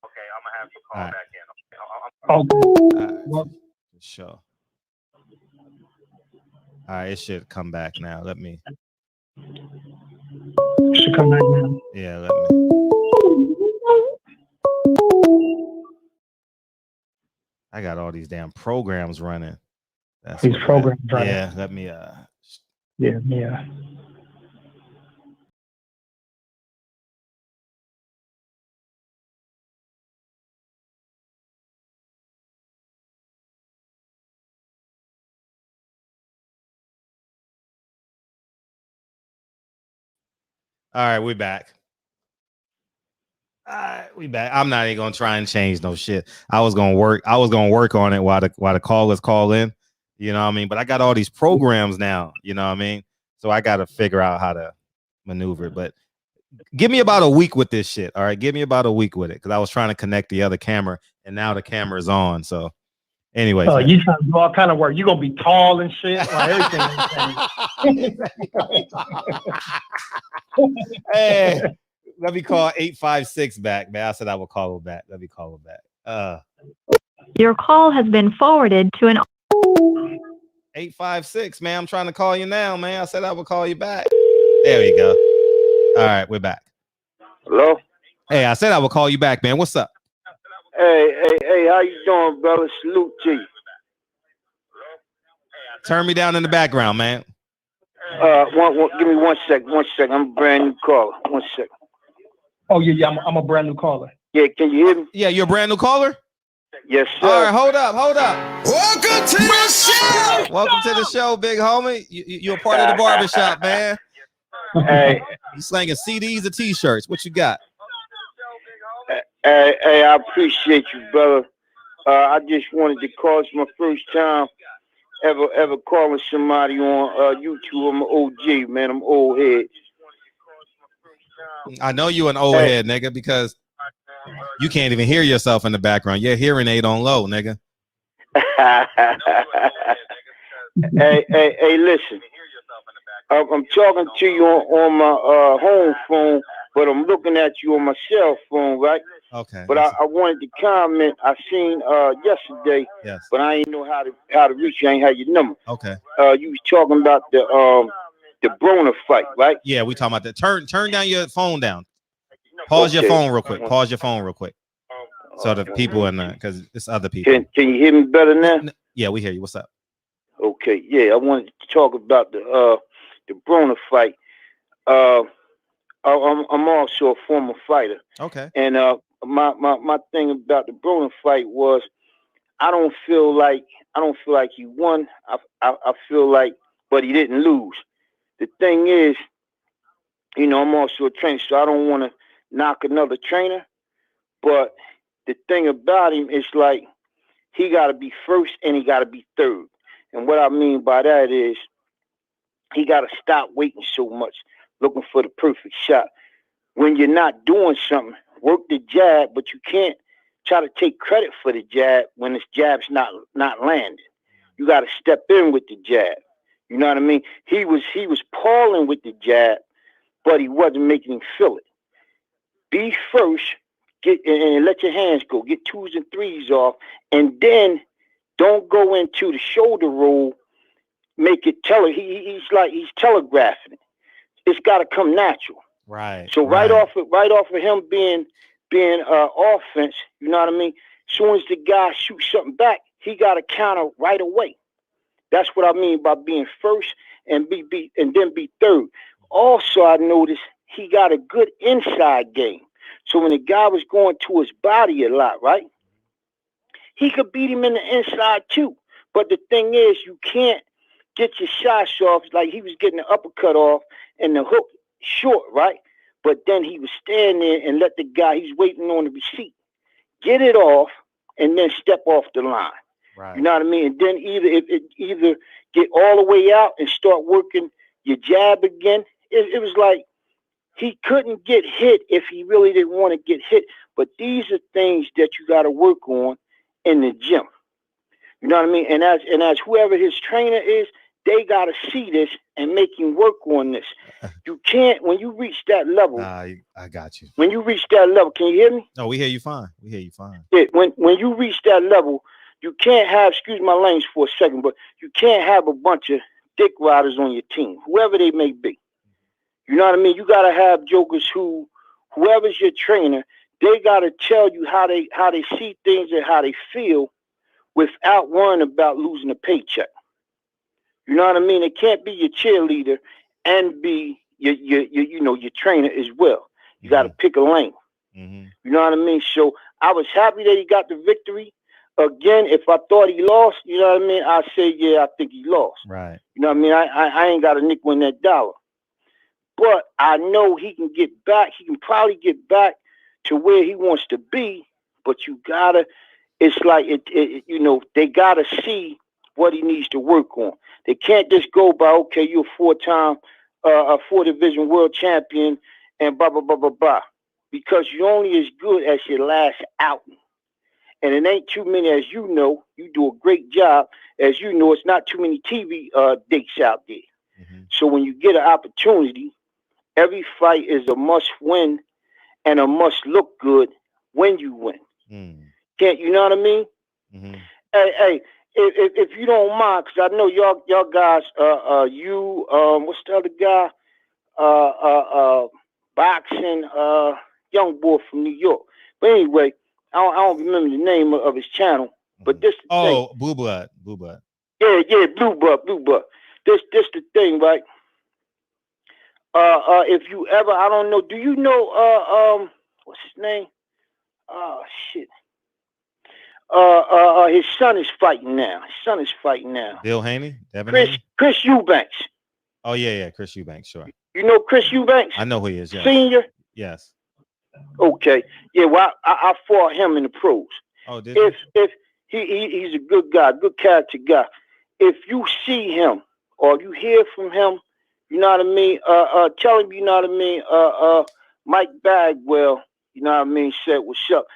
Okay, I'm gonna have you call back in.
Okay.
For sure. All right, it should come back now. Let me.
Should come back now.
Yeah, let me. I got all these damn programs running. That's
These programs running.
Yeah, let me.
Yeah.
All right, we back. All right, we back. I'm not even gonna try and change no shit. I was gonna work on it while the callers call in. You know what I mean? But I got all these programs now. You know what I mean? So I got to figure out how to maneuver it. But give me about a week with this shit. All right, give me about a week with it because I was trying to connect the other camera and now the camera's on. So, anyways,
You trying to do all kind of work? You gonna be tall and shit? Like everything.
Hey, let me call 856 back, man. I said I would call her back. Let me call her back.
Your call has been forwarded to an
856, man. I'm trying to call you now, man. I said I would call you back. There we go. All right, we're back.
Hello?
Hey, I said I would call you back, man. What's up?
Hey, how you doing, brother? Salute to you.
Turn me down in the background, man.
Give me 1 second. I'm a brand new caller. 1 second.
Oh yeah. I'm a brand new caller.
Yeah, can you hear me?
Yeah, you're a brand new caller?
Yes, sir.
All right, hold up.
Welcome to the show.
Welcome to the show, big homie. You're a part of the barbershop, man.
Hey,
You slanging CDs or T-shirts? What you got?
hey, I appreciate you, brother. I just wanted to call. It's my first time ever calling somebody on YouTube. I'm an OG, man. I'm old head.
I know you an old head, nigga, because you can't even hear yourself in the background. Your hearing aid on low, nigga.
hey, listen. I'm talking to you on my home phone, but I'm looking at you on my cell phone, right?
Okay.
But I wanted to comment. I seen yesterday,
yes,
but I ain't know how to reach you. I ain't had your number.
Okay.
You was talking about the Broner fight, right?
Yeah, we talking about that. Turn down your phone down. Pause your phone real quick. So the people in there, because it's other people.
Can you hear me better now?
Yeah, we hear you. What's up?
Okay, yeah, I wanted to talk about the Broner fight. I'm also a former fighter.
Okay.
And my thing about the Broner fight was I don't feel like he won. I feel like, but he didn't lose. The thing is, I'm also a trainer, so I don't want to knock another trainer. But the thing about him is like he got to be first and he got to be third. And what I mean by that is he got to stop waiting so much, looking for the perfect shot. When you're not doing something, work the jab, but you can't try to take credit for the jab when this jab's not landing. You got to step in with the jab. You know what I mean? He was palling with the jab, but he wasn't making him feel it. Be first, get and let your hands go. Get 2s and 3s off, and then don't go into the shoulder roll. Make it he's telegraphing it. It's got to come natural.
Right.
So right off of him being offense, you know what I mean? As soon as the guy shoots something back, he got to counter right away. That's what I mean by being first and then be third. Also, I noticed he got a good inside game. So when the guy was going to his body a lot, right? He could beat him in the inside too. But the thing is, you can't get your shots off. Like he was getting the uppercut off and the hook short, right? But then he was standing there and let the guy, he's waiting on the receipt, get it off and then step off the line.
Right.
You know what I mean? And then either get all the way out and start working your jab again. It was like he couldn't get hit if he really didn't want to get hit. But these are things that you got to work on in the gym. You know what I mean? And as whoever his trainer is, they got to see this and make him work on this. You can't, when you reach that level.
I got you.
When you reach that level, can you hear me?
No, we hear you fine. We hear you fine.
Yeah, when you reach that level, you can't have, excuse my language for a second, but you can't have a bunch of dick riders on your team, whoever they may be. You know what I mean? You got to have jokers whoever's your trainer, they got to tell you how they see things and how they feel without worrying about losing a paycheck. You know what I mean? It can't be your cheerleader and be your trainer as well. You got to pick a lane.
Mm-hmm.
You know what I mean? So I was happy that he got the victory. Again, if I thought he lost, you know what I mean? I'd say, yeah, I think he lost.
Right.
You know what I mean? I ain't got a nickel in that dollar. But I know he can get back. He can probably get back to where he wants to be. But you gotta, it's like, they gotta see what he needs to work on. They can't just go by, okay, you're a 4-division world champion and blah, blah, blah, blah, blah. Because you're only as good as your last outing. And it ain't too many, as you know, you do a great job. As you know, it's not too many TV dates out there.
Mm-hmm.
So when you get an opportunity, every fight is a must win and a must look good when you win.
Mm.
Can't you know what I mean?
Mm-hmm.
Hey, if you don't mind, because I know y'all guys, what's the other guy? Boxing, young boy from New York. But anyway, I don't remember the name of his channel. But this the thing.
Blue Blood.
Yeah, Blue Blood. This the thing, right? If you ever, I don't know, do you know what's his name? Oh shit. His son is fighting now.
Bill Haney? Haney?
Chris Eubanks.
Oh yeah, Chris Eubanks, sure.
You know Chris Eubanks?
I know who he is, yes.
Senior?
Yes.
Okay. Yeah, well, I fought him in the pros.
Oh, did you?
If he's a good guy, good character guy. If you see him or you hear from him, you know what I mean? Tell him, you know what I mean? Mike Bagwell, you know what I mean, said what's up.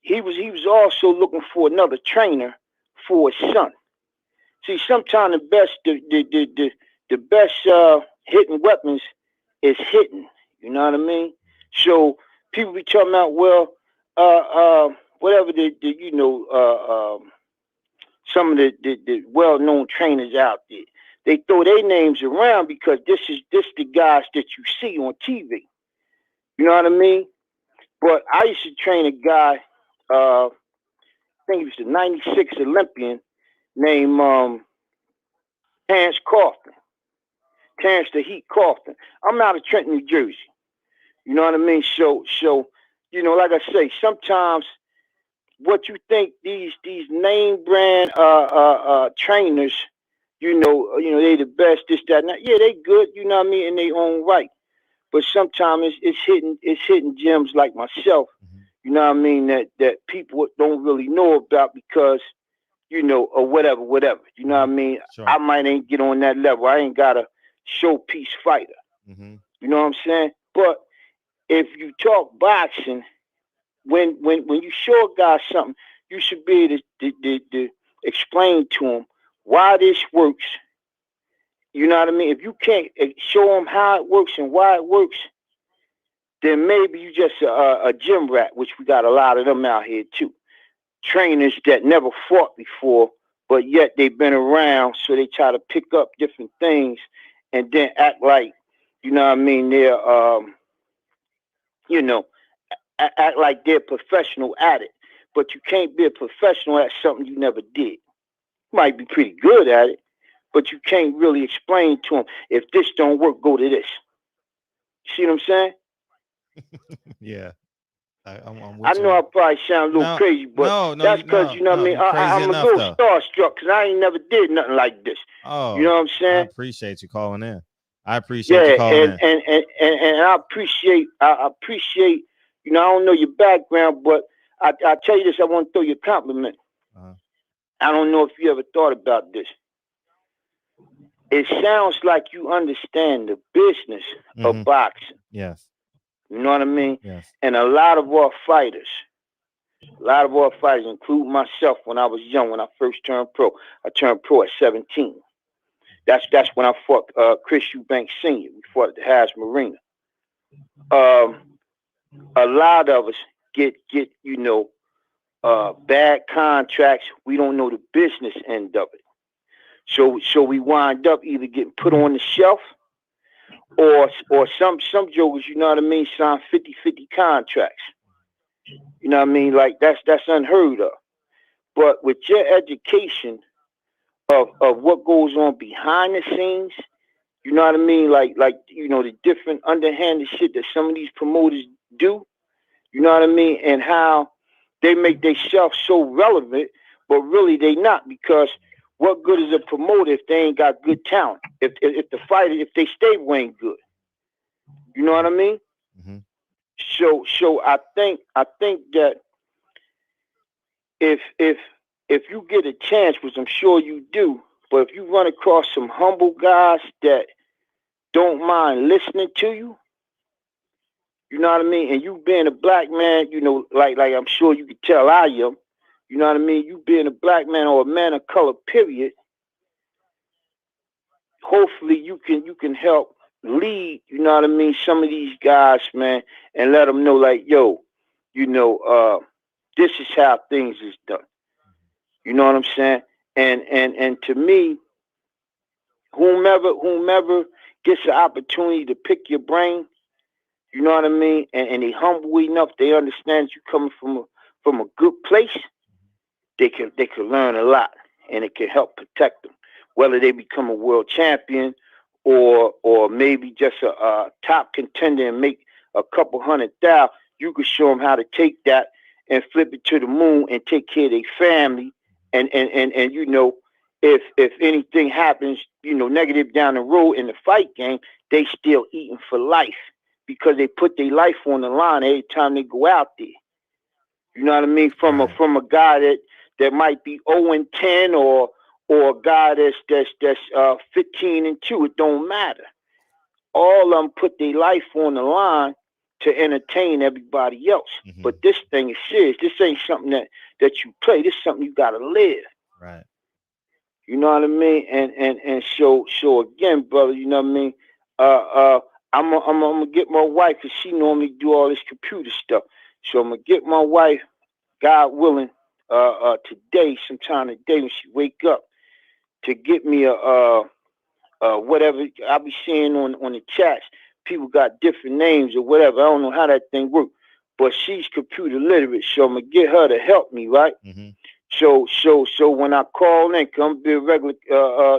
He was also looking for another trainer for his son. See, sometimes the best hitting weapons is hitting. You know what I mean? So people be talking about, well, whatever some of the well-known trainers out there. They throw their names around because this the guys that you see on TV. You know what I mean? But I used to train a guy, I think he was the 96 Olympian, named Terrence the Heat Kaufman. I'm out of Trenton, New Jersey. You know what I mean? So like I say, sometimes what you think these name brand trainers, they the best, this, that, and that. Yeah, they good, you know what I mean, in their own right. But sometimes it's hitting gems like myself, you know what I mean, that people don't really know about because, or whatever. You know what I mean?
Sure.
I might ain't get on that level. I ain't got a showpiece fighter.
Mm-hmm.
You know what I'm saying? But if you talk boxing, when you show a guy something, you should be able to explain to him why this works. You know what I mean? If you can't show him how it works and why it works, then maybe you just a gym rat, which we got a lot of them out here too. Trainers that never fought before, but yet they've been around, so they try to pick up different things and then act like, you know what I mean, they're, act like they're professional at it. But you can't be a professional at something you never did. You might be pretty good at it, but you can't really explain to them, if this don't work, go to this. See what I'm saying?
Yeah.
I know I probably sound a little crazy, but that's because you know what I mean. I'm a little starstruck because I ain't never did nothing like this.
Oh,
you know what I'm saying?
I appreciate you calling in. I appreciate you calling in.
And I appreciate. You know, I don't know your background, but I tell you this. I want to throw you a compliment. I don't know if you ever thought about this. It sounds like you understand the business of boxing.
Yes.
You know what I mean?
Yes.
And a lot of our fighters, including myself, when I was young, when I first turned pro, I turned pro at 17. That's when I fought Chris Eubanks Sr. We fought at the Harris Marina. A lot of us get you know, bad contracts. We don't know the business end of it. So we wind up either getting put on the shelf or some jokers, you know what I mean, sign 50-50 contracts. You know what I mean? Like that's unheard of. But with your education of what goes on behind the scenes, you know what I mean? Like you know, the different underhanded shit that some of these promoters do, you know what I mean? And how they make themselves so relevant, but really they not, because what good is a promoter if they ain't got good talent? If the fighter, if they stable ain't good, you know what I mean?
Mm-hmm.
So I think that if you get a chance, which I'm sure you do, but if you run across some humble guys that don't mind listening to you, you know what I mean? And you being a black man, you know, like I'm sure you could tell I am, you know what I mean? You being a black man or a man of color, period. Hopefully you can help lead, you know what I mean, some of these guys, man, and let them know, like, yo, you know, this is how things is done. You know what I'm saying? And to me, whomever gets the opportunity to pick your brain, you know what I mean, and they humble enough, they understand you coming from a good place, they can learn a lot, and it can help protect them, whether they become a world champion or maybe just a top contender and make a couple $100,000. You could show them how to take that and flip it to the moon and take care of their family, and you know, if anything happens, you know, negative down the road in the fight game, they still eating for life because they put their life on the line every time they go out there. You know what I mean? From a guy that might be 0-10 or a guy that's 15-2, it don't matter. All of them put their life on the line to entertain everybody else. Mm-hmm. But this thing is serious. This ain't something that you play. This is something you gotta live.
Right.
You know what I mean? And so again, brother, you know what I mean? I'm gonna get my wife, because she normally do all this computer stuff. So I'm gonna get my wife, God willing, today, sometime today when she wake up, to get me a whatever. I'll be seeing on the chats, people got different names or whatever. I don't know how that thing works, but she's computer literate, so I'm gonna get her to help me, right?
Mm-hmm.
So when I call in, come be a regular,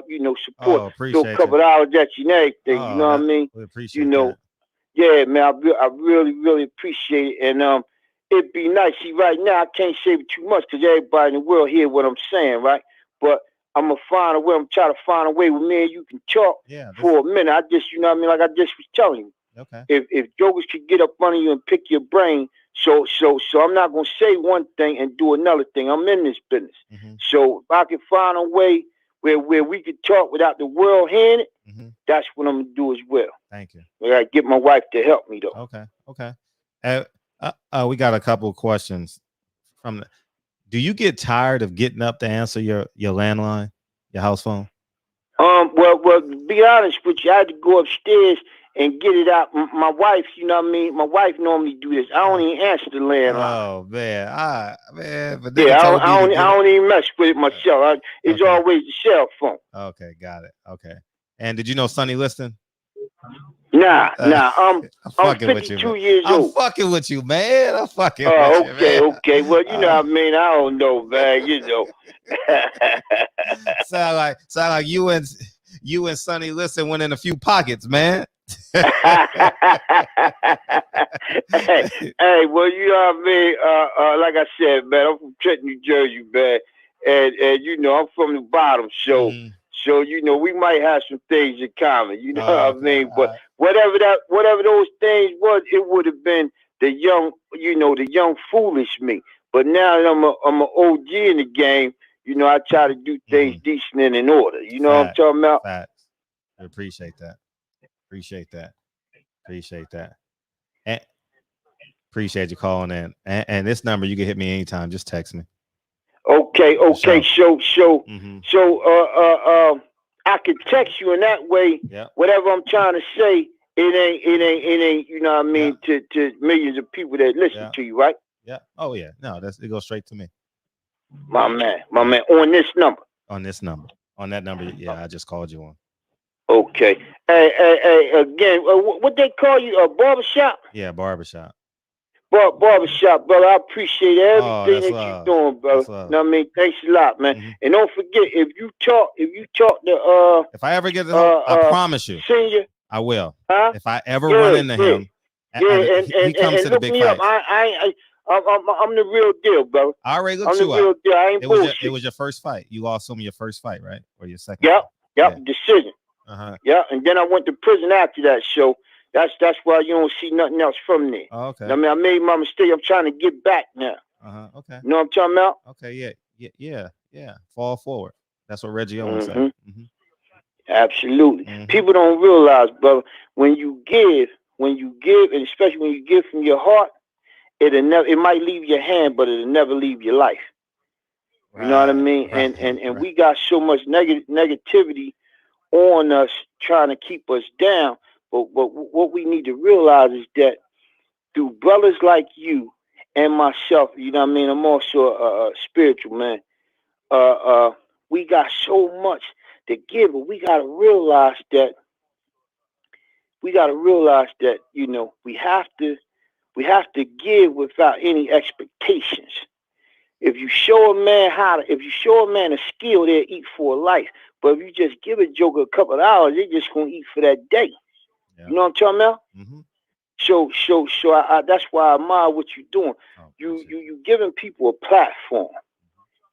you know, support. Throw a couple dollars at you and everything. You know what I mean?
We appreciate
you know,
that.
Yeah, man. I really appreciate it, and it'd be nice. See, right now I can't say it too much because everybody in the world hear what I'm saying, right? But I'm gonna find a way. I'm trying to find a way where me and you can talk for a minute. I just, you know what I mean? Like I just was telling you.
Okay.
If jokers could get up under you and pick your brain, so I'm not gonna say one thing and do another thing. I'm in this business. Mm-hmm. So if I can find a way where we could talk without the world hearing it, that's what I'm gonna do as well.
Thank you.
I gotta get my wife to help me though.
Okay. We got a couple of questions from the. Do you get tired of getting up to answer your landline, your house phone?
Well, to be honest with you, I had to go upstairs and get it out. My wife, you know what I mean? My wife normally do this. I don't even answer the landline.
Oh man, but
yeah, I don't even mess with it myself. It's always the cell phone.
Okay, got it. Okay. And did you know Sonny listened?
Nah. I'm
52
years old.
I'm fucking with you, man. I'm fucking with you, man.
Okay. Well, you know what I mean? I don't know, man. You know.
sound like you and You and Sonny Listen went in a few pockets, man.
Hey, well, you know what I mean? Like I said, man, I'm from Trenton, New Jersey, man. And you know, I'm from the bottom, so you know, we might have some things in common, you know what I mean? But whatever those things was, it would have been the young, you know, the young foolish me. But now that I'm an OG in the game, you know, I try to do things decent and in order. You know what I'm talking about?
Facts. I appreciate that. Appreciate that. And appreciate you calling in. And this number, you can hit me anytime. Just text me.
Okay. So I could text you in that way.
Yep.
Whatever I'm trying to say, it ain't. You know what I mean? To millions of people that listen to you, right?
Yeah. Oh yeah. No, it goes straight to me.
My man. On this number.
On that number. Yeah, I just called you on.
Okay. Hey, again, what they call you? A barbershop?
Yeah, barbershop.
Barbershop, brother. I appreciate everything that you're doing, brother. You know what I mean? Thanks a lot, man. And don't forget, if you talk to
if I ever get to him, I promise you,
senior,
I will.
Huh?
If I ever run into him, he comes to the big fights.
I'm the real deal, brother.
I already looked you up.
Deal. I ain't bullshit.
It was your first fight. You lost him your first fight, right? Or your second?
Yep.
Yeah.
Decision. Yeah, and then I went to prison after that show. That's why you don't see nothing else from there.
Oh, okay.
I mean, I made my mistake. I'm trying to get back now.
Okay.
You know what I'm talking about?
Okay. Yeah. Fall forward. That's what Reggie Owens said.
Absolutely. People don't realize, brother, when you give, and especially when you give from your heart, it might leave your hand, but it'll never leave your life. You know what I mean? And we got so much negativity on us trying to keep us down. But what we need to realize is that through brothers like you and myself, you know what I mean? I'm also a spiritual man. We got so much to give, but we gotta realize that you know we have to give without any expectations. If you show a man a skill, they'll eat for a life. But if you just give a joker a couple of hours, they're just gonna eat for that day. Yeah. You know what I'm talking about? So I that's why I admire what you're doing. You giving people a platform.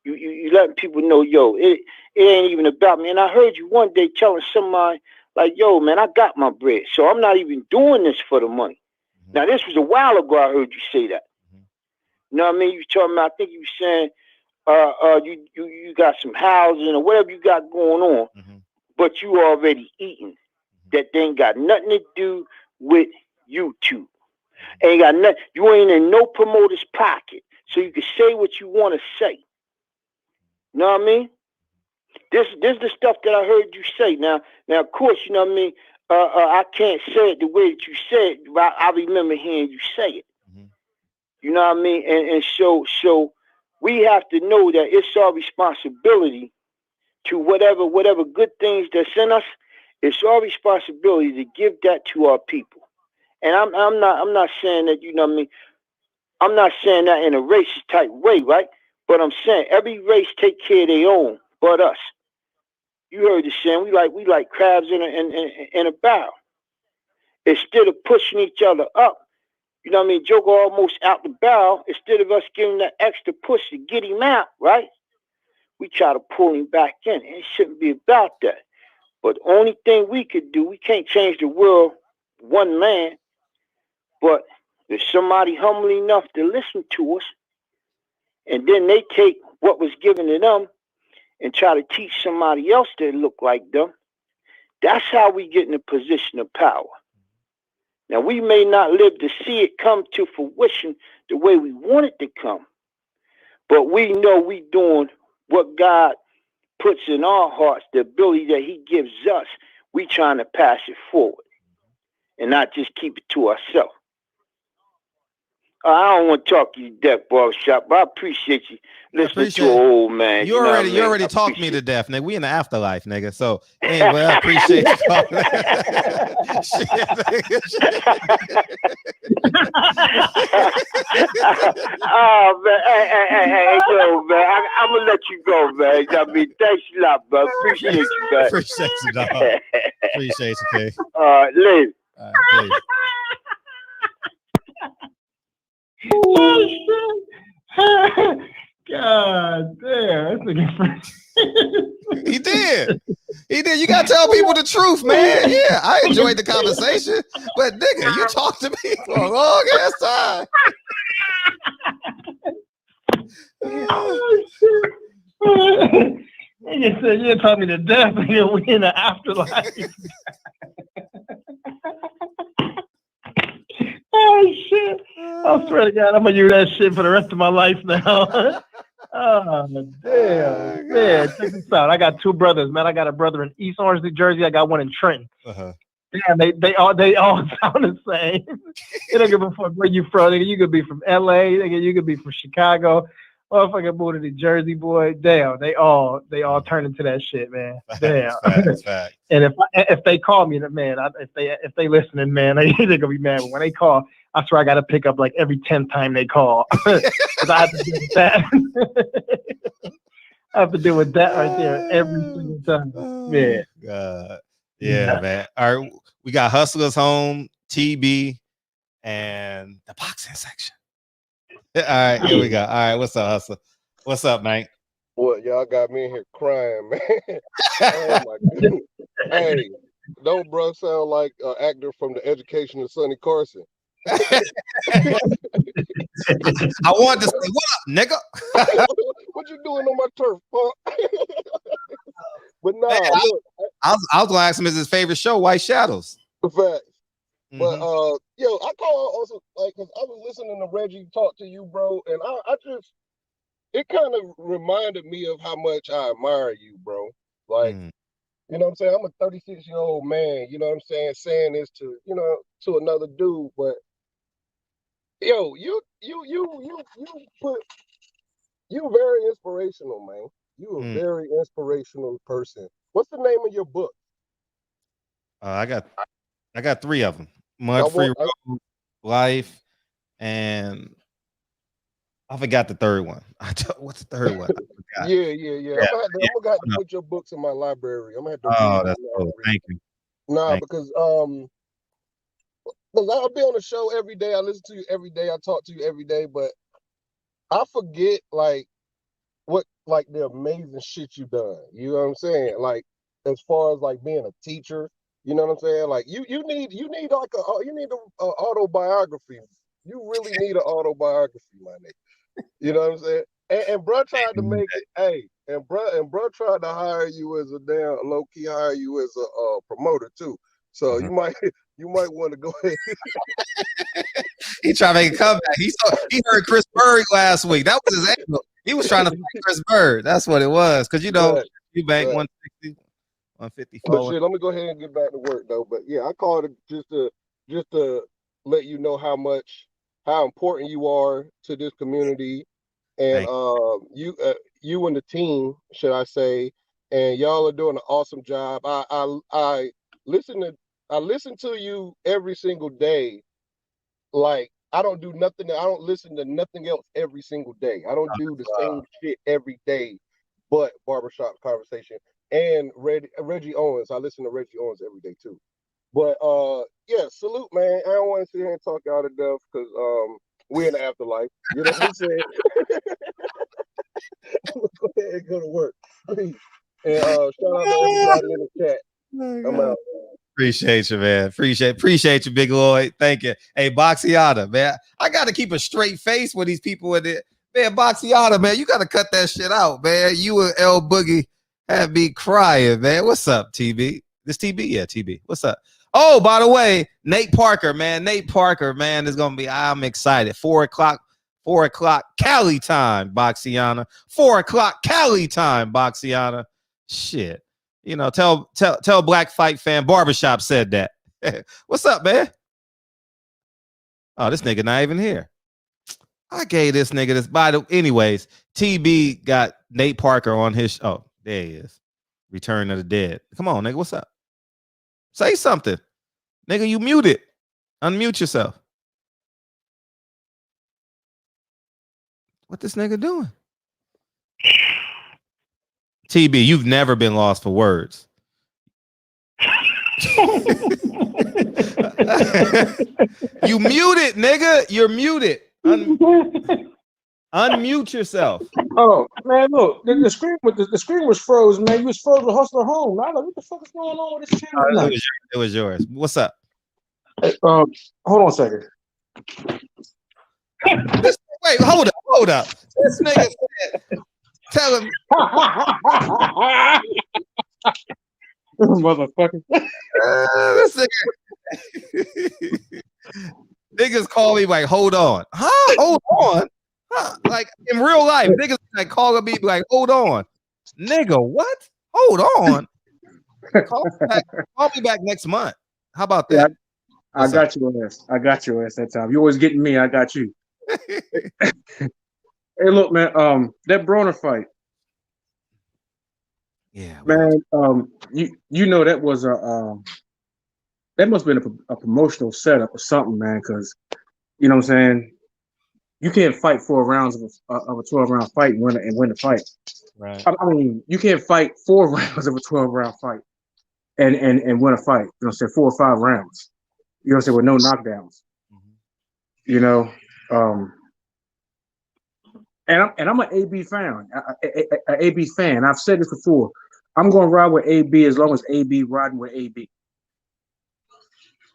You letting people know, yo, it ain't even about me. And I heard you one day telling somebody, like, yo, man, I got my bread, so I'm not even doing this for the money. Now, this was a while ago I heard you say that. You know what I mean? You talking about, I think you saying you got some housing or whatever you got going on, but you already eating. That they ain't got nothing to do with YouTube. Ain't got nothing. You ain't in no promoter's pocket, so you can say what you want to say. You know what I mean? This is the stuff that I heard you say. Now, of course, you know what I mean. I can't say it the way that you said it, but I remember hearing you say it. You know what I mean? And so we have to know that it's our responsibility to whatever good things that's in us. It's our responsibility to give that to our people. And I'm not saying that, you know what I mean? I'm not saying that in a racist type way, right? But I'm saying every race take care of their own, but us. You heard the saying, we like crabs in a barrel. Instead of pushing each other up, you know what I mean, Joker almost out the barrel, instead of us giving that extra push to get him out, right? We try to pull him back in. And it shouldn't be about that. But the only thing we could do, we can't change the world one man, but if somebody humble enough to listen to us, and then they take what was given to them and try to teach somebody else that look like them, that's how we get in a position of power. Now, we may not live to see it come to fruition the way we want it to come, but we know we doing what God puts in our hearts, the ability that he gives us. We trying to pass it forward and not just keep it to ourselves. I don't want to talk you to death, Barbershop, but I appreciate you listening to an old man.
You already talked me to death, nigga. We in the afterlife, nigga. So anyway, I appreciate you talking.
Oh man, hey, yo, man, I'm gonna let you go, man. I mean, thanks a lot, bro. Appreciate you, man.
Appreciate you, dog. Appreciate you, K.
Later.
God damn,
He did. You gotta tell people the truth, man. Yeah, I enjoyed the conversation, but nigga, you talked to me for a long ass time.
Nigga said you taught me to death, nigga. We in the afterlife. Oh shit! I swear to God, I'm gonna use that shit for the rest of my life now. Oh damn, man! Check this out. I got two brothers, man. I got a brother in East Orange, New Jersey. I got one in Trenton. Damn, they all sound the same. They don't give a fuck where you from. Nigga, you could be from LA. Nigga, you could be from Chicago. Motherfucker moved to New Jersey, boy. Damn, they all turn into that shit, man. Damn.
Fact.
And if they call me, man, if they listening, man, they're gonna be mad. But when they call, I swear I gotta pick up like every 10th time they call. Because I have to deal with that. I have to deal with that right there every single time. Man.
God. Yeah, man. All right, we got Hustlers Home, TB, and the boxing section. All right, here we go. All right, what's up, Hustler? What's up, man?
What, y'all got me in here crying, man. Oh my goodness. Hey, don't bro sound like an actor from The Education of Sonny Carson?
I wanted to say, what up, nigga?
What you doing on my turf, punk? But nah,
man,
look.
I was gonna ask him his favorite show, White Shadows.
Facts. But yo, I call also like because I was listening to Reggie talk to you, bro, and I just it kind of reminded me of how much I admire you, bro. Like, you know what I'm saying? I'm a 36-year-old man, you know what I'm saying this to, you know, to another dude, but yo, you very inspirational, man. You a very inspirational person. What's the name of your book?
I got 3 of them. Mud Free Road, Life, and I forgot the third one. What's the third one?
Yeah. I'm gonna have to put your books in my library. I'm gonna have to.
Oh, that's cool. Thank you.
Nah, because I'll be on the show every day. I listen to you every day. I talk to you every day, but I forget like the amazing shit you done. You know what I'm saying? Like as far as like being a teacher. You know what I'm saying? Like you need like a autobiography. You really need an autobiography, my nigga. You know what I'm saying? And bro tried to make it, and bro tried to hire you as a damn low key hire you as a promoter too. So you might want to go ahead.
He tried to make a comeback. He heard Chris Bird last week. That was his angle. He was trying to fight Chris Bird. That's what it was. Because you know you bank 160. 154.
But shit, let me go ahead and get back to work though. But yeah, I called it just to let you know how important you are to this community, and you and the team, should I say, and y'all are doing an awesome job. I listen to you every single day. Like I don't do nothing. I don't listen to nothing else every single day. I don't do the same shit every day, but Barbershop Conversation. And Reggie Owens. I listen to Reggie Owens every day too. But yeah, salute, man. I don't want to sit here and talk y'all to death because we're in the afterlife. You know what I'm saying? Go ahead and go to work, please. And shout out to everybody in the chat. I'm out.
Appreciate you, man. Appreciate you, Big Lloyd. Thank you. Hey, Boxiata, man. I got to keep a straight face with these people in it. Man, Boxiata, man, you got to cut that shit out, man. You and L Boogie have me crying, man. What's up, TB? This TB? Yeah, TB. What's up? Oh, by the way, Nate Parker, man, is going to be, I'm excited. 4 o'clock Cali time, Boxiana. 4 o'clock Cali time, Boxiana. Shit. You know, tell Black Fight Fan Barbershop said that. What's up, man? Oh, this nigga not even here. I gave this nigga this. Anyways, TB got Nate Parker on his. Oh, there he is. Return of the Dead. Come on, nigga. What's up? Say something, nigga. You muted. Unmute yourself. What this nigga doing? TB, you've never been lost for words. You muted, nigga. You're muted. Unmute yourself.
Oh man, look, the screen was froze, man. You was froze with Hustler Home. I was like, what the fuck is going on with this channel?
It was yours. What's up?
Hold on a second.
Wait, hold up. This nigga said, tell him.
Motherfucker.
This nigga. Niggas call me like, hold on. Huh? Hold on. Huh? Like in real life, niggas like calling me like, hold on. Nigga, what? Hold on. Call me back next month. How about that?
Yeah, I got your ass. I got your ass that time. You always getting me. I got you. Hey, look, man. That Broner fight.
Yeah,
man. You know that was that must have been a promotional setup or something, man. Because you know what I'm saying. You can't fight 4 rounds of a 12-round fight and win the fight.
Right.
I mean, you can't fight 4 rounds of a 12-round fight and win a fight. You know what I'm saying? 4 or 5 rounds. You know what I'm saying? With no knockdowns. Mm-hmm. You know. And I'm an AB fan. An AB fan. I've said this before. I'm going to ride with AB as long as AB riding with AB.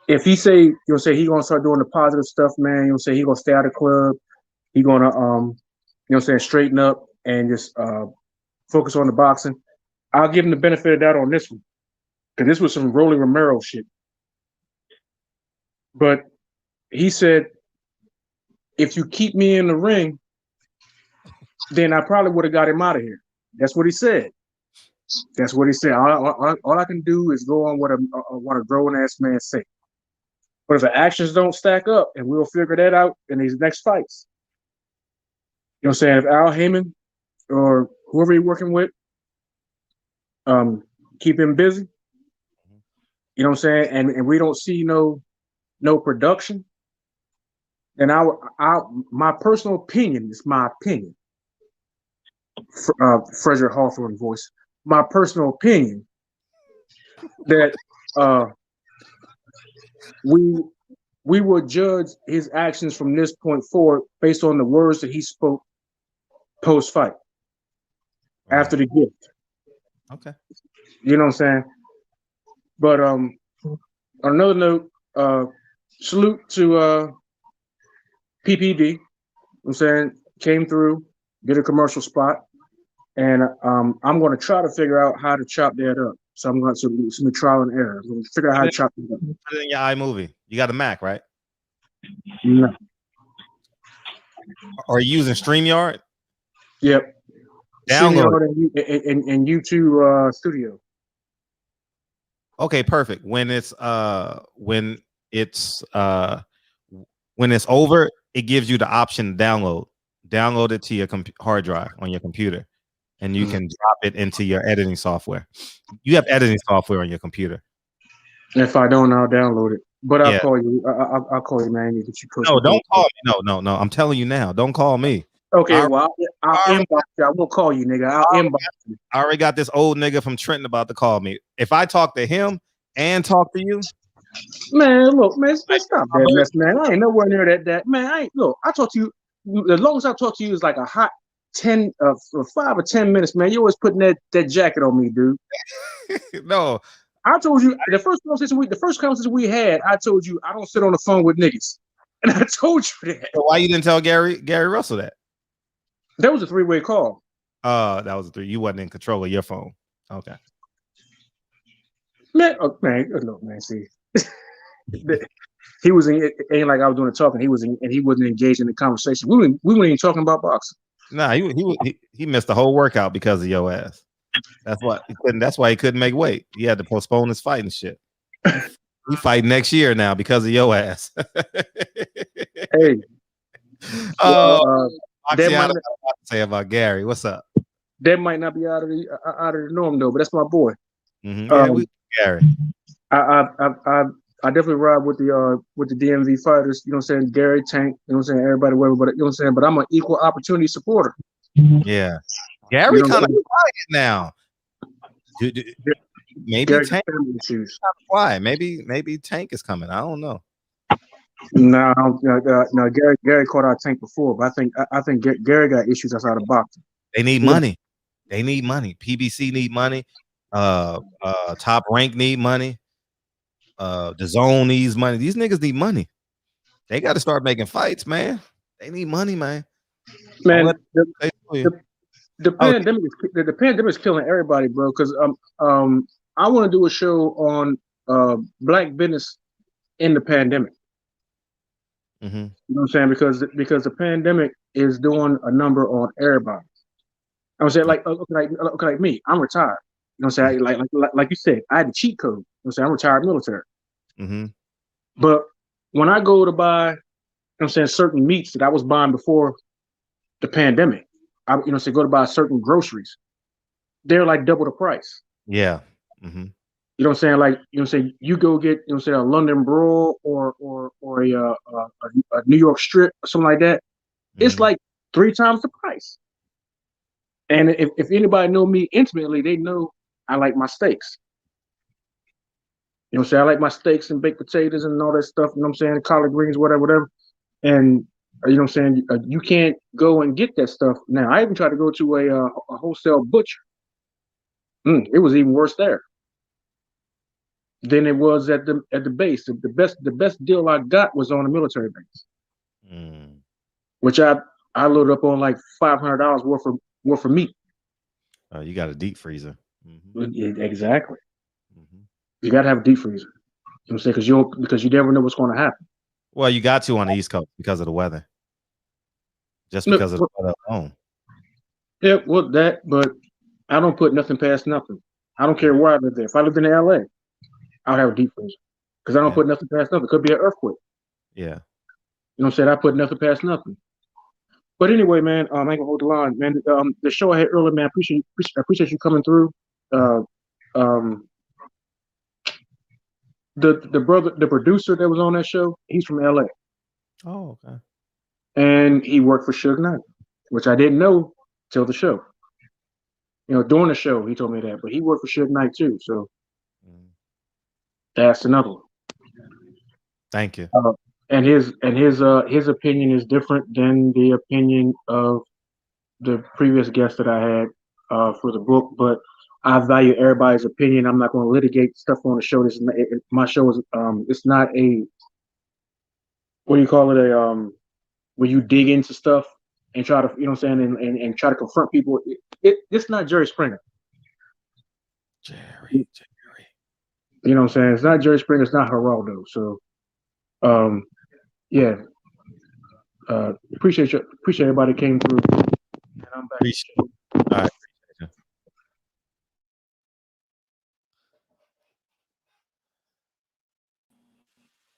If he say, you know, say he gonna start doing the positive stuff, man. You know, say he gonna stay out of the club. He gonna, you know, saying straighten up and just focus on the boxing. I'll give him the benefit of that on this one, because this was some Rolly Romero shit. But he said, if you keep me in the ring, then I probably would have got him out of here. That's what he said. That's what he said. All I can do is go on what a grown ass man say. But if the actions don't stack up, and we'll figure that out in these next fights. You know what I'm saying? If Al Heyman or whoever you're working with, keep him busy. You know what I'm saying? And we don't see no production. Then my personal opinion is my opinion. Frederick Hawthorne voice. My personal opinion that we will judge his actions from this point forward based on the words that he spoke post-fight, after the gift.
Okay.
You know what I'm saying? But on another note, salute to PPD. You know what I'm saying? Came through, did a commercial spot, and I'm going to try to figure out how to chop that up. So I'm going to some trial and error. I'm going to figure out how to chop it up.
Put it in your iMovie. You got a Mac, right?
No.
Are you using StreamYard?
Yep.
Download
and YouTube Studio.
Okay, perfect. When it's over, it gives you the option to download it to your hard drive on your computer, and you can drop it into your editing software. You have editing software on your computer.
If I don't, I'll download it. But I'll call you. I'll call you, man. That you
no, don't call me. No. I'm telling you now. Don't call me.
Okay, I'll inbox you. I won't call you, nigga. I'll inbox you.
I already got this old nigga from Trenton about to call me. If I talk to him and talk to you,
man, look, man, stop that mess, man. I ain't nowhere near that. Man, I talk to you. The longest I talk to you is like a hot 5 or 10 minutes, man. You always putting that jacket on me, dude.
No.
I told you the first conversation we had, I told you I don't sit on the phone with niggas. And I told you that.
So why you didn't tell Gary Russell that?
That was a 3-way call.
That was a 3. You wasn't in control of your phone. Okay.
Man, look, man, see. He was in, it ain't like I was doing the talking. He wasn't engaged in the conversation. We weren't even talking about boxing.
Nah, he missed the whole workout because of your ass. That's why he couldn't make weight. He had to postpone his fight and shit. He fight next year now because of your ass.
Hey,
Foxy,
that
I
might
don't
not,
know what to say about Gary. What's up?
that might not be out of the norm though, but that's my boy.
Yeah, we Gary.
I definitely ride with the DMV fighters. You know what I'm saying? Gary, Tank. You know what I'm saying? Everybody, whatever. But you know what I'm saying? But I'm an equal opportunity supporter.
Yeah, Gary
You know
kind
what
of
I'm
quiet now. Maybe
Gary got
Tank
family issues.
quiet. Maybe Tank is coming. I don't know.
No, Gary caught our Tank before, but I think Gary got issues outside of boxing.
They need money. They need money. PBC need money. Top Rank need money. The Zone needs money. These niggas need money. They got to start making fights, man. They need money, man.
Man, the pandemic is killing everybody, bro. Because I want to do a show on black business in the pandemic.
Mm-hmm.
You know what I'm saying? Because the pandemic is doing a number on everybody. I'm saying like me, I'm retired. You know what I'm saying? Like you said, I had the cheat code. You know what I'm saying? I'm retired military.
Mm-hmm.
But when I go to buy, you know what I'm saying, certain meats that I was buying before the pandemic, go to buy certain groceries, they're like double the price.
Yeah. Mm-hmm.
You know what I'm saying? Like, you know what I'm saying, you go get, you know what I'm saying, a London broil or a New York strip or something like that. Mm-hmm. It's like 3 times the price. And if anybody know me intimately, they know I like my steaks. You know what I'm saying? I like my steaks and baked potatoes and all that stuff, you know what I'm saying, collard greens, whatever. And you know what I'm saying, you can't go and get that stuff. Now, I even tried to go to a wholesale butcher. It was even worse there than it was at the base. The best deal I got was on a military base, which I loaded up on like $500 worth of meat.
You got a deep freezer.
Mm-hmm. Exactly. Mm-hmm. You got to have a deep freezer. You know what I'm saying? Because you never know what's going to happen.
Well, you got to on the East Coast because of the weather. Just because of the weather alone.
Yeah, well, but I don't put nothing past nothing. I don't care where I live there. If I lived in LA, I'd have a deep freezer because I don't put nothing past nothing. It could be an earthquake.
Yeah.
You know what I'm saying? I put nothing past nothing. But anyway, man, I ain't gonna hold the line, man. The show I had earlier, man, I appreciate you coming through. The producer that was on that show, he's from LA.
Oh, okay.
And he worked for Suge Knight, which I didn't know till the show. You know, during the show, he told me that, but he worked for Suge Knight too. So that's another one.
Thank you.
And his opinion is different than the opinion of the previous guest that I had for the book. But I value everybody's opinion. I'm not going to litigate stuff on the show. My show is it's not a, what do you call it, where you dig into stuff and try to, you know what I'm saying, and try to confront people. It's not Jerry Springer.
Jerry.
You know what I'm saying? It's not Jerry Springer. It's not Geraldo. So, yeah. Appreciate everybody came through. And I'm back.
Appreciate it. All right.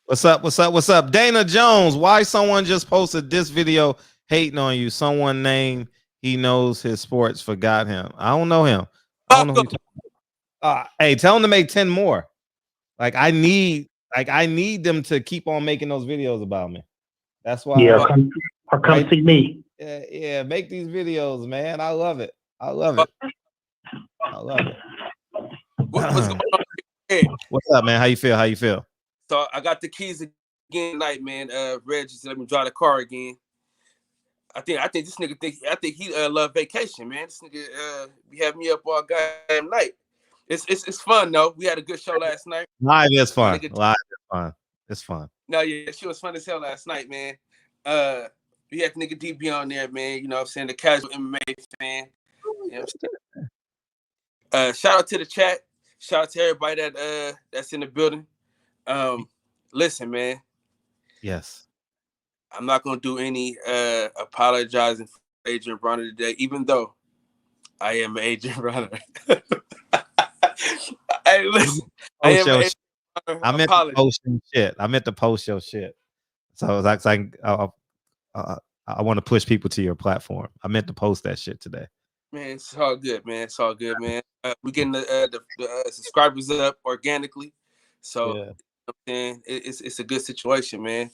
What's up? Dana Jones, why someone just posted this video hating on you? Someone named he knows his sports forgot him. I don't know him. I don't know who hey, tell him to make 10 more. Like I need them to keep on making those videos about me. That's why.
Yeah, come see me.
Yeah, make these videos, man. I love it.
What's going on? Hey.
What's up, man? How you feel?
So I got the keys again tonight, man. Reg just let me drive the car again. I think this nigga think he love vacation, man. This nigga be having me up all goddamn night. It's fun though. We had a good show last night.
Live is fun. It's fun.
No, yeah, she was fun as hell last night, man. We had nigga DB on there, man. You know what I'm saying? The casual MMA fan. You know what I'm saying? Shout out to the chat. Shout out to everybody that's in the building. Listen, man.
Yes.
I'm not gonna do any apologizing for Adrian Broner today, even though I am Adrian Broner. Hey, listen.
I meant to post your shit. So it's like I want to push people to your platform. I meant to post that shit today.
Man, it's all good, man. It's all good, man. We're getting the subscribers up organically, so
Yeah.
man, it's a good situation, man.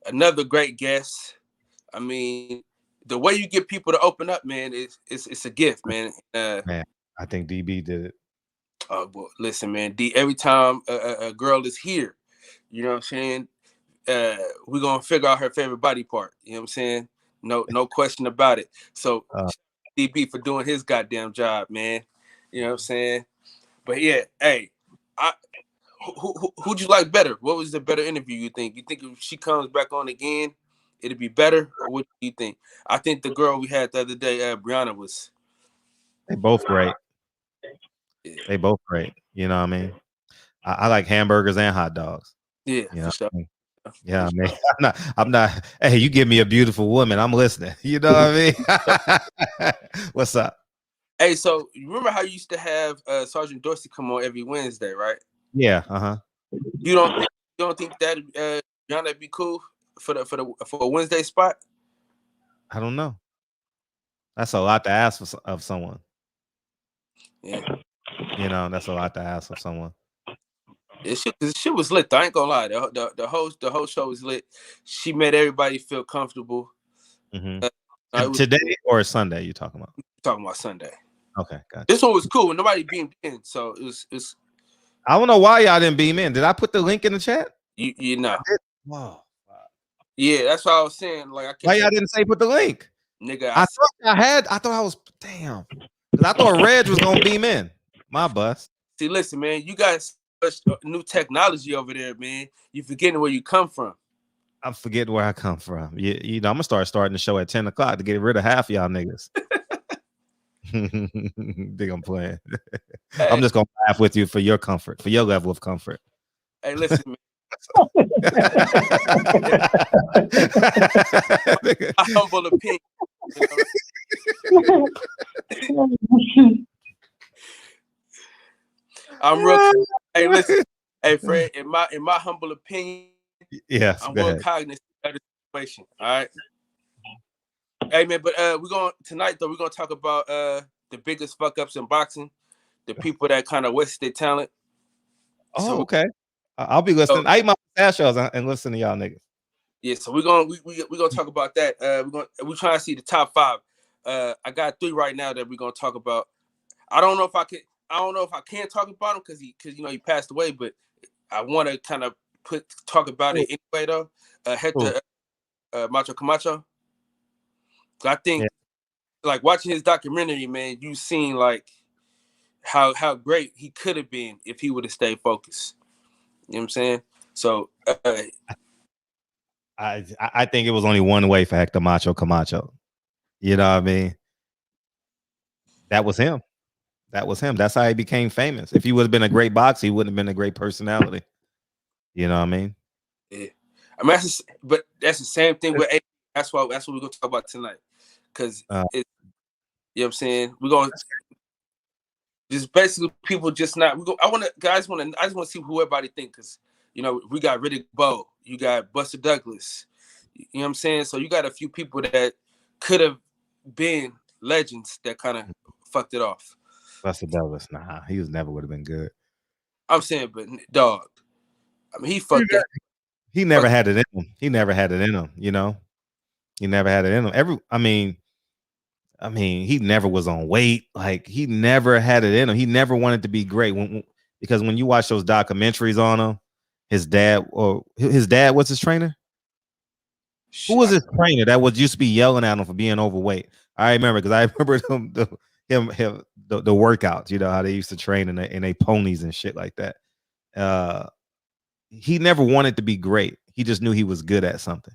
Another great guest. I mean, the way you get people to open up, man, it's a gift, man.
Man, I think DB did it.
Oh, well, listen, man. D, every time a girl is here, you know what I'm saying? We're gonna figure out her favorite body part. You know what I'm saying? No question about it. So DB for doing his goddamn job, man. You know what I'm saying? But yeah, hey, who'd you like better? What was the better interview you think? You think if she comes back on again, it'd be better? Or what do you think? I think the girl we had the other day, Brianna, was.
They both great.
Yeah.
They both great. You know what I mean? I like hamburgers and hot dogs.
Yeah,
you know
for sure.
Yeah, I mean, I'm not. Hey, you give me a beautiful woman, I'm listening. You know what I mean? What's up?
Hey, so you remember how you used to have Sergeant Dorsey come on every Wednesday, right?
Yeah.
You don't think that Brianna be cool for a Wednesday spot?
I don't know. That's a lot to ask of someone.
Yeah.
You know, that's a lot to ask of someone.
Shit was lit. I ain't gonna lie. The whole show was lit. She made everybody feel comfortable.
Mm-hmm. Today or Sunday? You talking about?
Talking about Sunday.
Okay, gotcha.
This one was cool. Nobody beamed in, so it was.
I don't know why y'all didn't beam in. Did I put the link in the chat?
You know.
Whoa.
Yeah, that's what I was saying. Like,
why y'all didn't say put the link?
Nigga,
I thought I was damn. Because I thought Reg was gonna beam in. My bust.
See, listen, man, you got new technology over there, man. You forgetting where you come from.
I'm forgetting where I come from. You know, I'm gonna starting the show at 10 o'clock to get rid of half of y'all niggas. Think I'm playing. Hey. I'm just gonna laugh with you for your comfort, for your level of comfort.
Hey, listen, man. My humble opinion. I'm real. Hey, listen. Hey, Fred. In my humble opinion,
yes,
I'm well cognizant of the situation. All right. Hey, man, but we're going tonight though. We're gonna talk about the biggest fuck ups in boxing, the people that kind of wasted their talent.
Oh, okay. I'll be listening. I eat my pistachios and listen to y'all niggas.
Yeah, so we're gonna talk about that. We're trying to see the top 5. I got 3 right now that we're gonna talk about. I don't know if I can talk about him because he passed away, but I want to kind of talk about it anyway though. Hector Macho Camacho. I think like watching his documentary, man, you seen like how great he could have been if he would have stayed focused. You know what I'm saying? So
I think it was only one way for Hector Macho Camacho. You know what I mean? That was him. That's how he became famous. If he would have been a great boxer, he wouldn't have been a great personality. You know what I mean?
Yeah. I mean, that's the same thing with A. That's what we're gonna talk about tonight. Because you know what I'm saying? We're gonna just basically people just not. I just want to see who everybody think, because we got Riddick Bowe, you got Buster Douglas, you know what I'm saying? So you got a few people that could have been legends that kind of fucked it off.
Buster Douglas, nah, he never would have been good.
I'm saying, but dog, I mean, he fucked that.
He never had it in him. He never had it in him. You know, he never had it in him. I mean, he never was on weight. Like, he never had it in him. He never wanted to be great. Because when you watch those documentaries on him, his dad, what's his trainer? Who was his trainer that used to be yelling at him for being overweight? I remember, because I remember the workouts. You know how they used to train in they ponies and shit like that. He never wanted to be great. He just knew he was good at something.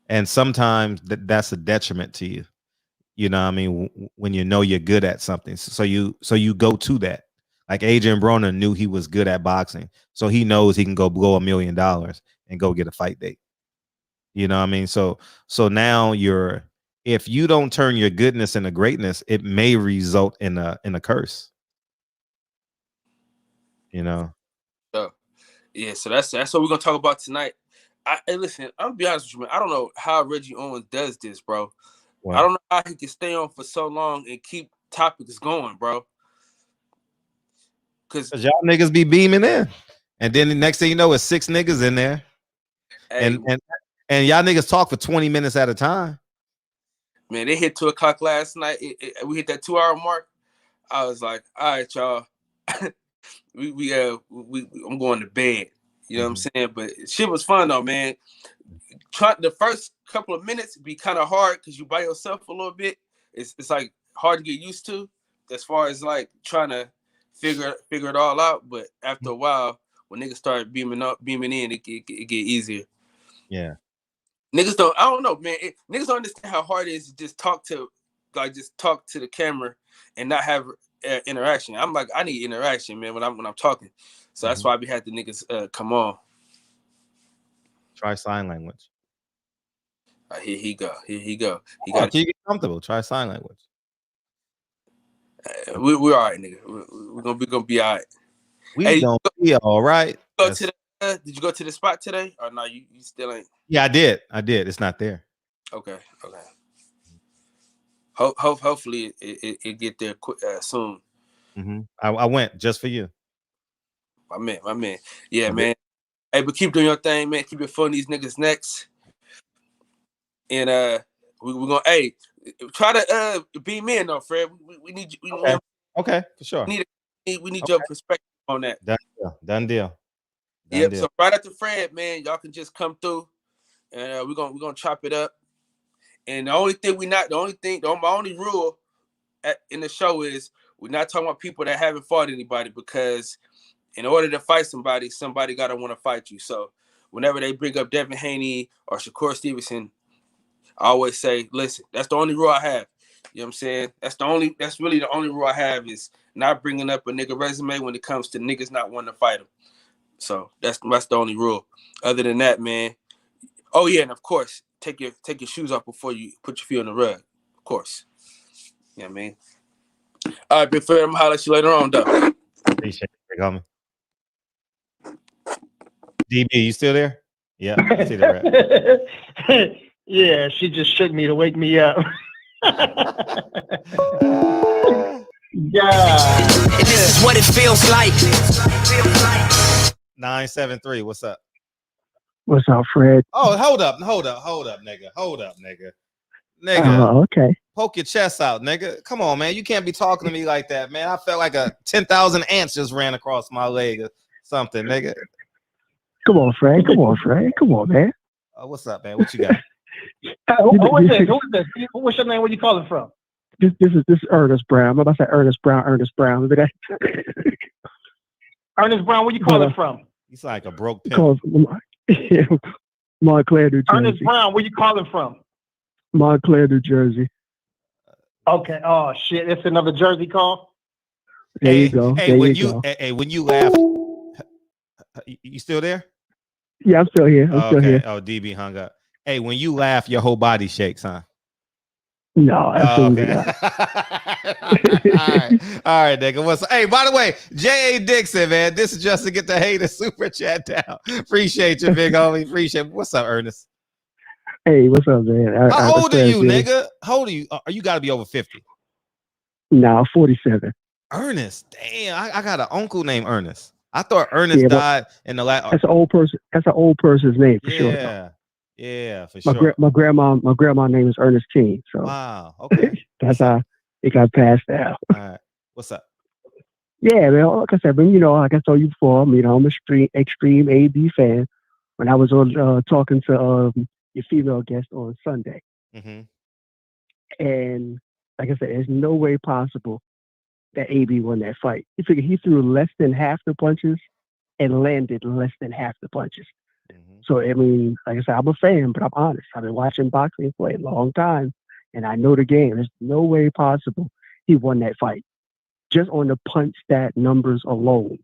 And sometimes that's a detriment to you. You know what I mean? When you know you're good at something. So you go to that. Like Adrian Broner knew he was good at boxing. So he knows he can go blow $1 million and go get a fight date. You know what I mean? So now if you don't turn your goodness into greatness, it may result in a curse. You know?
So yeah, so that's what we're gonna talk about tonight. Hey, listen, I'm gonna be honest with you, man. I don't know how Reggie Owens does this, bro.
Wow.
I don't know how he can stay on for so long and keep topics going, bro. Because
y'all niggas be beaming in, and then the next thing you know, it's 6 niggas in there,
hey,
and y'all niggas talk for 20 minutes at a time.
Man, they hit 2 o'clock last night. We hit that 2-hour mark. I was like, all right, y'all. I'm going to bed. You know what I'm saying? But shit was fun though, man. The first couple of minutes be kind of hard because you by yourself a little bit. It's like hard to get used to as far as like trying to figure it all out. But after a while, when niggas start beaming in, it get easier.
Yeah.
Niggas don't. I don't know, man. Niggas don't understand how hard it is to just talk to the camera and not have interaction. I'm like, I need interaction, man, when I'm talking. So that's why we had the niggas come on.
Try sign language.
Here he go. He got
to get comfortable. Try sign language.
We're all right, nigga. We're gonna be all right.
We gonna be all right.
Did you go to the spot today? Or no, you still ain't?
Yeah, I did. It's not there.
Okay. Hopefully it get there quick soon.
I went just for you.
My man. Yeah, man. Hey, but keep doing your thing, man. Keep it fun these niggas next. And we're gonna try to beam in though, Fred. We need you.
Okay, for sure.
We need your perspective on that.
Done deal.
Yep. So right after Fred, man, y'all can just come through, and we're gonna chop it up. And my only rule in the show is we're not talking about people that haven't fought anybody, because in order to fight somebody gotta want to fight you. So whenever they bring up Devin Haney or Shakur Stevenson, I always say, listen, that's the only rule I have. You know what I'm saying? That's really the only rule I have, is not bringing up a nigga resume when it comes to niggas not wanting to fight them. So that's the only rule. Other than that, man. Oh yeah, and of course, take your shoes off before you put your feet on the rug. Of course. Yeah, man. All right, big friend, I'm gonna holler at you later on, though.
Appreciate it, homie. DB, you still there? Yeah, I see that. Right.
Yeah, she just shook me to wake me up.
Yeah. And this is what it feels like.
973, what's up?
What's up, Fred?
Oh, hold up, nigga.
Okay.
Poke your chest out, nigga. Come on, man. You can't be talking to me like that, man. I felt like 10,000 ants just ran across my leg or something, nigga.
Come on, Fred. Come on, man.
What's up, man? What you got?
Who is this? What's your name? Where you calling from? This is Ernest Brown. I'm about to say Ernest Brown. Ernest Brown, where you calling from?
You sound like a broke pimp.
Montclair, New Jersey.
Ernest Brown, where you calling from?
Montclair, New Jersey.
Okay. Oh shit, it's another Jersey call.
There you go.
Hey, when you laugh, you still there?
Yeah, I'm still here. I'm still here.
Oh, DB hung up. Hey, when you laugh, your whole body shakes, huh?
No, absolutely not.
All right, nigga. Hey, by the way, J.A. Dixon, man, this is just to get the hater super chat down. Appreciate you, big homie. Appreciate it. What's up, Ernest?
Hey, what's up, man?
How old are you, nigga? How old are you? You got to be over 50.
No, 47.
Ernest, damn, I got an uncle named Ernest. I thought Ernest died in the last.
That's an old person. That's an old person's name for sure.
Yeah, for sure.
My grandma name is Ernestine. So
wow, okay.
That's how it got passed down.
All right, what's up?
Yeah, man. Like I said, but like I told you before, I'm an extreme AB fan. When I was on talking to your female guest on Sunday, and like I said, there's no way possible that AB won that fight. You figure he threw less than half the punches and landed less than half the punches. So, I mean, like I said, I'm a fan, but I'm honest. I've been watching boxing for a long time, and I know the game. There's no way possible he won that fight. Just on the punch stat numbers alone,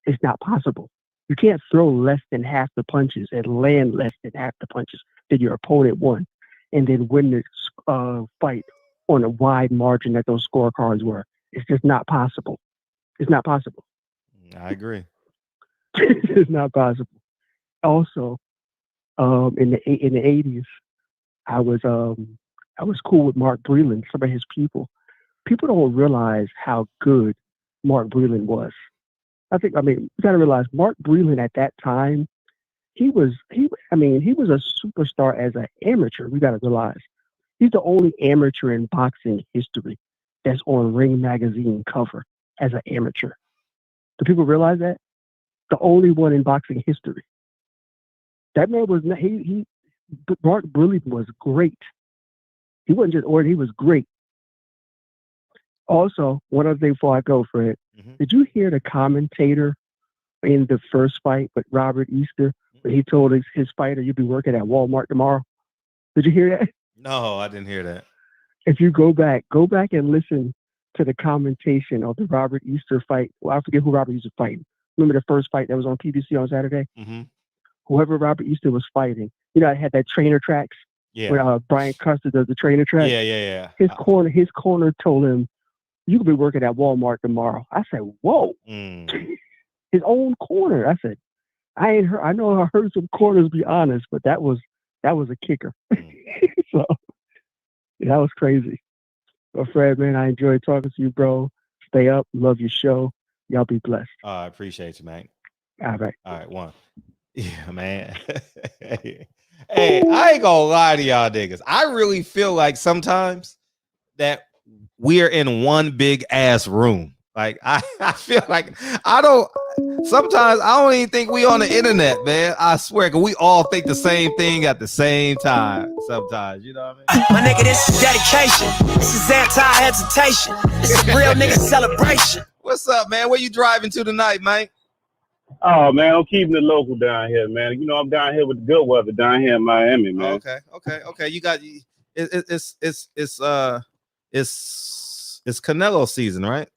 it's not possible. You can't throw less than half the punches and land less than half the punches that your opponent won, and then win the fight on a wide margin that those scorecards were. It's just not possible. It's not possible.
I agree.
It's not possible. Also,
in the 80s, I was cool with Mark Breland, some of his people. People don't realize how good Mark Breland was. I mean, you got to realize Mark Breland at that time, he was a superstar as an amateur. We got to realize he's the only amateur in boxing history that's on Ring Magazine cover as an amateur. Do people realize that? The only one in boxing history. That man was Mark Breland was great. He wasn't just ordinary, he was great. Also, one other thing before I go, Fred, did you hear the commentator in the first fight with Robert Easter when he told his fighter, "You'll be working at Walmart tomorrow"? Did you hear that?
No, I didn't hear that.
If you go back and listen to the commentation of the Robert Easter fight. Well, I forget who Robert Easter fighting. Remember the first fight that was on PBC on Saturday?
Mm-hmm.
Whoever Robert Easter was fighting, I had that trainer tracks where Brian Custer does the trainer tracks.
Yeah.
His corner told him, "You could be working at Walmart tomorrow." I said, "Whoa." His own corner. I said, I know I heard some corners be honest, but that was a kicker. So that was crazy. But Fred, man, I enjoyed talking to you, bro. Stay up. Love your show. Y'all be blessed.
I appreciate you, man.
All right.
One. Yeah, man. Hey, I ain't gonna lie to y'all niggas. I really feel like sometimes that we're in one big ass room. Like I feel like sometimes I don't even think we on the internet, man. I swear, cause we all think the same thing at the same time. Sometimes, you know what I mean?
My nigga, this is dedication. This is anti-hesitation. This is a real nigga celebration.
What's up, man? Where you driving to tonight, man?
Oh man, I'm keeping it local down here, man. I'm down here with the good weather down here in Miami, man.
Okay. You got it's Canelo season, right?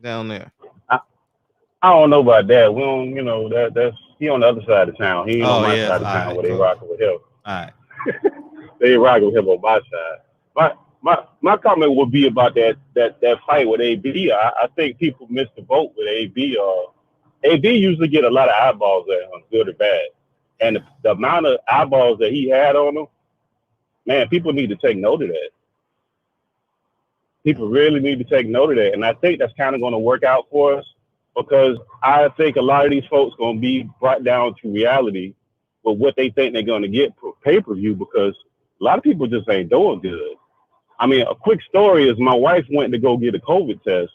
Down there.
I don't know about that. We don't, that's he on the other side of town. He ain't on my side of town where they rocking with him.
All right.
They rocking with him on my side. My comment would be about that fight with AB. I think people miss the boat with AB. AB usually get a lot of eyeballs at him, good or bad. And the amount of eyeballs that he had on him, man, people need to take note of that. People really need to take note of that. And I think that's kind of going to work out for us because I think a lot of these folks going to be brought down to reality with what they think they're going to get for pay-per-view because a lot of people just ain't doing good. I mean, a quick story is my wife went to go get a COVID test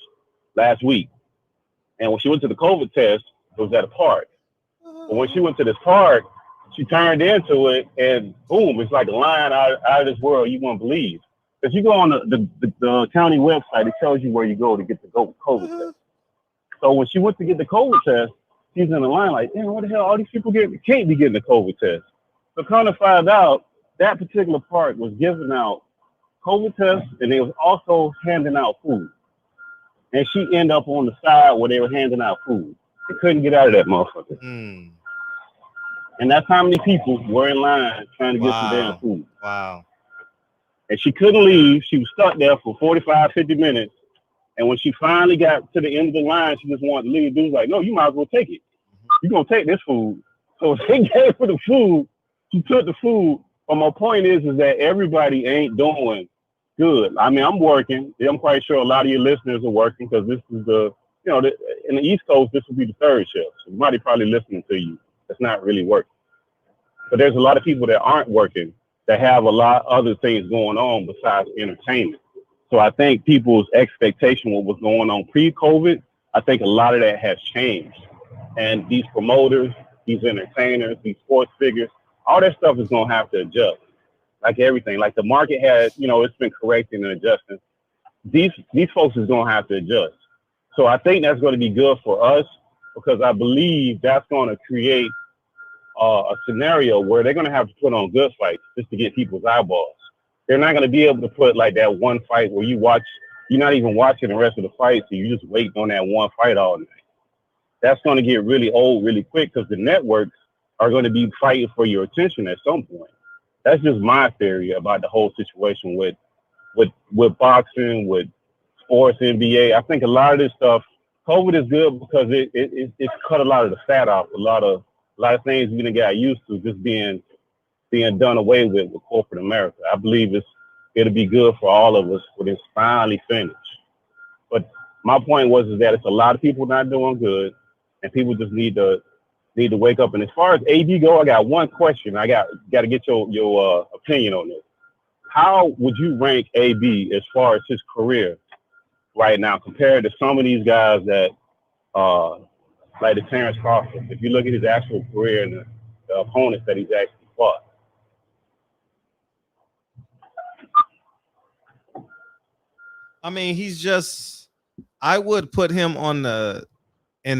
last week. And when she went to the COVID test, it was at a park. But when she went to this park, she turned into it and boom, it's like a line out of this world you won't believe. If you go on the county website, it tells you where you go to get the COVID test. So when she went to get the COVID test, she's in the line like, damn, what the hell? All these people can't be getting the COVID test. So kind of find out that particular park was giving out COVID tests and they was also handing out food. And she ended up on the side where they were handing out food. They couldn't get out of that motherfucker. And that's how many people were in line trying to get some damn food.
Wow.
And she couldn't leave. She was stuck there for 45, 50 minutes. And when she finally got to the end of the line, she just wanted to leave. Dude was like, no, you might as well take it. You're going to take this food. So they gave her the food. She took the food. But my point is that everybody ain't doing good. I mean, I'm working. I'm quite sure a lot of your listeners are working because this is in the East Coast, this will be the third shift. So somebody probably listening to you that's not really working. But there's a lot of people that aren't working that have a lot of other things going on besides entertainment. So I think people's expectation of what was going on pre-COVID, I think a lot of that has changed. And these promoters, these entertainers, these sports figures, all that stuff is going to have to adjust. Like everything, like the market has, it's been correcting and adjusting. These folks is going to have to adjust. So I think that's going to be good for us because I believe that's going to create a scenario where they're going to have to put on good fights just to get people's eyeballs. They're not going to be able to put like that one fight where you're not even watching the rest of the fights, so you just waiting on that one fight all night. That's going to get really old really quick because the networks are going to be fighting for your attention at some point. That's just my theory about the whole situation with boxing, with sports, NBA. I think a lot of this stuff, COVID is good because it's cut a lot of the fat off. A lot of things we done got used to just being being done away with corporate America. I believe it'll be good for all of us when it's finally finished. But my point is that it's a lot of people not doing good, and people just need to wake up. And as far as AB go, I got one question. I got to get your opinion on this. How would you rank AB as far as his career right now compared to some of these guys that like the Terrence Crawford? If you look at his actual career and the opponents that he's actually fought.
I mean, I would put him in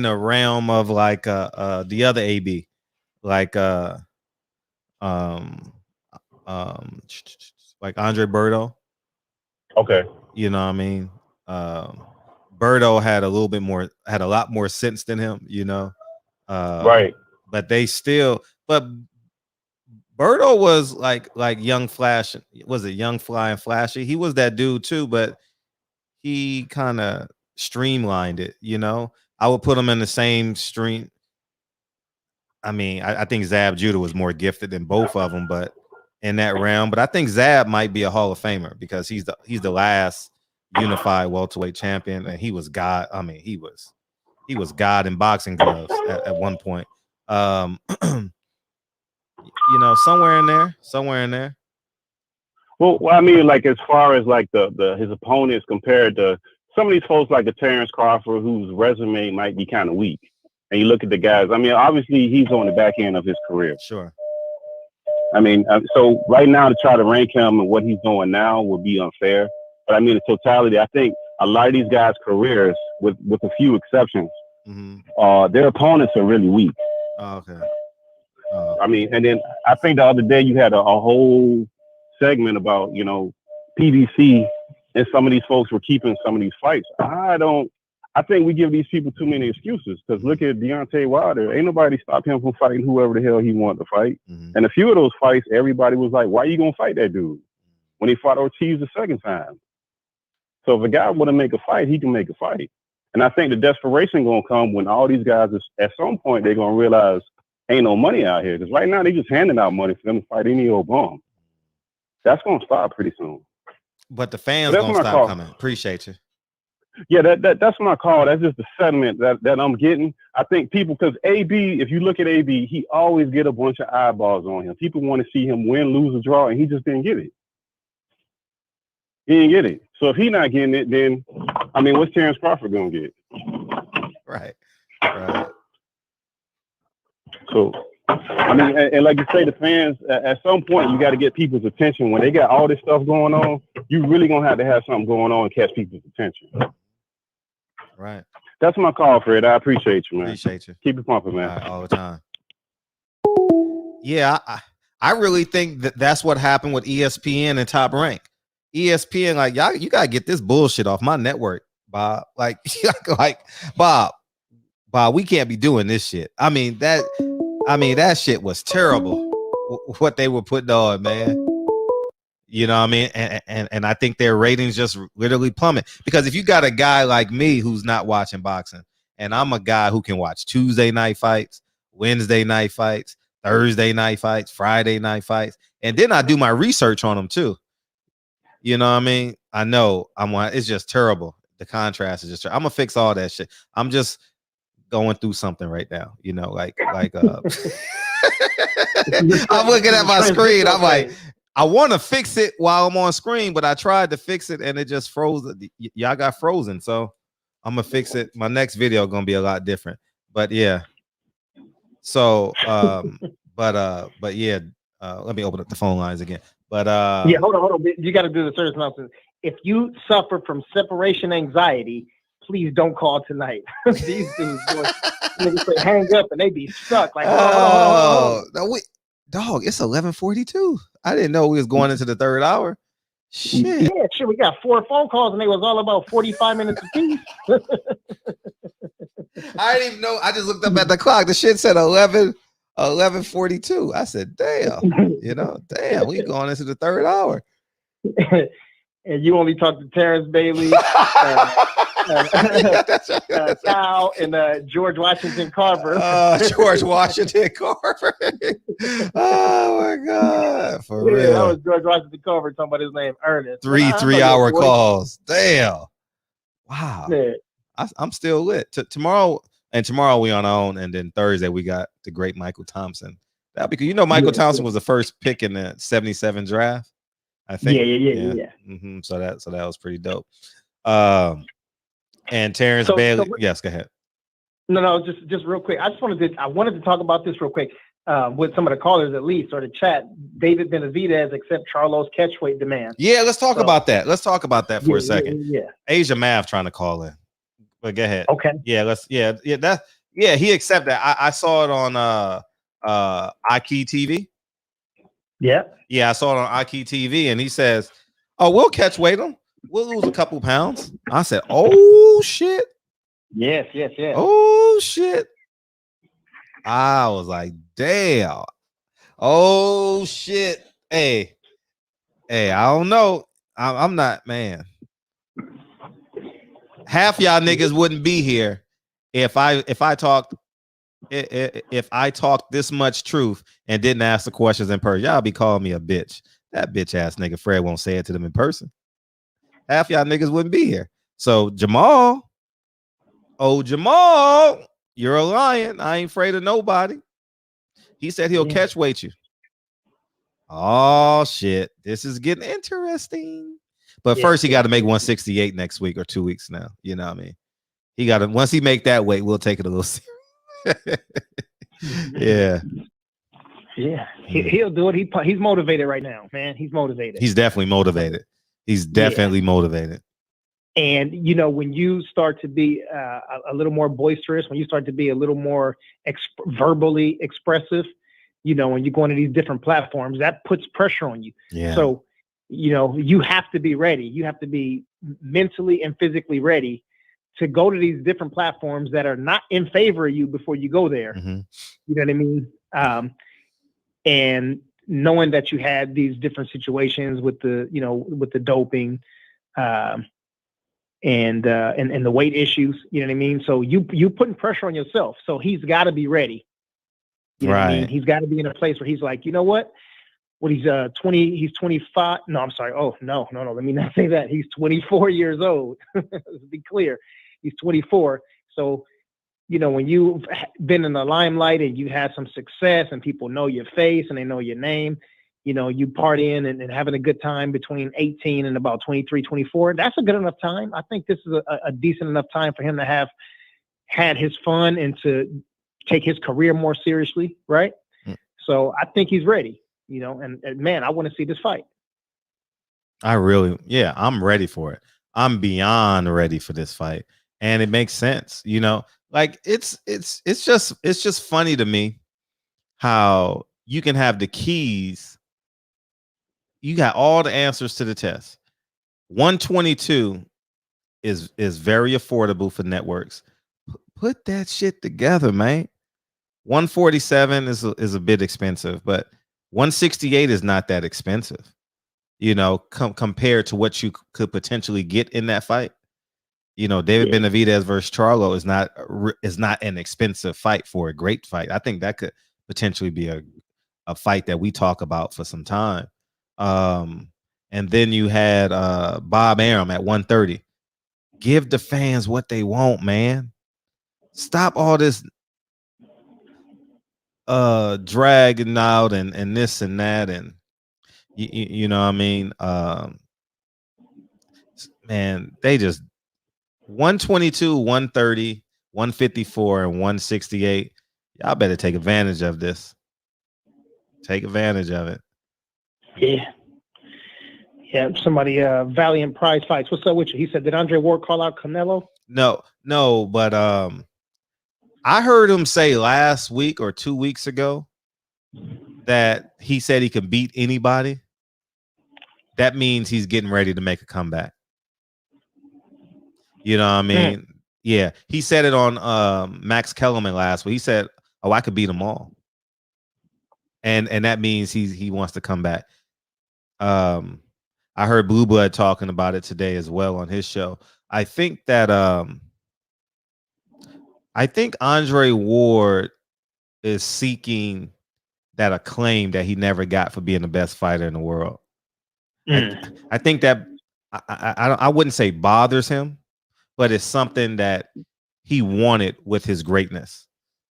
the realm of like the other AB, like like Andre Berto.
Okay.
You know what I mean? Berto had a lot more sense than him, you know.
Right.
But Berto was like Young Flash. Was it Young Fly and Flashy? He was that dude too, but he kind of streamlined it, you know. I would put him in the same stream. I mean, I think Zab Judah was more gifted than both of them, but in that realm. But I think Zab might be a Hall of Famer because he's the last unified welterweight champion, and he was God. I mean, he was God in boxing gloves at one point. You know, somewhere in there.
Well, I mean, like as far as like his opponents compared to some of these folks like the Terrence Crawford, whose resume might be kind of weak. And you look at the guys, I mean, obviously he's on the back end of his career.
Sure.
I mean, so right now to try to rank him and what he's doing now would be unfair. But I mean, the totality, I think a lot of these guys' careers, with a few exceptions, their opponents are really weak.
Oh, okay.
I mean, and then I think the other day you had a whole segment about, you know, PBC and some of these folks were keeping some of these fights. I think we give these people too many excuses because look at Deontay Wilder. Ain't nobody stopped him from fighting whoever the hell he wanted to fight. And a few of those fights, everybody was like, why are you going to fight that dude? When he fought Ortiz the second time. So if a guy want to make a fight, he can make a fight. And I think the desperation going to come when all these guys, at some point, they're going to realize ain't no money out here. Because right now, they just handing out money for them to fight any old bum. That's going to stop pretty soon.
But the fans going to stop coming. Appreciate you.
Yeah, that's my call. That's just the sentiment that I'm getting. I think people, because AB, if you look at AB, he always get a bunch of eyeballs on him. People want to see him win, lose, or draw, and he just didn't get it. He didn't get it. So if he's not getting it, then, I mean, what's Terrence Crawford going to get?
Right.
So, I mean, and like you say, the fans, at some point, you got to get people's attention. When they got all this stuff going on, you really going to have something going on and catch people's attention.
Right.
That's my call, Fred. I appreciate you, man.
Appreciate you.
Keep it pumping, man.
All the time. Yeah, I really think that's what happened with ESPN and Top Rank. ESPN, like, y'all, you gotta get this bullshit off my network, Bob. Like Bob, we can't be doing this shit. I mean, that shit was terrible. What they were putting on, man. You know what I mean? And I think their ratings just literally plummet. Because if you got a guy like me who's not watching boxing, and I'm a guy who can watch Tuesday night fights, Wednesday night fights, Thursday night fights, Friday night fights, and then I do my research on them too. You know what I mean? I know it's just terrible. The contrast is just terrible. I'm gonna fix all that shit. I'm just going through something right now, you know, like I'm looking at my screen. I'm like, I want to fix it while I'm on screen, but I tried to fix it and it just froze. Y'all got frozen, so I'm gonna fix it. My next video gonna be a lot different, but yeah. So, but yeah. Let me open up the phone lines again. But
yeah, hold on. You got to do the service announcement. If you suffer from separation anxiety, please don't call tonight. These dudes, niggas say hang up and they be stuck. Like,
no, dog, it's 11:42. I didn't know we was going into the third hour. Shit.
Yeah, shit. We got 4 phone calls and they was all about 45 minutes apiece.
I didn't even know. I just looked up at the clock. The shit said 11:42. I said, damn, damn, we going into the third hour.
And you only talked to Terrence Bailey, Kyle and George Washington Carver.
George Washington Carver. Oh my God, for
Yeah,
real.
that was George Washington Carver talking about his name, Ernest.
Three-hour calls. Damn. Wow.
Yeah.
I'm still lit. Tomorrow we on our own, and then Thursday we got the great Michael Thompson. That because Michael Thompson was the first pick in the 77 draft. I think.
Yeah.
Mm-hmm. So that was pretty dope. And Terrence Bailey. Yes, go ahead.
No, just real quick. I wanted to talk about this real quick with some of the callers at least, or the chat. David Benavidez accept Charlo's catchweight demand.
Yeah, let's talk about that. Let's talk about that for a second.
Yeah.
Asia Mav trying to call in. But go ahead.
Okay.
Yeah, he accepted that. I saw it on Iki TV.
Yeah.
Yeah, I saw it on Iki TV, and he says, "Oh, we'll catch weight him. We'll lose a couple pounds." I said, "Oh shit."
Yes.
Oh shit. I was like, damn. Oh shit. Hey, I don't know. I'm not, man. Half y'all niggas wouldn't be here if I talked this much truth and didn't ask the questions in person. Y'all be calling me a bitch. That bitch ass nigga Fred won't say it to them in person. Half y'all niggas wouldn't be here. So Jamal, you're a lion. I ain't afraid of nobody. He said he'll catch weight you. Oh shit, this is getting interesting. But first, he got to make 168 next week or 2 weeks now. You know what I mean? He got to, once he make that weight, we'll take it a little serious. Yeah.
He'll do it. He's motivated right now, man. He's motivated.
He's definitely motivated. Motivated.
And when you start to be a little more boisterous, when you start to be a little more verbally expressive, when you go into these different platforms, that puts pressure on you.
Yeah.
So, you have to be ready. You have to be mentally and physically ready to go to these different platforms that are not in favor of you before you go there.
Mm-hmm.
You know what I mean? And knowing that you had these different situations with the doping, and the weight issues, you know what I mean? So you putting pressure on yourself. So he's got to be ready. You know what I mean? He's got to be in a place where he's like, you know what? He's 20, he's 25. No, I'm sorry. Oh, no. Let me not say that. He's 24 years old. Let's be clear. He's 24. So, when you've been in the limelight and you had some success and people know your face and they know your name, you partying and having a good time between 18 and about 23, 24. That's a good enough time. I think this is a decent enough time for him to have had his fun and to take his career more seriously. Right. So I think he's ready. And man, I want to see this fight.
I'm ready for it. I'm beyond ready for this fight. And it makes sense. Like it's just funny to me how you can have the keys. You got all the answers to the test. 122 is very affordable for networks. Put that shit together, man. 147 is a bit expensive, but 168 is not that expensive, compared to what you could potentially get in that fight. David Benavidez versus Charlo is not an expensive fight for a great fight. I think that could potentially be a fight that we talk about for some time. And then you had Bob Arum at 130. Give the fans what they want, man. Stop all this dragging out and this and that, and you know what I mean. Man, they just 122, 130, 154, and 168. Y'all better take advantage of this. Take advantage of it.
Yeah. Somebody Valiant Prize Fights. What's up with you? He said, did Andre Ward call out Canelo?
No, but I heard him say last week or 2 weeks ago that he said he can beat anybody. That means he's getting ready to make a comeback. You know what I mean? Yeah. He said it on Max Kellerman last week. He said, "Oh, I could beat them all." And that means he wants to come back. I heard Blue Blood talking about it today as well on his show. I think that Andre Ward is seeking that acclaim that he never got for being the best fighter in the world. I think that I wouldn't say bothers him, but it's something that he wanted with his greatness,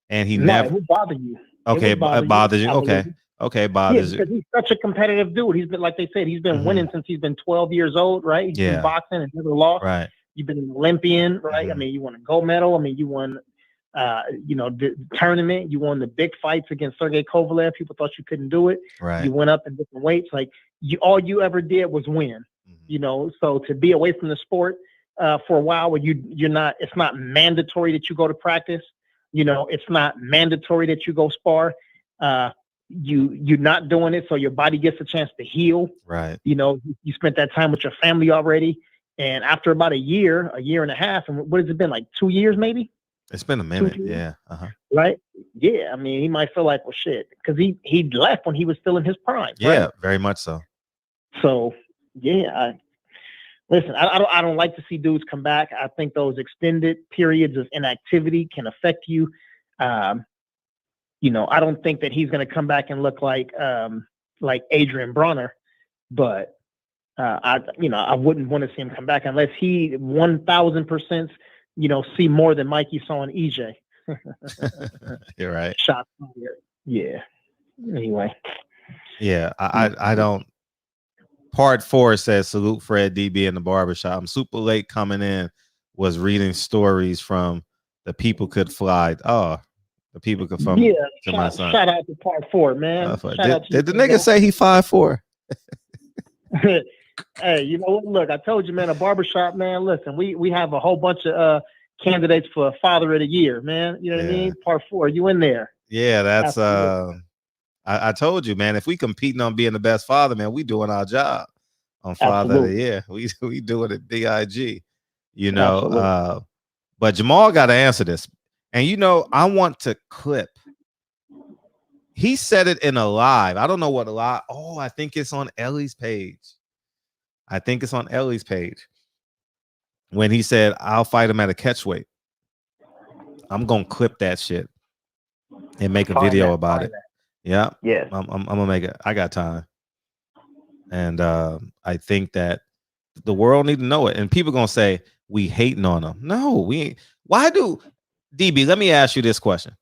and he never.
It would bother you.
Okay, it bothers you. Okay, it bothers you.
Because he's such a competitive dude. He's been, like they said, he's been winning since he's been 12 years old, right? He's been boxing and never lost.
Right.
You've been an Olympian, right? I mean, you won a gold medal. I mean, you won, the tournament. You won the big fights against Sergey Kovalev. People thought you couldn't do it.
Right.
You went up in different weights. Like all you ever did was win. So to be away from the sport for a while, where you're not, it's not mandatory that you go to practice. It's not mandatory that you go spar. You're not doing it, so your body gets a chance to heal.
Right.
You spent that time with your family already, and after about a year and a half, and what has it been, like 2 years maybe?
It's been a minute. Yeah.
Right. Yeah. I mean, he might feel like, well, shit, because he left when he was still in his prime.
Yeah,
right?
very much so.
So yeah, listen, I don't like to see dudes come back. I think those extended periods of inactivity can affect you. I don't think that he's going to come back and look like Adrian Broner, but I wouldn't want to see him come back unless he 1,000%, see more than Mikey saw in EJ.
You're right.
Shots fired. Yeah. Anyway.
Yeah, I don't. Part 4 says, salute Fred DB in the barbershop. I'm super late coming in, was reading stories from the People Could Fly. Oh, the People Could Fly.
Yeah,
to my son.
shout out to Part 4, man.
Did the nigga say he 5'4"?
Hey, you know what? Look, I told you, man, a barbershop, man. Listen, we have a whole bunch of candidates for Father of the Year, man. You know what I mean? Part 4, you in there?
Yeah, that's I told you, man. If we competing on being the best father, man, we doing our job on Father of the Year. We doing it big. But Jamal got to answer this, and I want to clip. He said it in a live. I don't know what a live. Oh, I think it's on Ellie's page. When he said, "I'll fight him at a catchweight." I'm gonna clip that shit and make a video about it. Yeah.
Yes.
I'm gonna make it. I got time. And I think that the world need to know it. And people gonna say we hating on them. No, we ain't. Why do DB? Let me ask you this question.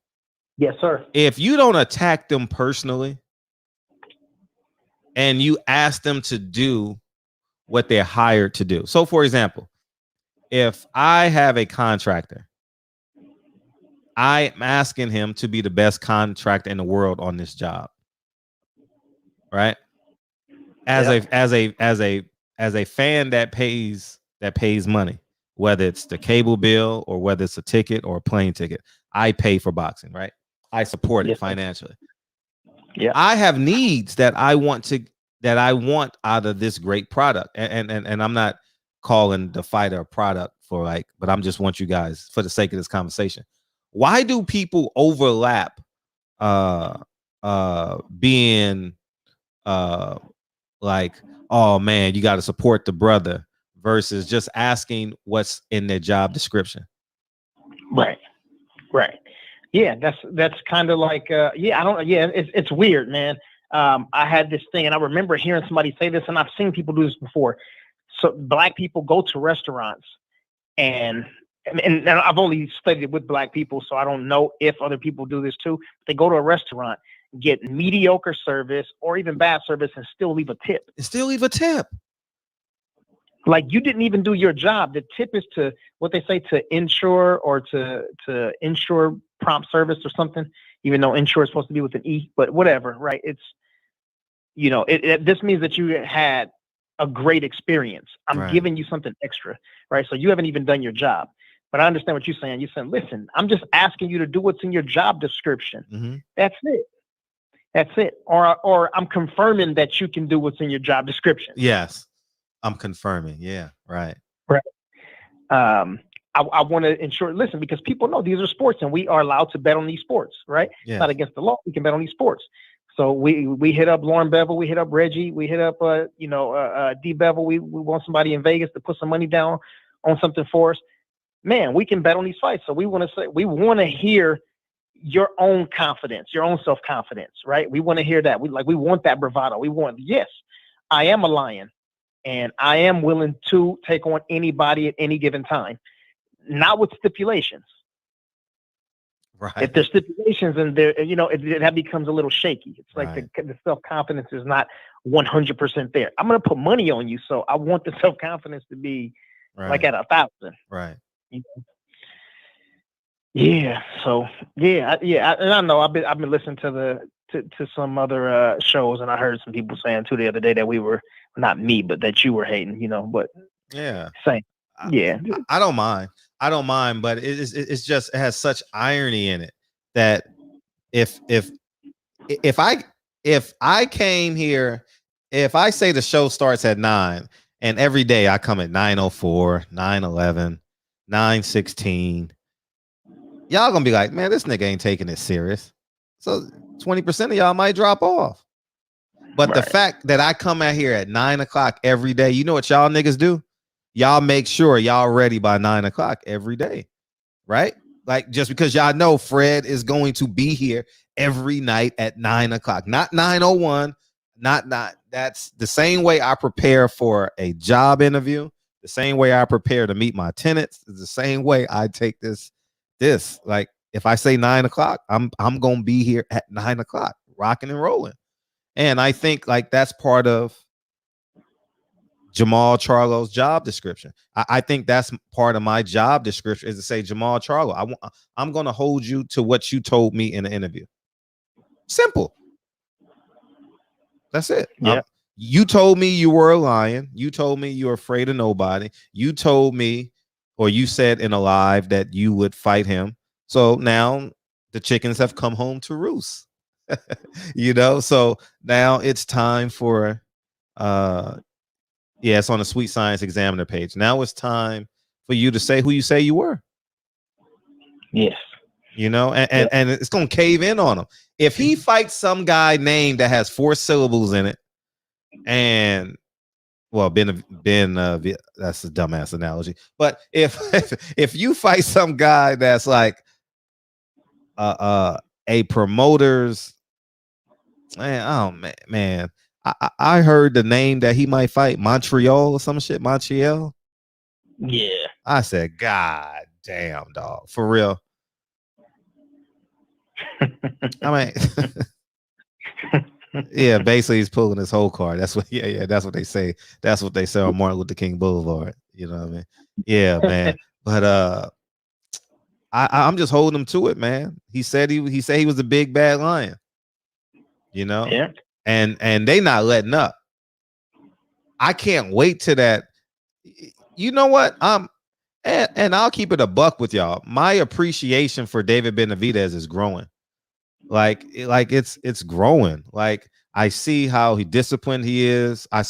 Yes, sir.
If you don't attack them personally and you ask them to do what they're hired to do. So for example, if I have a contractor, I'm asking him to be the best contractor in the world on this job. Right? As a fan that pays money, whether it's the cable bill or whether it's a ticket or a plane ticket, I pay for boxing, right? I support it financially.
Yeah.
I have needs that I want out of this great product. And I'm not calling the fighter a product but I'm just want you guys, for the sake of this conversation. Why do people overlap being like, oh man, you got to support the brother versus just asking what's in their job description?
Right. Yeah, that's kind of like it's weird, man. I had this thing, and I remember hearing somebody say this, and I've seen people do this before. So Black people go to restaurants, and I've only studied with Black people, so I don't know if other people do this too. They go to a restaurant, get mediocre service or even bad service, and still leave a tip. Like you didn't even do your job. The tip is to what they say to insure or to ensure prompt service or something, even though insure is supposed to be with an E, but whatever, right? It's, this means that you had a great experience. I'm giving you something extra, right? So you haven't even done your job. But I understand what you're saying. You're saying, listen, I'm just asking you to do what's in your job description.
Mm-hmm.
That's it. Or I'm confirming that you can do what's in your job description.
Yes. I'm confirming. Yeah. Right.
I want to ensure, listen, because people know these are sports and we are allowed to bet on these sports, right?
Yeah.
It's not against the law. We can bet on these sports. So we hit up Lauren Bevel, we hit up Reggie, we hit up D Bevel. We want somebody in Vegas to put some money down on something for us. Man, we can bet on these fights. So we want to hear your own confidence, your own self-confidence, right? We want to hear that. We want that bravado. We want, yes, I am a lion and I am willing to take on anybody at any given time, not with stipulations.
Right.
If there's stipulations and there, that becomes a little shaky. It's like the self-confidence is not 100% there. I'm going to put money on you. So I want the self-confidence to be like at 1,000.
Right.
Yeah. So and I know I've been listening to some other shows, and I heard some people saying too the other day that we were, not me, but that you were hating, but
yeah,
same. Yeah.
I don't mind. But it's just, it has such irony in it that if I came here, if I say the show starts at 9 and every day I come at 9:04, 9:11, 9:16, y'all gonna be like, man, this nigga ain't taking it serious. So 20% of y'all might drop off. But the fact that I come out here at 9 o'clock every day, you know what y'all niggas do? Y'all make sure y'all ready by 9 o'clock every day, right? Like, just because y'all know Fred is going to be here every night at 9 o'clock, not 9:01, not. That's the same way I prepare for a job interview, the same way I prepare to meet my tenants, is the same way I take this. Like, if I say 9 o'clock, I'm gonna be here at 9 o'clock, rocking and rolling. And I think like that's part of Jamal Charlo's job description. I think that's part of my job description, is to say, Jamal Charlo, I'm going to hold you to what you told me in the interview. Simple. That's it.
Yeah.
You told me you were a lion. You told me you were afraid of nobody. You told me, or you said in a live, that you would fight him. So now the chickens have come home to roost. So now it's time for it's on the Sweet Science Examiner page. Now it's time for you to say who you say you were.
Yes.
And it's gonna cave in on him. If he fights some guy named that has 4 syllables in it, and Ben, that's a dumbass analogy. But if you fight some guy that's like a promoter's, man, I heard the name that he might fight, Montreal or some shit, Montreal.
Yeah.
I said, God damn, dog, for real. I mean, yeah, basically he's pulling his whole card. That's what, that's what they say. That's what they say on Martin Luther King Boulevard. You know what I mean? Yeah, man. But I'm just holding him to it, man. He said he was a big bad lion.
Yeah.
And they not letting up. I can't wait to that. You know what? And I'll keep it a buck with y'all. My appreciation for David Benavidez is growing. Like it's growing. Like, I see how disciplined he is. I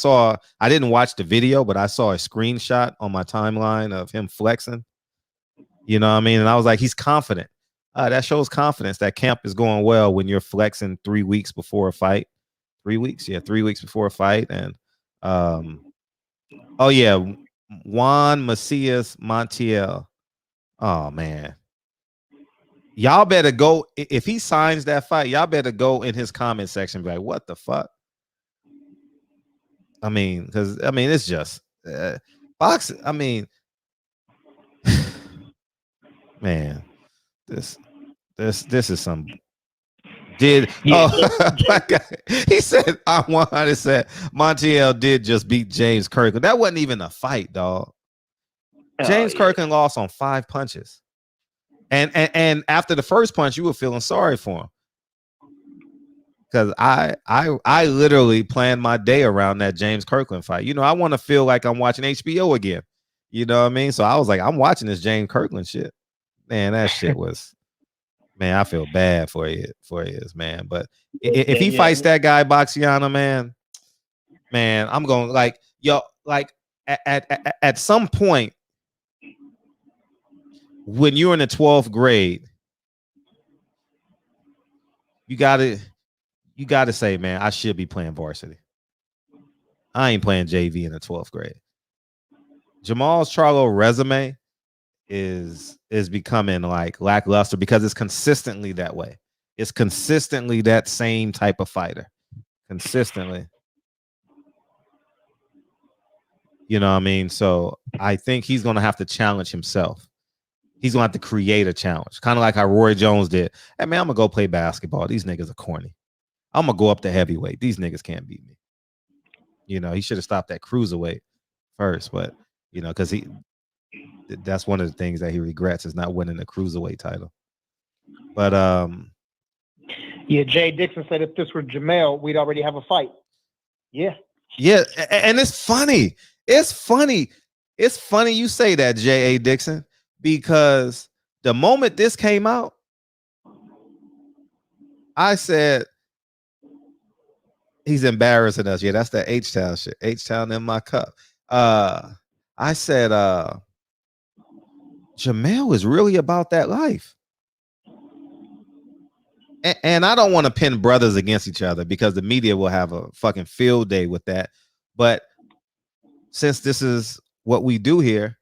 didn't watch the video, but I saw a screenshot on my timeline of him flexing. You know what I mean? And I was like, he's confident. That shows confidence. That camp is going well when you're flexing 3 weeks before a fight. 3 weeks? Yeah, 3 weeks before a fight. And Juan Macias Montiel. Oh, man. Y'all better go. If he signs that fight, y'all better go in his comment section and be like, what the fuck? I mean, because it's just boxing. I mean, man, this is some he said I said Montiel did just beat James Kirkland. That wasn't even a fight, dog. James Kirkland lost on 5 punches. And after the first punch, you were feeling sorry for him. Because I literally planned my day around that James Kirkland fight. I want to feel like I'm watching HBO again. You know what I mean? So I was like, I'm watching this James Kirkland shit. Man, that shit was, man, I feel bad for his man. But if he fights that guy Boxiano, man, I'm going at some point, when you're in the 12th grade, you you got to say, man, I should be playing varsity. I ain't playing JV in the 12th grade. Jamal's Charlo resume is becoming like lackluster because it's consistently that way. It's consistently that same type of fighter. Consistently. You know what I mean? So I think he's going to have to challenge himself. He's going to have to create a challenge. Kind of like how Roy Jones did. Hey, man, I'm going to go play basketball. These niggas are corny. I'm going to go up to heavyweight. These niggas can't beat me. You know, he should have stopped at cruiserweight first. But, you know, because that's one of the things that he regrets is not winning the cruiserweight title. But,
yeah, Jay Dixon said if this were Jamel, we'd already have a fight. Yeah.
Yeah, and it's funny. It's funny you say that, J.A. Dixon, because the moment this came out, I said, he's embarrassing us. Yeah, that's that H-Town shit. H-Town in my cup. I said, Jamel is really about that life. And I don't want to pin brothers against each other because the media will have a fucking field day with that. But since this is what we do here,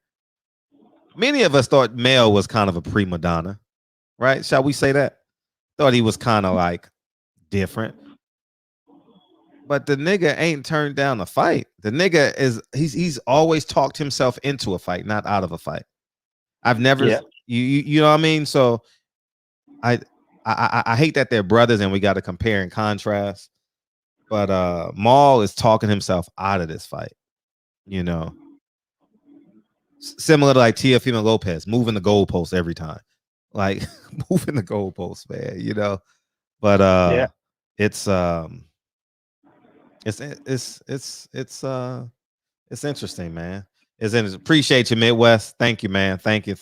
many of us thought Mel was kind of a prima donna, right? Shall we say that? Thought he was kind of like different. But the nigga ain't turned down a fight. The nigga he's always talked himself into a fight, not out of a fight. I've never, you know what I mean? So I hate that they're brothers and we got to compare and contrast. But Maul is talking himself out of this fight, you know. Similar to like Teofimo Lopez, moving the goalpost every time. Like moving the goalpost, man, you know. But it's interesting, man. Appreciate you, Midwest. Thank you, man. Thank you.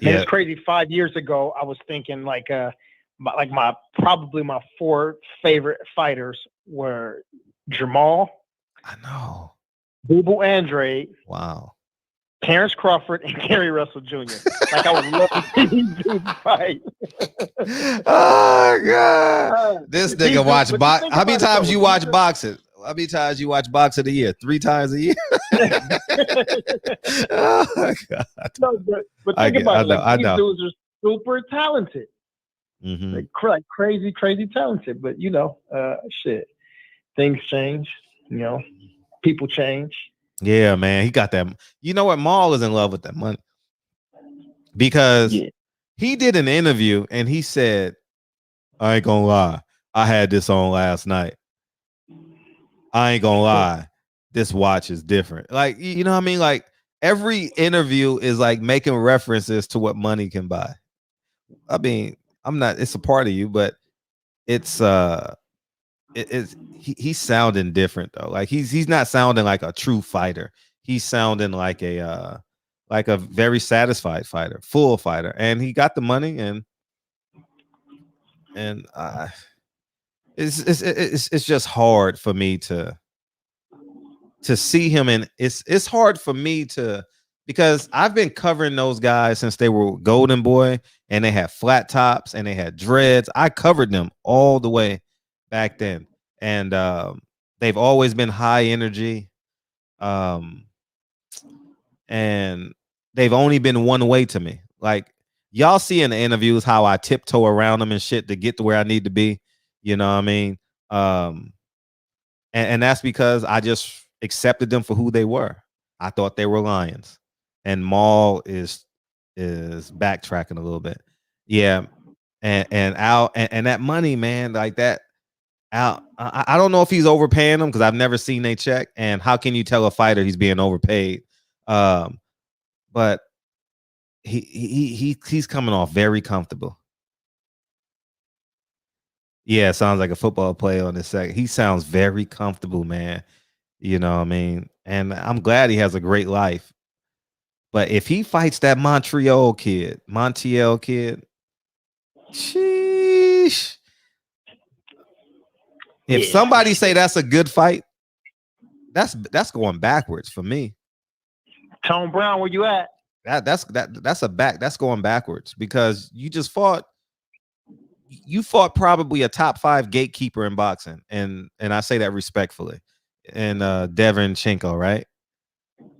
And it's crazy. 5 years ago, I was thinking my four favorite fighters were Jamal.
I know.
Boo Boo Andrade.
Wow.
Terrence Crawford and Gary Russell Jr. Like I would love to see these dudes fight.
Oh God! This nigga watch box. How many times you watch boxing? How many times you watch boxing a year? 3 times a year. Oh my God!
No, but think about it. These dudes are super talented.
Mm-hmm.
Like crazy talented. But you know, shit, things change. You know, people change.
Yeah, man, he got that. You know what? Maul is in love with that money because he did an interview and he said, "I ain't gonna lie, I had this on last night. I ain't gonna lie, this watch is different." Like, you know what I mean? Like every interview is like making references to what money can buy. I mean, it's a part of you, but it's he's sounding different though. Like he's not sounding like a true fighter. He's sounding like a very satisfied fighter, full fighter, and he got the money and it's just hard for me to see him, and it's hard for me to, because I've been covering those guys since they were Golden Boy and they had flat tops and they had dreads. I covered them all the way back then, and they've always been high energy, and they've only been one way to me. Like y'all see in the interviews how I tiptoe around them and shit to get to where I need to be, you know what I mean? And that's because I just accepted them for who they were. I thought they were lions, and Maul is backtracking a little bit. Yeah, and Al and that money, man, like that. Al, I don't know if he's overpaying them because I've never seen they check. And how can you tell a fighter he's being overpaid? But he's coming off very comfortable. Yeah, sounds like a football player on this second. He sounds very comfortable, man. You know what I mean? And I'm glad he has a great life. But if he fights that Montiel kid, sheesh. If somebody say that's a good fight, that's going backwards for me.
Tone Brown, where you at?
That's going backwards because you just fought you fought probably a top 5 gatekeeper in boxing, and I say that respectfully. And Devin Chenko, right?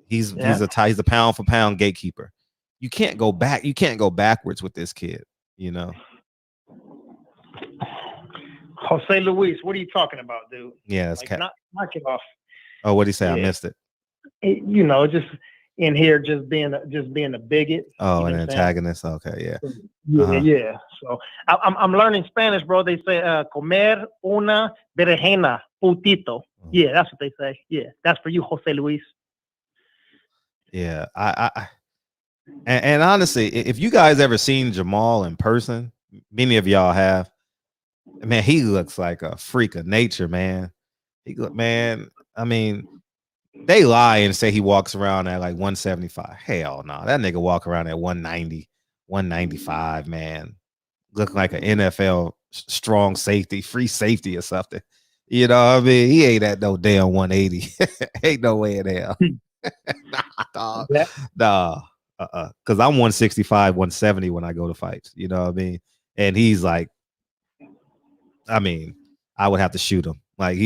He's a pound for pound gatekeeper. You can't go back. You can't go backwards with this kid. You know.
Jose Luis, what are you talking about, dude?
Yeah, it's
knock it off.
Oh, what'd he say?
Yeah.
I missed it.
You know, just in here, just being a bigot.
Oh,
you know
an antagonist. Okay, yeah.
Yeah. So I'm learning Spanish, bro. They say comer una berenjena, putito. Yeah, that's what they say. Yeah, that's for you, Jose Luis.
Yeah, and honestly, if you guys ever seen Jamal in person, many of y'all have. Man, he looks like a freak of nature, man. I mean, they lie and say he walks around at like 175. Hell no, that nigga walk around at 190, 195, man. Looking like an NFL strong safety, free safety or something. You know what I mean? He ain't at no damn 180. Ain't no way in hell. Nah, dog. Nah. Because I'm 165, 170 when I go to fights. You know what I mean? And he's like, I mean, I would have to shoot him. Like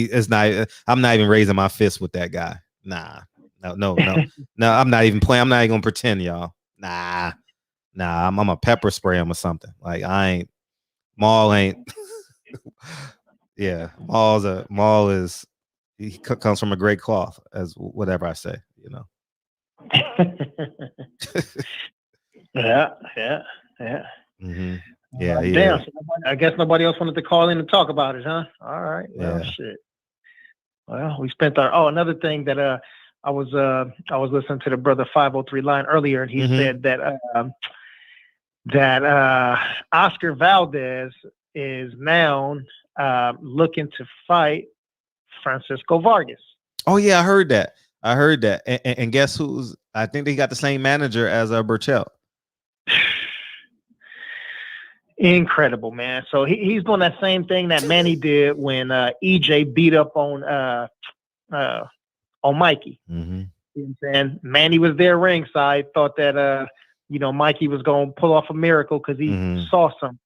I'm not even raising my fist with that guy. Nah. No. I'm not even playing. I'm not even gonna pretend, y'all. Nah. I'm a pepper spray him or something. Like Maul ain't. Yeah, Maul is. He comes from a great cloth, as whatever I say. You know.
Yeah.
Mm-hmm. Yeah.
Damn. So I guess nobody else wanted to call in and talk about it, huh? All right. Well, shit. Well, we spent another thing that I was listening to the brother 503 line earlier, and he said that Oscar Valdez is now looking to fight Francisco Vargas.
Oh yeah, I heard that. And guess who's? I think they got the same manager as Burchell.
Incredible, man. So he's doing that same thing that Manny did when EJ beat up on Mikey.
Mm-hmm.
You know what I'm saying? Manny was there ringside, thought that Mikey was gonna pull off a miracle because he saw something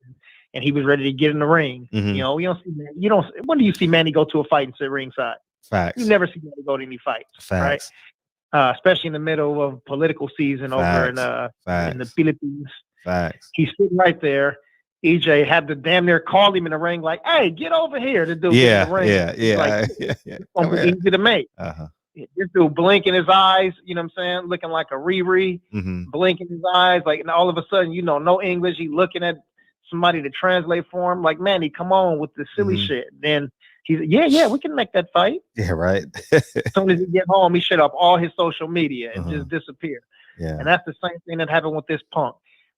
and he was ready to get in the ring.
Mm-hmm.
You know, when do you see Manny go to a fight and sit ringside?
Facts.
You never see Manny go to any fights.
Facts.
Right? Especially in the middle of political season over in the Philippines.
Facts.
He's sitting right there. EJ had to damn near call him in the ring, like, "Hey, get over here!" The dude in the ring.
Yeah.
It's gonna be easy to make. This dude blinking his eyes, you know what I'm saying, looking like a Riri, blinking his eyes, like, and all of a sudden, no English. He looking at somebody to translate for him, like, Manny, come on with the silly shit. Then he's, yeah, we can make that fight.
Yeah, right.
As soon as he get home, he shut up all his social media and just disappear.
Yeah.
And that's the same thing that happened with this Punk.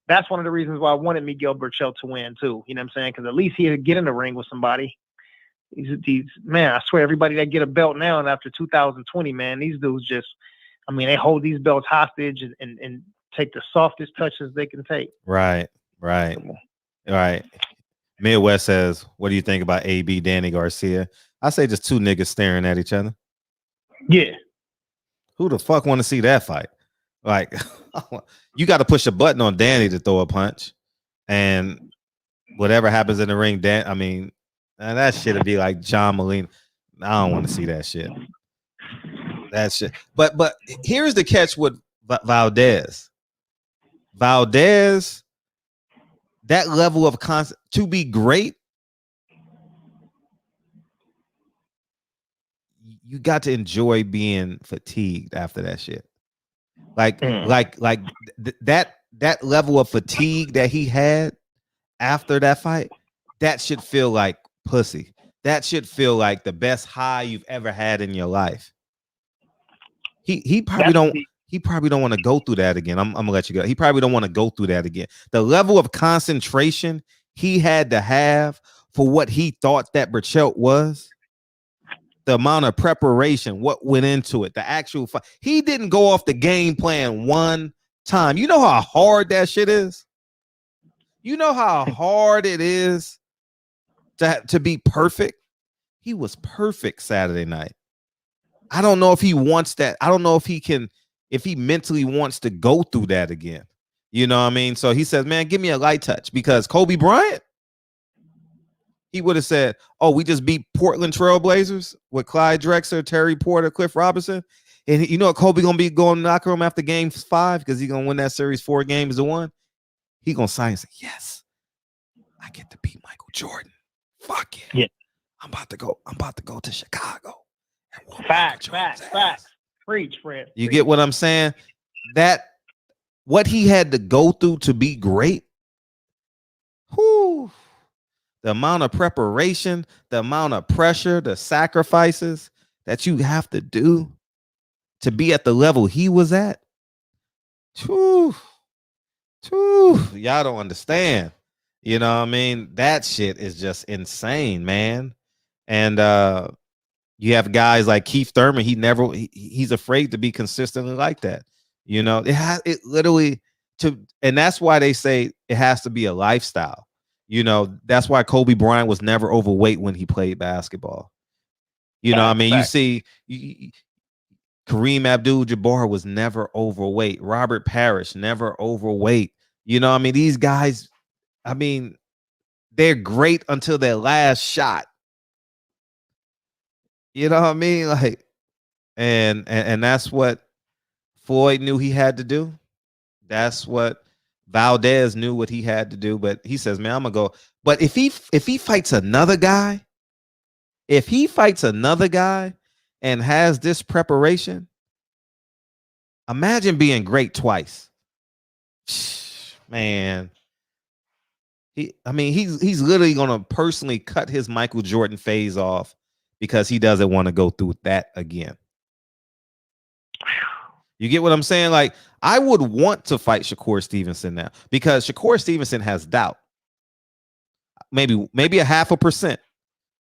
That's one of the reasons why I wanted Miguel Burchell to win too. You know what I'm saying? Because at least he'd get in the ring with somebody. Man, I swear, everybody that get a belt now and after 2020, man, these dudes just, they hold these belts hostage and take the softest touches they can take.
Right. Midwest says, what do you think about AB, Danny Garcia? I say just two niggas staring at each other.
Yeah.
Who the fuck want to see that fight? Like, you got to push a button on Danny to throw a punch, and whatever happens in the ring, that shit'd be like John Molina. I don't want to see that shit. That shit. But here's the catch with Valdez. That level of to be great, you got to enjoy being fatigued after that shit. That level of fatigue that he had after that fight, that should feel like pussy. That should feel like the best high you've ever had in your life. He probably don't want to go through that again. I'm gonna let you go. He probably don't want to go through that again. The level of concentration he had to have for what he thought that Burchell was. The amount of preparation, what went into it, the actual fight. He didn't go off the game plan one time. You know how hard that shit is? You know how hard it is to be perfect? He was perfect Saturday night. I don't know if he wants that. I don't know if he mentally wants to go through that again. You know what I mean? So he says, man, give me a light touch, because Kobe Bryant, He would have said, "Oh, we just beat Portland Trailblazers with Clyde Drexler, Terry Porter, Cliff Robinson." And you know what Kobe gonna be going to the locker room after game 5 because he's gonna win that series 4-1. He gonna sign and say, "Yes, I get to beat Michael Jordan. Fuck yeah.
Yeah.
I'm about to go to Chicago." And
Facts. Preach, Fred.
You get what I'm saying? That what he had to go through to be great. Whew. The amount of preparation, the amount of pressure, the sacrifices that you have to do to be at the level he was at. Whew. Y'all don't understand. You know what I mean? That shit is just insane, man. And you have guys like Keith Thurman. He's afraid to be consistently like that. You know, it literally and that's why they say it has to be a lifestyle. You know, that's why Kobe Bryant was never overweight when he played basketball. You know what I mean? You see, Kareem Abdul-Jabbar was never overweight. Robert Parrish, never overweight. You know what I mean? These guys, I mean, they're great until their last shot. You know what I mean? Like, and that's what Floyd knew he had to do. That's what Valdez knew what he had to do. But he says, man, I'm gonna go. But if he fights another guy, and has this preparation, imagine being great twice. Man. He's literally gonna personally cut his Michael Jordan phase off because he doesn't want to go through that again. You get what I'm saying? Like, I would want to fight Shakur Stevenson now because Shakur Stevenson has doubt. Maybe 0.5%,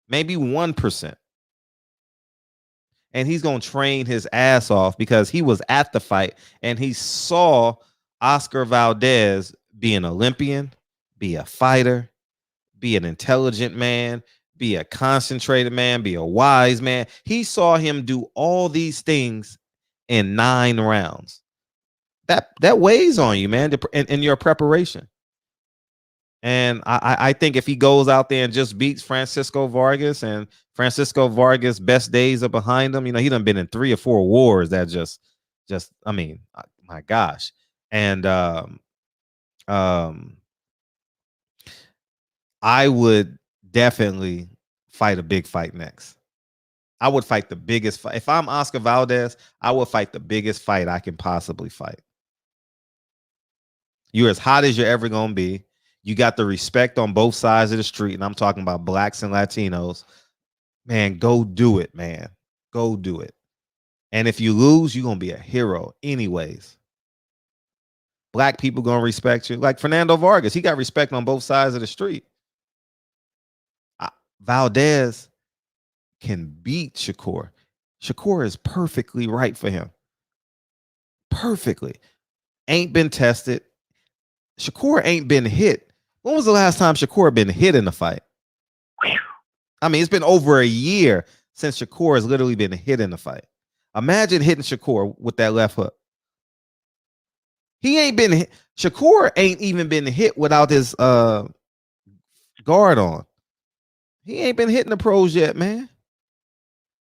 maybe 1%. And he's going to train his ass off because he was at the fight and he saw Oscar Valdez be an Olympian, be a fighter, be an intelligent man, be a concentrated man, be a wise man. He saw him do all these things in 9 rounds. That weighs on you, man, in your preparation. And I think if he goes out there and just beats Francisco Vargas, and Francisco Vargas' best days are behind him, you know, he done been in 3 or 4 wars that just I mean, my gosh. And I would definitely fight a big fight next. I would fight the biggest fight. If I'm Oscar Valdez, I would fight the biggest fight I can possibly fight. You're as hot as you're ever going to be. You got the respect on both sides of the street, and I'm talking about blacks and Latinos. Man, go do it, man. Go do it. And if you lose, you're going to be a hero anyways. Black people going to respect you. Like Fernando Vargas, he got respect on both sides of the street. Valdez can beat Shakur. Shakur is perfectly right for him. Perfectly. Ain't been tested. Shakur ain't been hit. When was the last time Shakur been hit in a fight? I mean, it's been over a year since Shakur has literally been hit in a fight. Imagine hitting Shakur with that left hook. He ain't been hit. Shakur ain't even been hit without his guard on. He ain't been hitting the pros yet, man.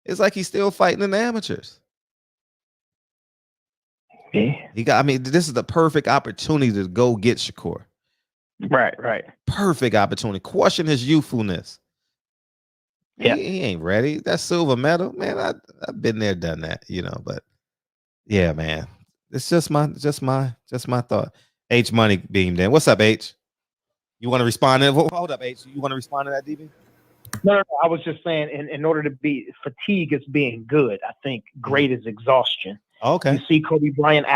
It's like he's still fighting in the amateurs.
Yeah.
This is the perfect opportunity to go get Shakur.
Right.
Perfect opportunity. Question his youthfulness.
Yeah.
He ain't ready. That silver medal, man. I've been there, done that, you know. But yeah, man. It's just my thought. H Money beamed in. What's up, H? You want to respond to that? Hold up, H. You want to respond to that, DB?
No. I was just saying, in order to be fatigue is being good. I think great is exhaustion.
Okay.
You see Kobe Bryant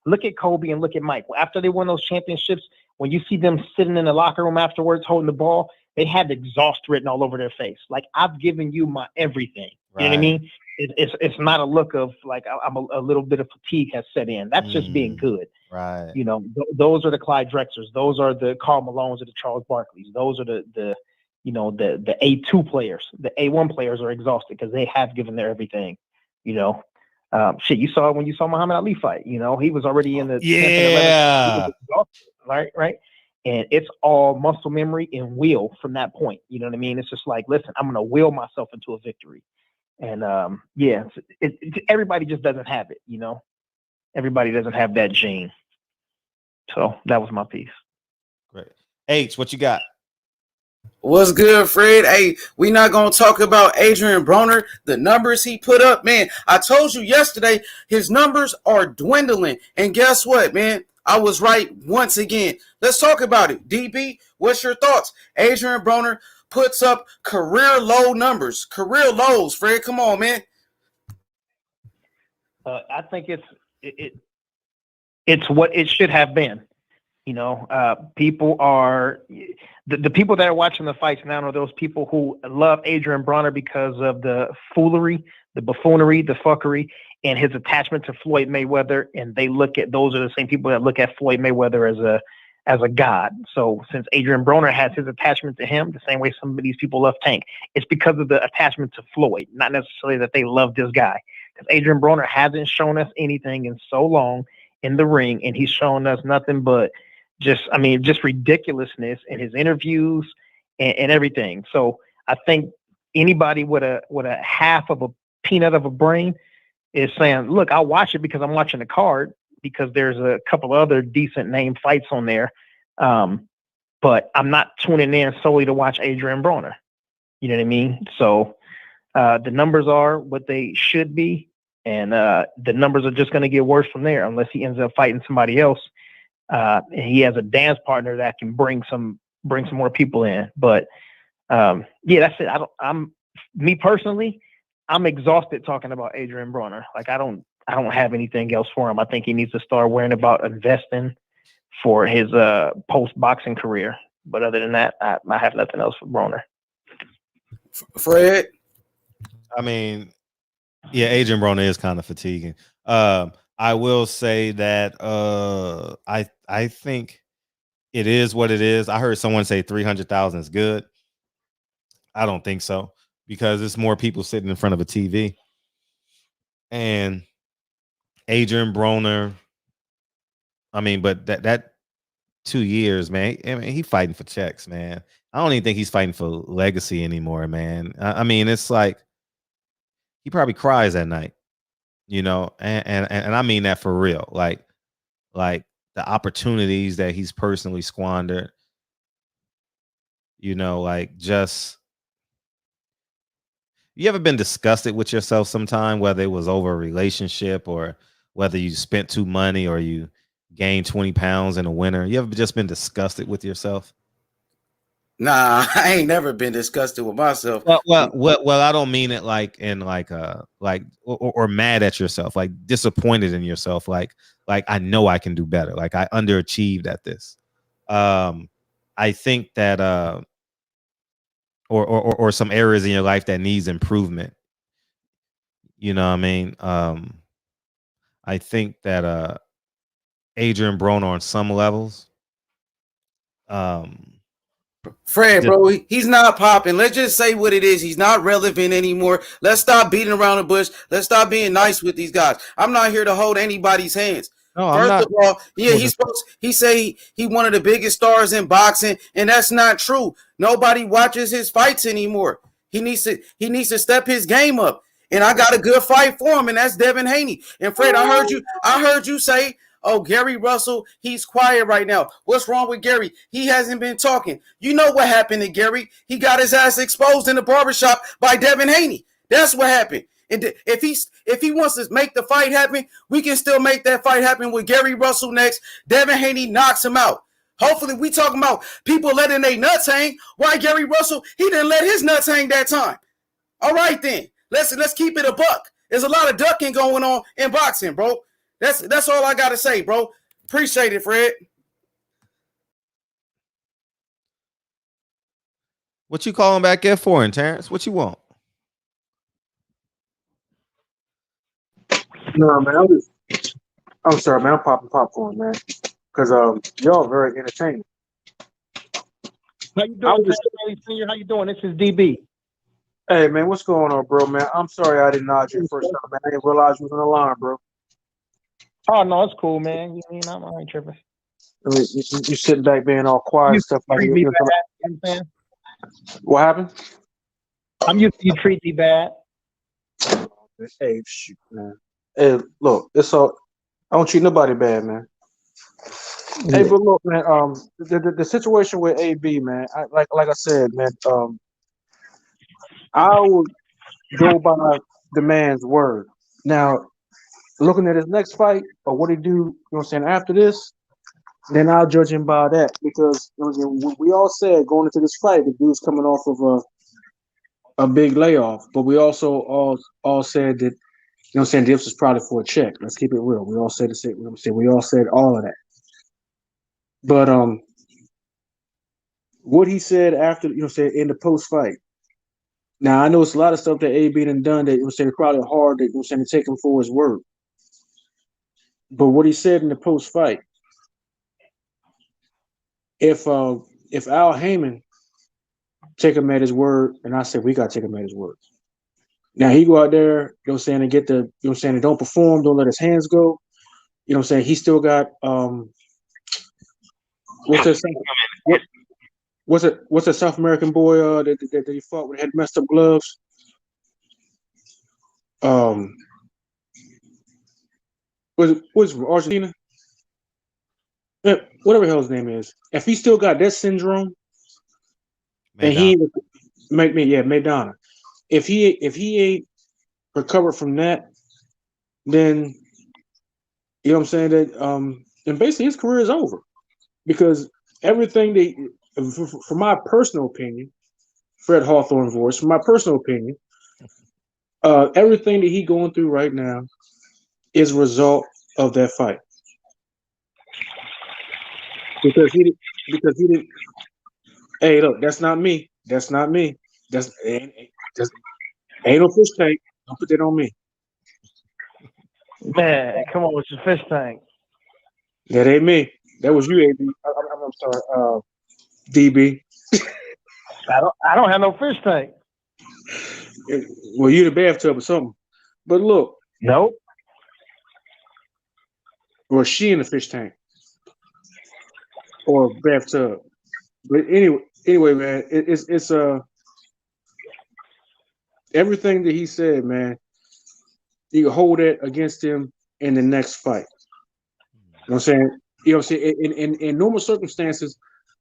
look at Kobe and look at Mike. After they won those championships, when you see them sitting in the locker room afterwards holding the ball, they had exhaust written all over their face. Like, I've given you my everything. You know what I mean? It's not a look of like I'm a little bit of fatigue has set in. That's just being good.
Right.
You know, those are the Clyde Drexlers. Those are the Karl Malones or the Charles Barkleys. Those are the A2 players. The A1 players are exhausted because they have given their everything. You know, you saw when you saw Muhammad Ali fight. You know, he was already in the 10th and 11th. He was exhausted, right. And it's all muscle memory and will from that point. You know what I mean? It's just like, listen, I'm going to will myself into a victory. And yeah, everybody just doesn't have it, you know? Everybody doesn't have that gene. So that was my piece.
Great. H, what you got?
What's good, Fred? Hey, we not gonna talk about Adrian Broner. The numbers he put up, man. I told you yesterday, his numbers are dwindling. And guess what, man? I was right once again. Let's talk about it. DB, what's your thoughts? Adrian Broner puts up career low numbers. Career lows, Fred. Come on, man.
I think it's what it should have been. You know, people are the people that are watching the fights now are those people who love Adrian Broner because of the foolery, the buffoonery, the fuckery, and his attachment to Floyd Mayweather. And they look at those are the same people that look at Floyd Mayweather as a god. So since Adrian Broner has his attachment to him, the same way some of these people love Tank, it's because of the attachment to Floyd, not necessarily that they love this guy. Because Adrian Broner hasn't shown us anything in so long in the ring, and he's shown us nothing but just ridiculousness in his interviews and everything. So I think anybody with a half of a peanut of a brain is saying, look, I'll watch it because I'm watching the card because there's a couple other decent name fights on there. But I'm not tuning in solely to watch Adrian Broner. You know what I mean? So the numbers are what they should be. And the numbers are just going to get worse from there unless he ends up fighting somebody else. And he has a dance partner that can bring some more people in. But yeah, that's it. Me personally, I'm exhausted talking about Adrian Broner. Like I don't have anything else for him. I think he needs to start worrying about investing for his post-boxing career. But other than that, I have nothing else for Broner.
Fred?
I mean, yeah, Adrian Broner is kind of fatiguing. I will say that I think it is what it is. I heard someone say 300,000 is good. I don't think so because it's more people sitting in front of a TV. And Adrian Broner, I mean, but that 2 years, man. I mean, he fighting for checks, man. I don't even think he's fighting for legacy anymore, man. I mean, it's like he probably cries at night, you know, and I mean that for real. Like the opportunities that he's personally squandered, you know, like just you ever been disgusted with yourself sometime, whether it was over a relationship or whether you spent too money or you gained 20 pounds in a winter? You ever just been disgusted with yourself?
Nah, I ain't never been disgusted with myself.
Well, I don't mean it like in like or mad at yourself, like disappointed in yourself, like I know I can do better, like I underachieved at this. I think that or some areas in your life that needs improvement. You know what I mean? I think that Adrian Broner on some levels.
Fred, bro, he's not popping. Let's just say what it is. He's not relevant anymore. Let's stop beating around the bush. Let's stop being nice with these guys. I'm not here to hold anybody's hands.
No,
First of all, yeah, he say he one of the biggest stars in boxing, and that's not true. Nobody watches his fights anymore. He needs to step his game up. And I got a good fight for him, and that's Devin Haney. And Fred, I heard you say, oh, Gary Russell, he's quiet right now. What's wrong with Gary? He hasn't been talking. You know what happened to Gary? He got his ass exposed in the barbershop by Devin Haney. That's what happened. And if he wants to make the fight happen, we can still make that fight happen with Gary Russell next. Devin Haney knocks him out. Hopefully, we talking about people letting their nuts hang. Why Gary Russell? He didn't let his nuts hang that time. All right, then. Let's keep it a buck. There's a lot of ducking going on in boxing, bro. That's all I gotta say, bro. Appreciate it, Fred.
What you calling back here for, Terrence? What you want?
No, man. I'm sorry, man. I'm popping popcorn, man. Because y'all very entertaining.
How you doing, Senior? How you doing? This is DB.
Hey, man, what's going on, bro, man? I'm sorry I didn't nod you first time, man. I didn't realize you was on the line, bro.
Oh, no, it's cool, man. You mean, I ain't tripping.
You sitting back being all quiet and stuff like
treat
that.
me bad. You know what I'm saying?
What happened?
I'm used to you treat me bad.
Hey, shoot, man. Hey, look, it's all. I don't treat nobody bad, man. Hey, but look, man. The situation with AB, man. Like I said, man. I would go by the man's word. Now, looking at his next fight or what he do, you know what I'm saying, after this, then I'll judge him by that because you know, we all said going into this fight, the dude's coming off of a big layoff, but we also all said that, you know what I'm saying, this was probably for a check. Let's keep it real. We all said the same. You know what I'm saying, we all said all of that. But what he said after, you know, say in the post fight. Now I know it's a lot of stuff that AB done that, you know, saying probably hard that, you know, saying to take him for his word. But what he said in the post fight, if Al Heyman take him at his word, and I said we gotta take him at his word. Now he go out there, you know what I'm saying, and get the, you know what I'm saying, and don't perform, don't let his hands go. You know what I'm saying? He still got what's that South American boy that he fought with, had messed up gloves? Was Argentina? Yeah, whatever the hell his name is. If he still got that syndrome, and he Maidana. If he ain't recovered from that, then you know what I'm saying, that and basically his career is over. Because everything from my personal opinion, Fred Hawthorne voice, from my personal opinion, everything that he going through right now is a result of that fight. Because he didn't. Hey, look, that's not me. That's not me. Ain't no fish tank. Don't put that on me.
Man, come on with your fish tank.
That ain't me. That was you, AB. I'm sorry, DB.
I don't have no fish tank.
Well, you in the bathtub or something. But look.
Nope.
Or she in the fish tank. Or bathtub. But anyway, man, it's everything that he said, man, you can hold that against him in the next fight. You know what I'm saying? You know what I'm saying? In normal circumstances,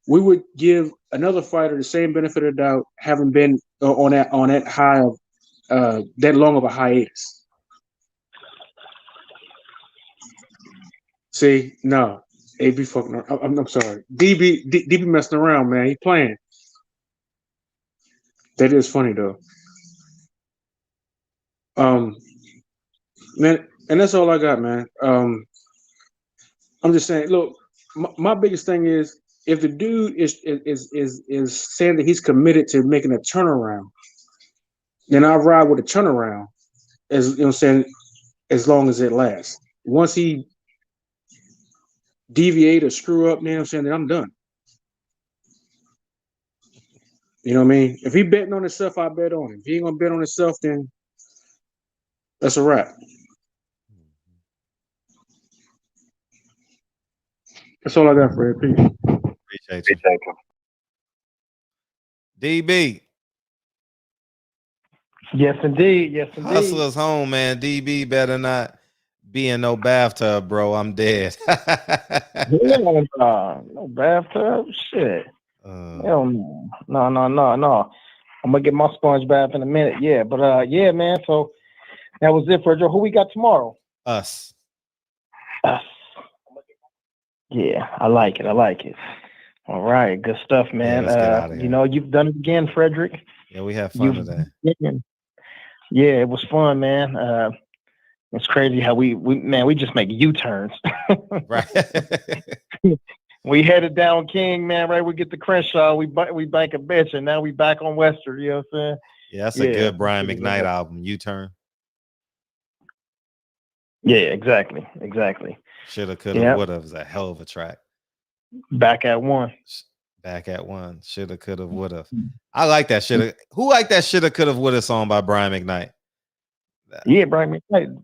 we would give another fighter the same benefit of the doubt, having been on that high of that long of a hiatus. See, no, AB fucking. I'm sorry, DB messing around, man. He playing. That is funny though. Man, and that's all I got, man. I'm just saying. Look, my biggest thing is if the dude is saying that he's committed to making a turnaround, then I ride with a turnaround, as you know, what I'm saying, as long as it lasts. Once he deviate or screw up, you know what I'm saying, then I'm done. You know what I mean? If he betting on himself, I bet on him. If he ain't gonna bet on himself, then that's a wrap. That's all I got, Fred. Peace.
Appreciate you. DB.
Yes, indeed. Yes, indeed.
Hustler's home, man. DB better not be in no bathtub, bro. I'm dead.
No bathtub? Shit. Hell no. No. I'm gonna get my sponge bath in a minute. Yeah, but yeah, man. So that was it for Joe. Who we got tomorrow?
Us.
Yeah, I like it. All right, good stuff, man.
Yeah, let's get out of here.
You know, you've done it again, Frederick.
Yeah, we had fun today.
Yeah, it was fun, man. It's crazy how we just make U-turns.
Right.
We headed down King, man, right? We get the Crenshaw, we bank a bitch, and now we back on Western, you know what I'm saying?
Yeah, that's a good Brian McKnight album, U-Turn.
Yeah, exactly.
Shoulda, coulda, woulda is a hell of a track.
Back at one.
Shoulda, coulda, woulda. I like that shoulda. Who liked that shoulda, coulda, woulda song by Brian McKnight?
Yeah, Brian McKnight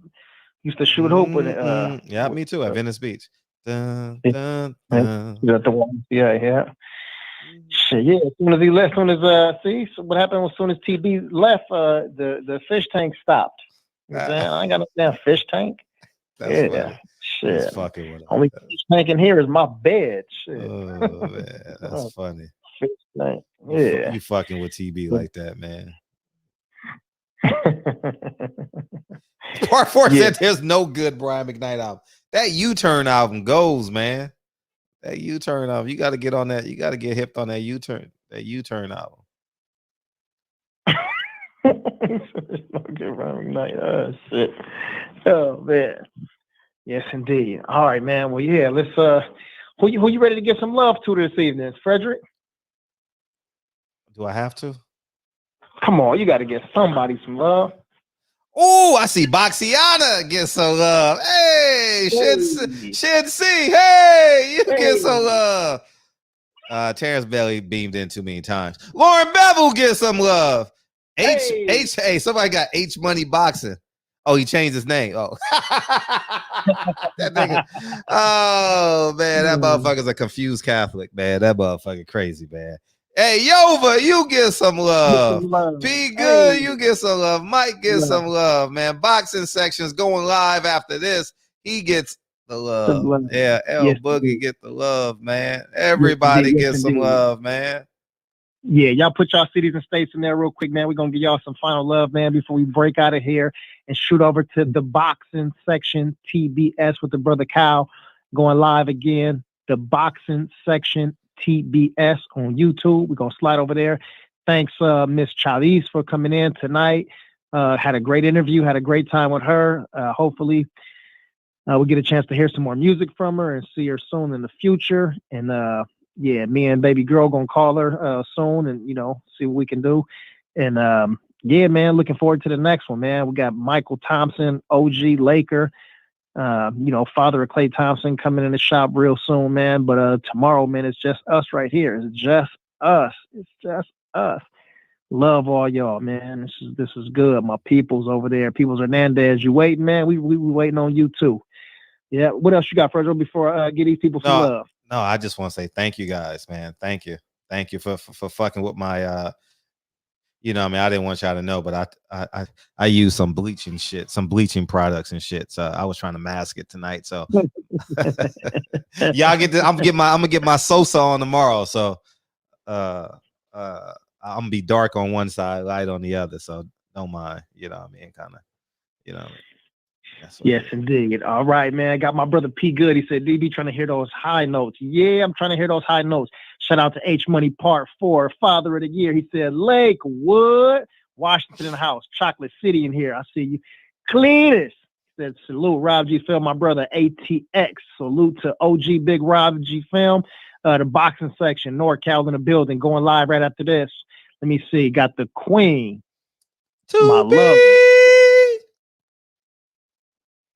used to shoot hoop with it.
Yeah, me too. At Venice Beach. Dun,
Yeah.
dun,
Yeah.
dun.
You got the one. Yeah. Shit, yeah. As soon as he left, as soon as so what happened as soon as TB left, the fish tank stopped. You know what I'm saying? I ain't got no damn fish tank.
That's
Yeah.
funny.
Shit.
He's fucking with him.
Only fish tank in here is my bed. Shit.
Oh man, that's funny.
Fish tank.
You
Yeah.
you fucking with TB like that, man. Part 4
Yeah.
said there's no good Brian McKnight album. That U-Turn album goes, man. That U-Turn album. You got to get on that. You got to get hipped on that U-Turn. That U-Turn album.
No good Brian McKnight. Oh shit. Oh man. Yes, indeed. All right, man. Well, yeah. Let's. Who you ready to give some love to this evening, Frederick?
Do I have to?
Come on, you got to give somebody some love.
Oh, I see Boxiana get some love. Hey, Shed C. Hey, you get some love. Terrence Bailey beamed in too many times. Lauren Bevel get some love. Hey, somebody got H Money Boxing. Oh, he changed his name. Oh, that nigga. Oh man, that motherfucker's a confused Catholic, man. That motherfucker crazy, man. Hey, Yova, you get some love. P Good, you get some love. Mike gets some love, man. Boxing section's going live after this. He gets the love. Yeah, L Boogie get the love, man. Everybody gets some love, man.
Yeah, y'all put y'all cities and states in there real quick, man. We're going to give y'all some final love, man, before we break out of here and shoot over to the boxing section, TBS with the brother Kyle going live again. The boxing section, TBS on YouTube. We're going to slide over there. Thanks, Miss Chaviis, for coming in tonight. Had a great interview, had a great time with her. Hopefully, we'll get a chance to hear some more music from her and see her soon in the future. And, yeah, me and baby girl gonna call her soon and, see what we can do. And, yeah, man, looking forward to the next one, man. We got Michael Thompson, OG Laker, father of Klay Thompson coming in the shop real soon, man. But tomorrow, man, it's just us right here. It's just us. It's just us. Love all y'all, man. This is good. My peoples over there. Peoples Hernandez, you waiting, man? We waiting on you too. Yeah. What else you got, Frederick, before I get these people some love?
No, I just want to say thank you guys, man. Thank you for fucking with my I didn't want y'all to know, but I use some bleaching shit, some bleaching products and shit. So I was trying to mask it tonight. So y'all I'm gonna get my Sosa on tomorrow. So I'm gonna be dark on one side, light on the other. So don't mind,
Yes, indeed. All right, man. I got my brother P Good. He said, DB trying to hear those high notes. Yeah, I'm trying to hear those high notes. Shout out to H Money Part 4, Father of the Year. He said, Lakewood, Washington in the house. Chocolate City in here. I see you. Cleanest. He said, salute Rob G Film, my brother ATX. Salute to OG Big Rob G Film. The boxing section, NorCal in the building, going live right after this. Let me see. Got the Queen. My love.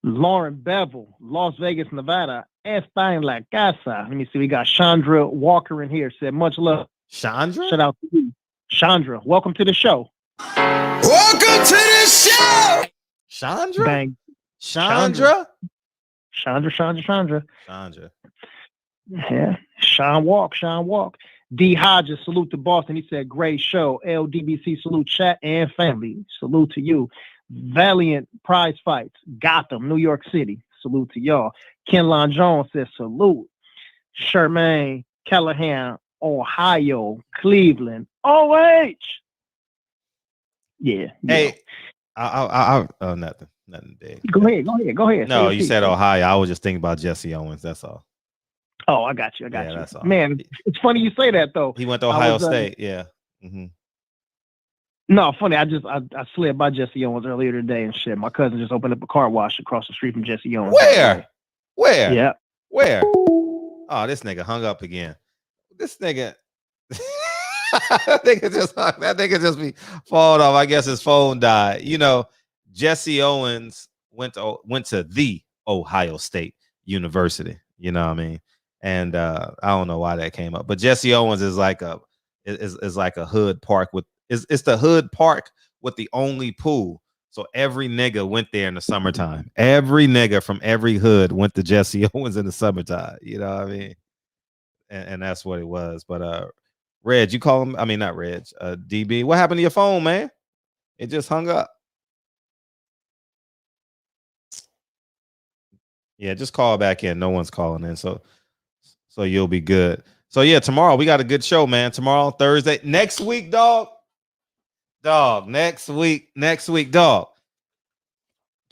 Lauren Bevel, Las Vegas, Nevada. Está en la casa. Let me see. We got Chandra Walker in here. Said much love.
Chandra?
Shout out to you. Chandra, welcome to the show.
Welcome to the show.
Chandra?
Bang.
Chandra?
Chandra. Yeah. Sean Walk. D Hodges, salute to Boston. He said, great show. LDBC, salute chat and family. Salute to you. Valiant Prize Fights, Gotham, New York City. Salute to y'all. Kenlon Jones says salute. Shermaine Callahan, Ohio, Cleveland. OH. Yeah.
Hey, I nothing big.
Go ahead.
No, you said Ohio. I was just thinking about Jesse Owens. That's all.
Oh, I got you.
That's all.
Man, it's funny you say that though.
He went to Ohio State. Yeah. Mm-hmm.
No, funny. I slid by Jesse Owens earlier today and shit. My cousin just opened up a car wash across the street from Jesse Owens.
Where?
Yeah.
Where? Oh, this nigga hung up again. This nigga. that nigga just be falling off. I guess his phone died. Jesse Owens went to the Ohio State University. You know what I mean? And I don't know why that came up, but Jesse Owens is like a hood park with it's the hood park with the only pool. So every nigga went there in the summertime. Every nigga from every hood went to Jesse Owens in the summertime. You know what I mean? And that's what it was. But Reg, you call him? I mean, not Reg. DB, what happened to your phone, man? It just hung up. Yeah, just call back in. No one's calling in, so you'll be good. So yeah, tomorrow we got a good show, man. Tomorrow, Thursday, next week, dog. Next week, dog.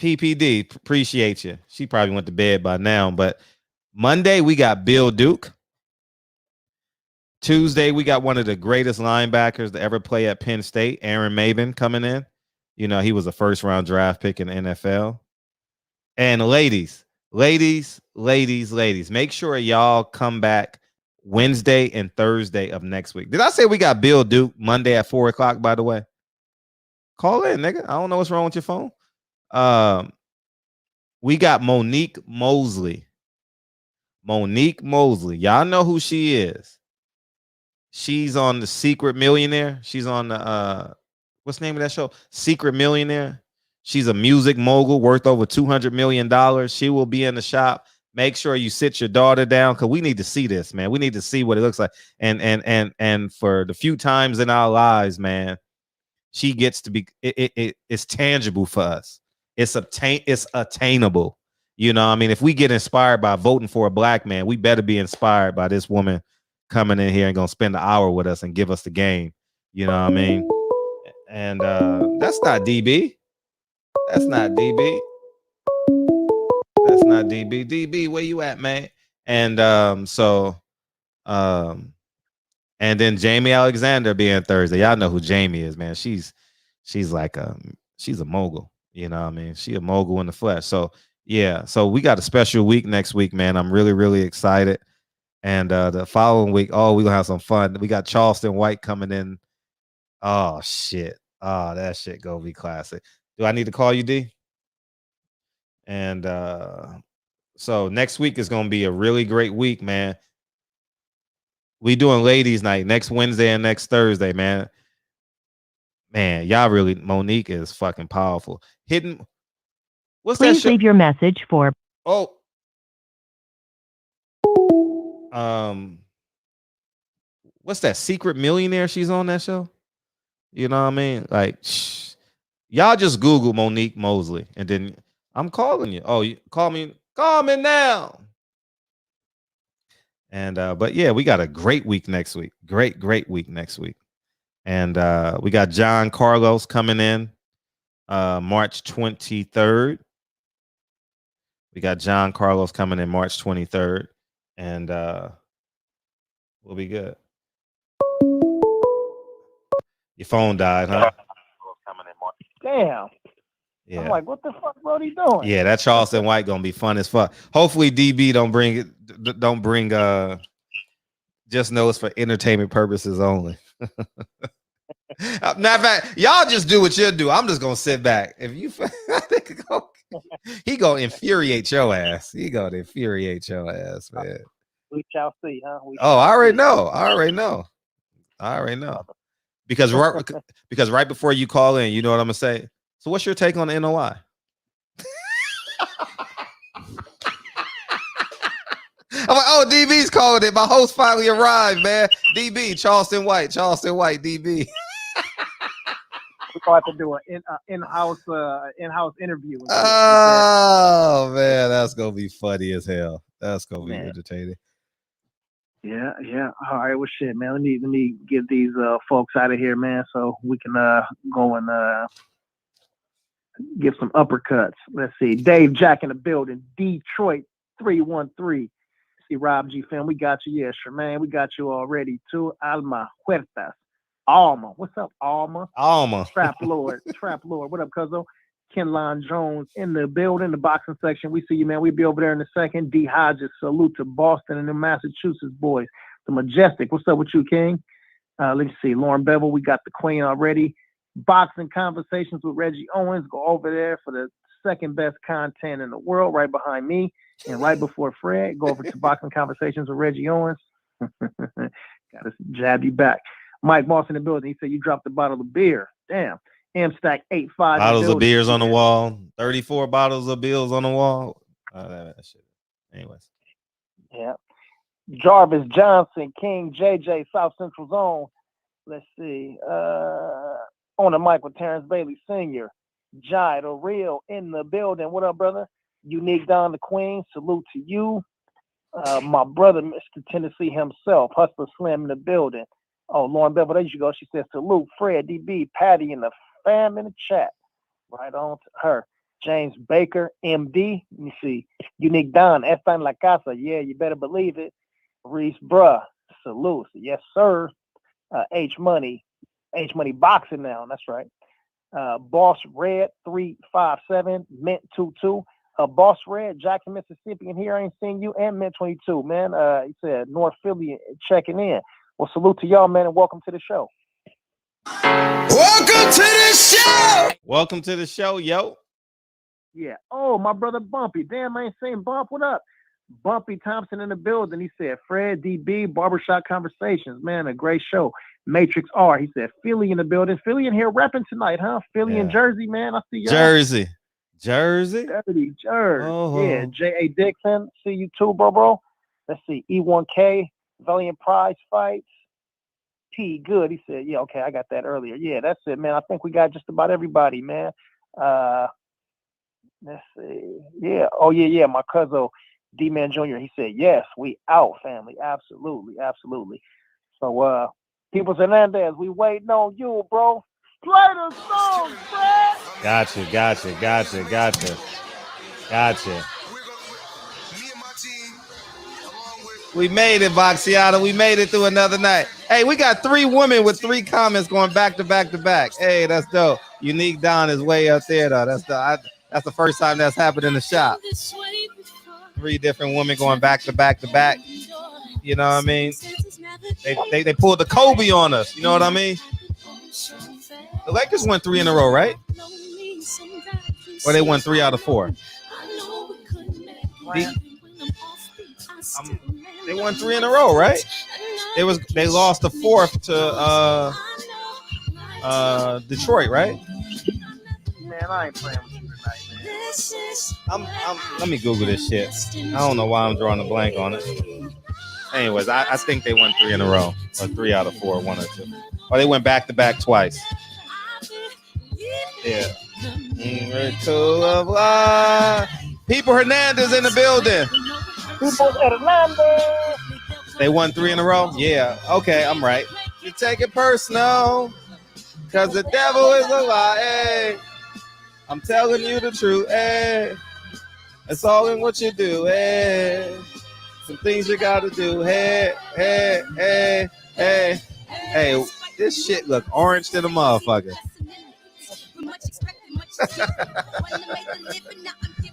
PPD, appreciate you. She probably went to bed by now, but Monday we got Bill Duke. Tuesday we got one of the greatest linebackers to ever play at Penn State, Aaron Maben, coming in. You know, he was a first round draft pick in the NFL. And ladies, make sure y'all come back Wednesday and Thursday of next week. Did I say we got Bill Duke Monday at 4:00, by the way? Call in, nigga. I don't know what's wrong with your phone. We got Monique Mosley. Y'all know who she is. She's on The Secret Millionaire. She's on the what's the name of that show? Secret Millionaire. She's a music mogul worth over $200 million. She will be in the shop. Make sure you sit your daughter down because we need to see this, man. We need to see what it looks like. And for the few times in our lives, man, she gets to be it's tangible for us. It's attainable. You know, I mean, if we get inspired by voting for a black man, we better be inspired by this woman coming in here and gonna spend an hour with us and give us the game. You know what I mean? And that's not DB. That's not DB. That's not DB. DB, where you at, man? And and then Jamie Alexander being Thursday. Y'all know who Jamie is, man. She's like she's a mogul. You know what I mean? She a mogul in the flesh. So yeah, so we got a special week next week, man. I'm really, really excited. And the following week, we're gonna have some fun. We got Charleston White coming in. Oh shit. Oh, that shit gonna be classic. Do I need to call you, D? And so next week is gonna be a really great week, man. We doing ladies' night next Wednesday and next Thursday, man. Man, y'all really, Monique is fucking powerful. Hidden. What's that?
Please leave your message for.
Oh. What's that? Secret Millionaire? She's on that show. You know what I mean? Like, y'all just Google Monique Mosley, and then I'm calling you. Oh, you call me now. And but yeah, we got a great week next week. Great week next week. And we got John Carlos coming in March 23rd. We got John Carlos coming in March 23rd. And we'll be good. Your phone died, huh?
Damn.
Yeah.
I'm like, what the fuck, bro? He doing?
Yeah, that Charleston White gonna be fun as fuck. Hopefully, DB don't bring just know it's for entertainment purposes only. Matter of fact, y'all just do what you do. I'm just gonna sit back. If you, he gonna infuriate your ass. He gonna infuriate your ass, man.
We shall see, huh?
I already know. Because right before you call in, you know what I'm gonna say. So, what's your take on the NOI? I'm like, oh, DB's calling it. My host finally arrived, man. DB, Charleston White, DB.
We're gonna have to do an in-house interview.
Oh man, that's gonna be funny as hell. That's gonna be entertaining.
Yeah. All right, well, shit, man. Let me get these folks out of here, man, so we can go and give some uppercuts. Let's see, Dave Jack in the building, Detroit 313. See, Rob G fam, we got you. Yeah, Sherman, we got you already too. Alma Huertas, Alma. What's up, Alma? Trap Lord. What up, cuzzo? Kenlon Jones in the building, the boxing section. We see you, man. We'll be over there in a second. D Hodges, salute to Boston and the Massachusetts boys. The Majestic. What's up with you, King? Let's see. Lauren Bevel, we got the Queen already. Boxing Conversations with Reggie Owens. Go over there for the second best content in the world, right behind me and right before Fred. Go over to Boxing Conversations with Reggie Owens. Gotta jab you back. Mike Moss in the building. He said you dropped a bottle of beer. Damn.
M-Stack 85.
Bottles of beers on the wall. 34 bottles of bills on the wall. That shit. Anyways.
Yeah. Jarvis Johnson, King JJ, South Central Zone. Let's see. On the mic with Terrence Bailey Sr. Jai, the real in the building. What up, brother? Unique Don the Queen. Salute to you. My brother, Mr. Tennessee himself. Hustler Slim in the building. Oh, Lauren Bevel, there you go. She says salute. Fred, DB, Patty, and the fam in the chat. Right on to her. James Baker, MD. Let me see. Unique Don, Esta en la casa. Yeah, you better believe it. Reese, bruh. Salute. Yes, sir. H Money Boxing now. That's right. Boss Red 357, Mint 22. Boss Red, Jackson, Mississippi, and here I ain't seen you, and Mint 22, man. He said North Philly checking in. Well, salute to y'all, man, and welcome to the show.
Welcome to the show.
Welcome to the show, yo.
Yeah. Oh, my brother Bumpy. Damn, I ain't seen Bump. What up? Bumpy Thompson in the building. He said, Fred, DB, Barbershop Conversations. Man, a great show. Matrix R. He said, Philly in the building. Philly in here repping tonight, huh? Philly and Jersey, man. I see y'all.
Jersey.
Jersey. Oh. Yeah. J.A. Dixon. See you too, bro. Let's see. E1K. Valiant Prize Fights. T. Good. He said, yeah, okay, I got that earlier. Yeah, that's it, man. I think we got just about everybody, man. Let's see. Yeah. Oh, yeah. My cousin, D-Man Jr., he said, yes, we out, family. Absolutely. So, Peoples Hernandez, we waiting on you, bro. Play the song, Fred.
Gotcha. We made it, Voxiata. We made it through another night. Hey, we got 3 women with 3 comments going back to back to back. Hey, that's dope. Unique Don is way up there, though. That's the first time that's happened in the shop. 3 different women going back to back to back. You know what I mean? They pulled the Kobe on us. You know what I mean? The Lakers won 3 in a row, right? Or they won 3 out of 4. They won 3 in a row, right? They lost the 4th to Detroit, right?
Man, I ain't playing with you tonight, man.
Let me Google this shit. I don't know why I'm drawing a blank on it. Anyways, I think they won 3 in a row, or 3 out of 4, 1 or 2. Or they went back to back twice. Yeah. People Hernandez in the building. They won 3 in a row? Yeah. Okay, I'm right. You take it personal, because the devil is a lie. Hey. I'm telling you the truth. Hey. It's all in what you do. Hey. Some things you gotta do. Hey. This shit look orange to the motherfucker.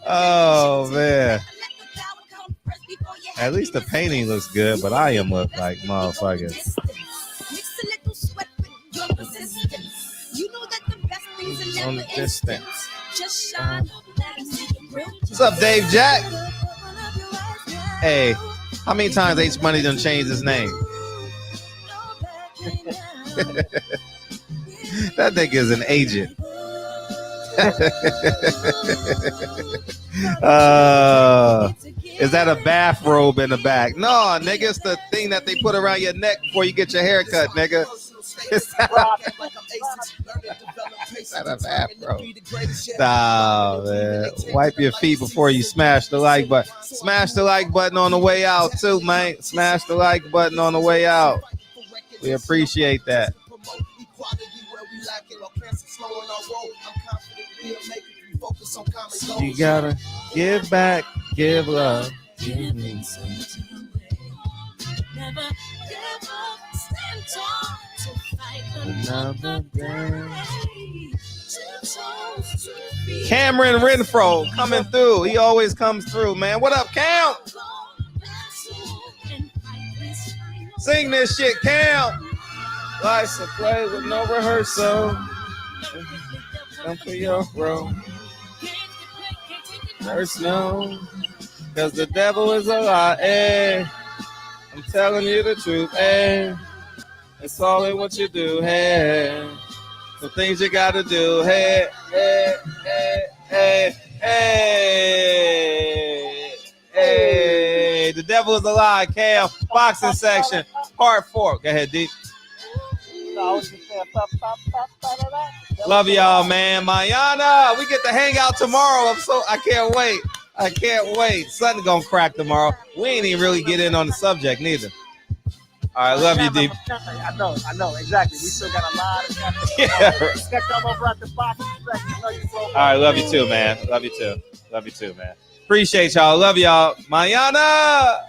Oh, man. At least the painting looks good, but I am look like motherfuckers. On the distance. What's up, Dave Jack? Hey, how many times H Money done changed his name? That nigga is an agent. Is that a bathrobe in the back? No, nigga, it's the thing that they put around your neck before you get your hair cut, nigga. Is that a bathrobe? Nah, man. Wipe your feet before you smash the like button. Smash the like button on the way out, too, man. Smash the like button on the way out. We appreciate that. You gotta give back, give love. Cameron Renfro coming through. He always comes through, man. What up, Cam? Sing this shit, Cam. Life's a play with no rehearsal. Come for your bro. First no, cause the devil is a lie. Hey, I'm telling you the truth. Hey, it's all in what you do. Hey, Some things you gotta do. Hey, hey, hey, hey, hey, hey. The devil is alive. Cam, boxing section, part 4. Go ahead, D. Love y'all, man. Mayana, we get to hang out tomorrow. I can't wait. I can't wait. Something gonna crack tomorrow. We ain't even really get in on the subject neither. All right, love you, Deep.
I know, exactly. We still got a lot of stuff.
Yeah.
Catch y'all over at the boxing section. Love you, bro.
All right, love you too, man. Love you too, man. Appreciate y'all. Love y'all. Mayana.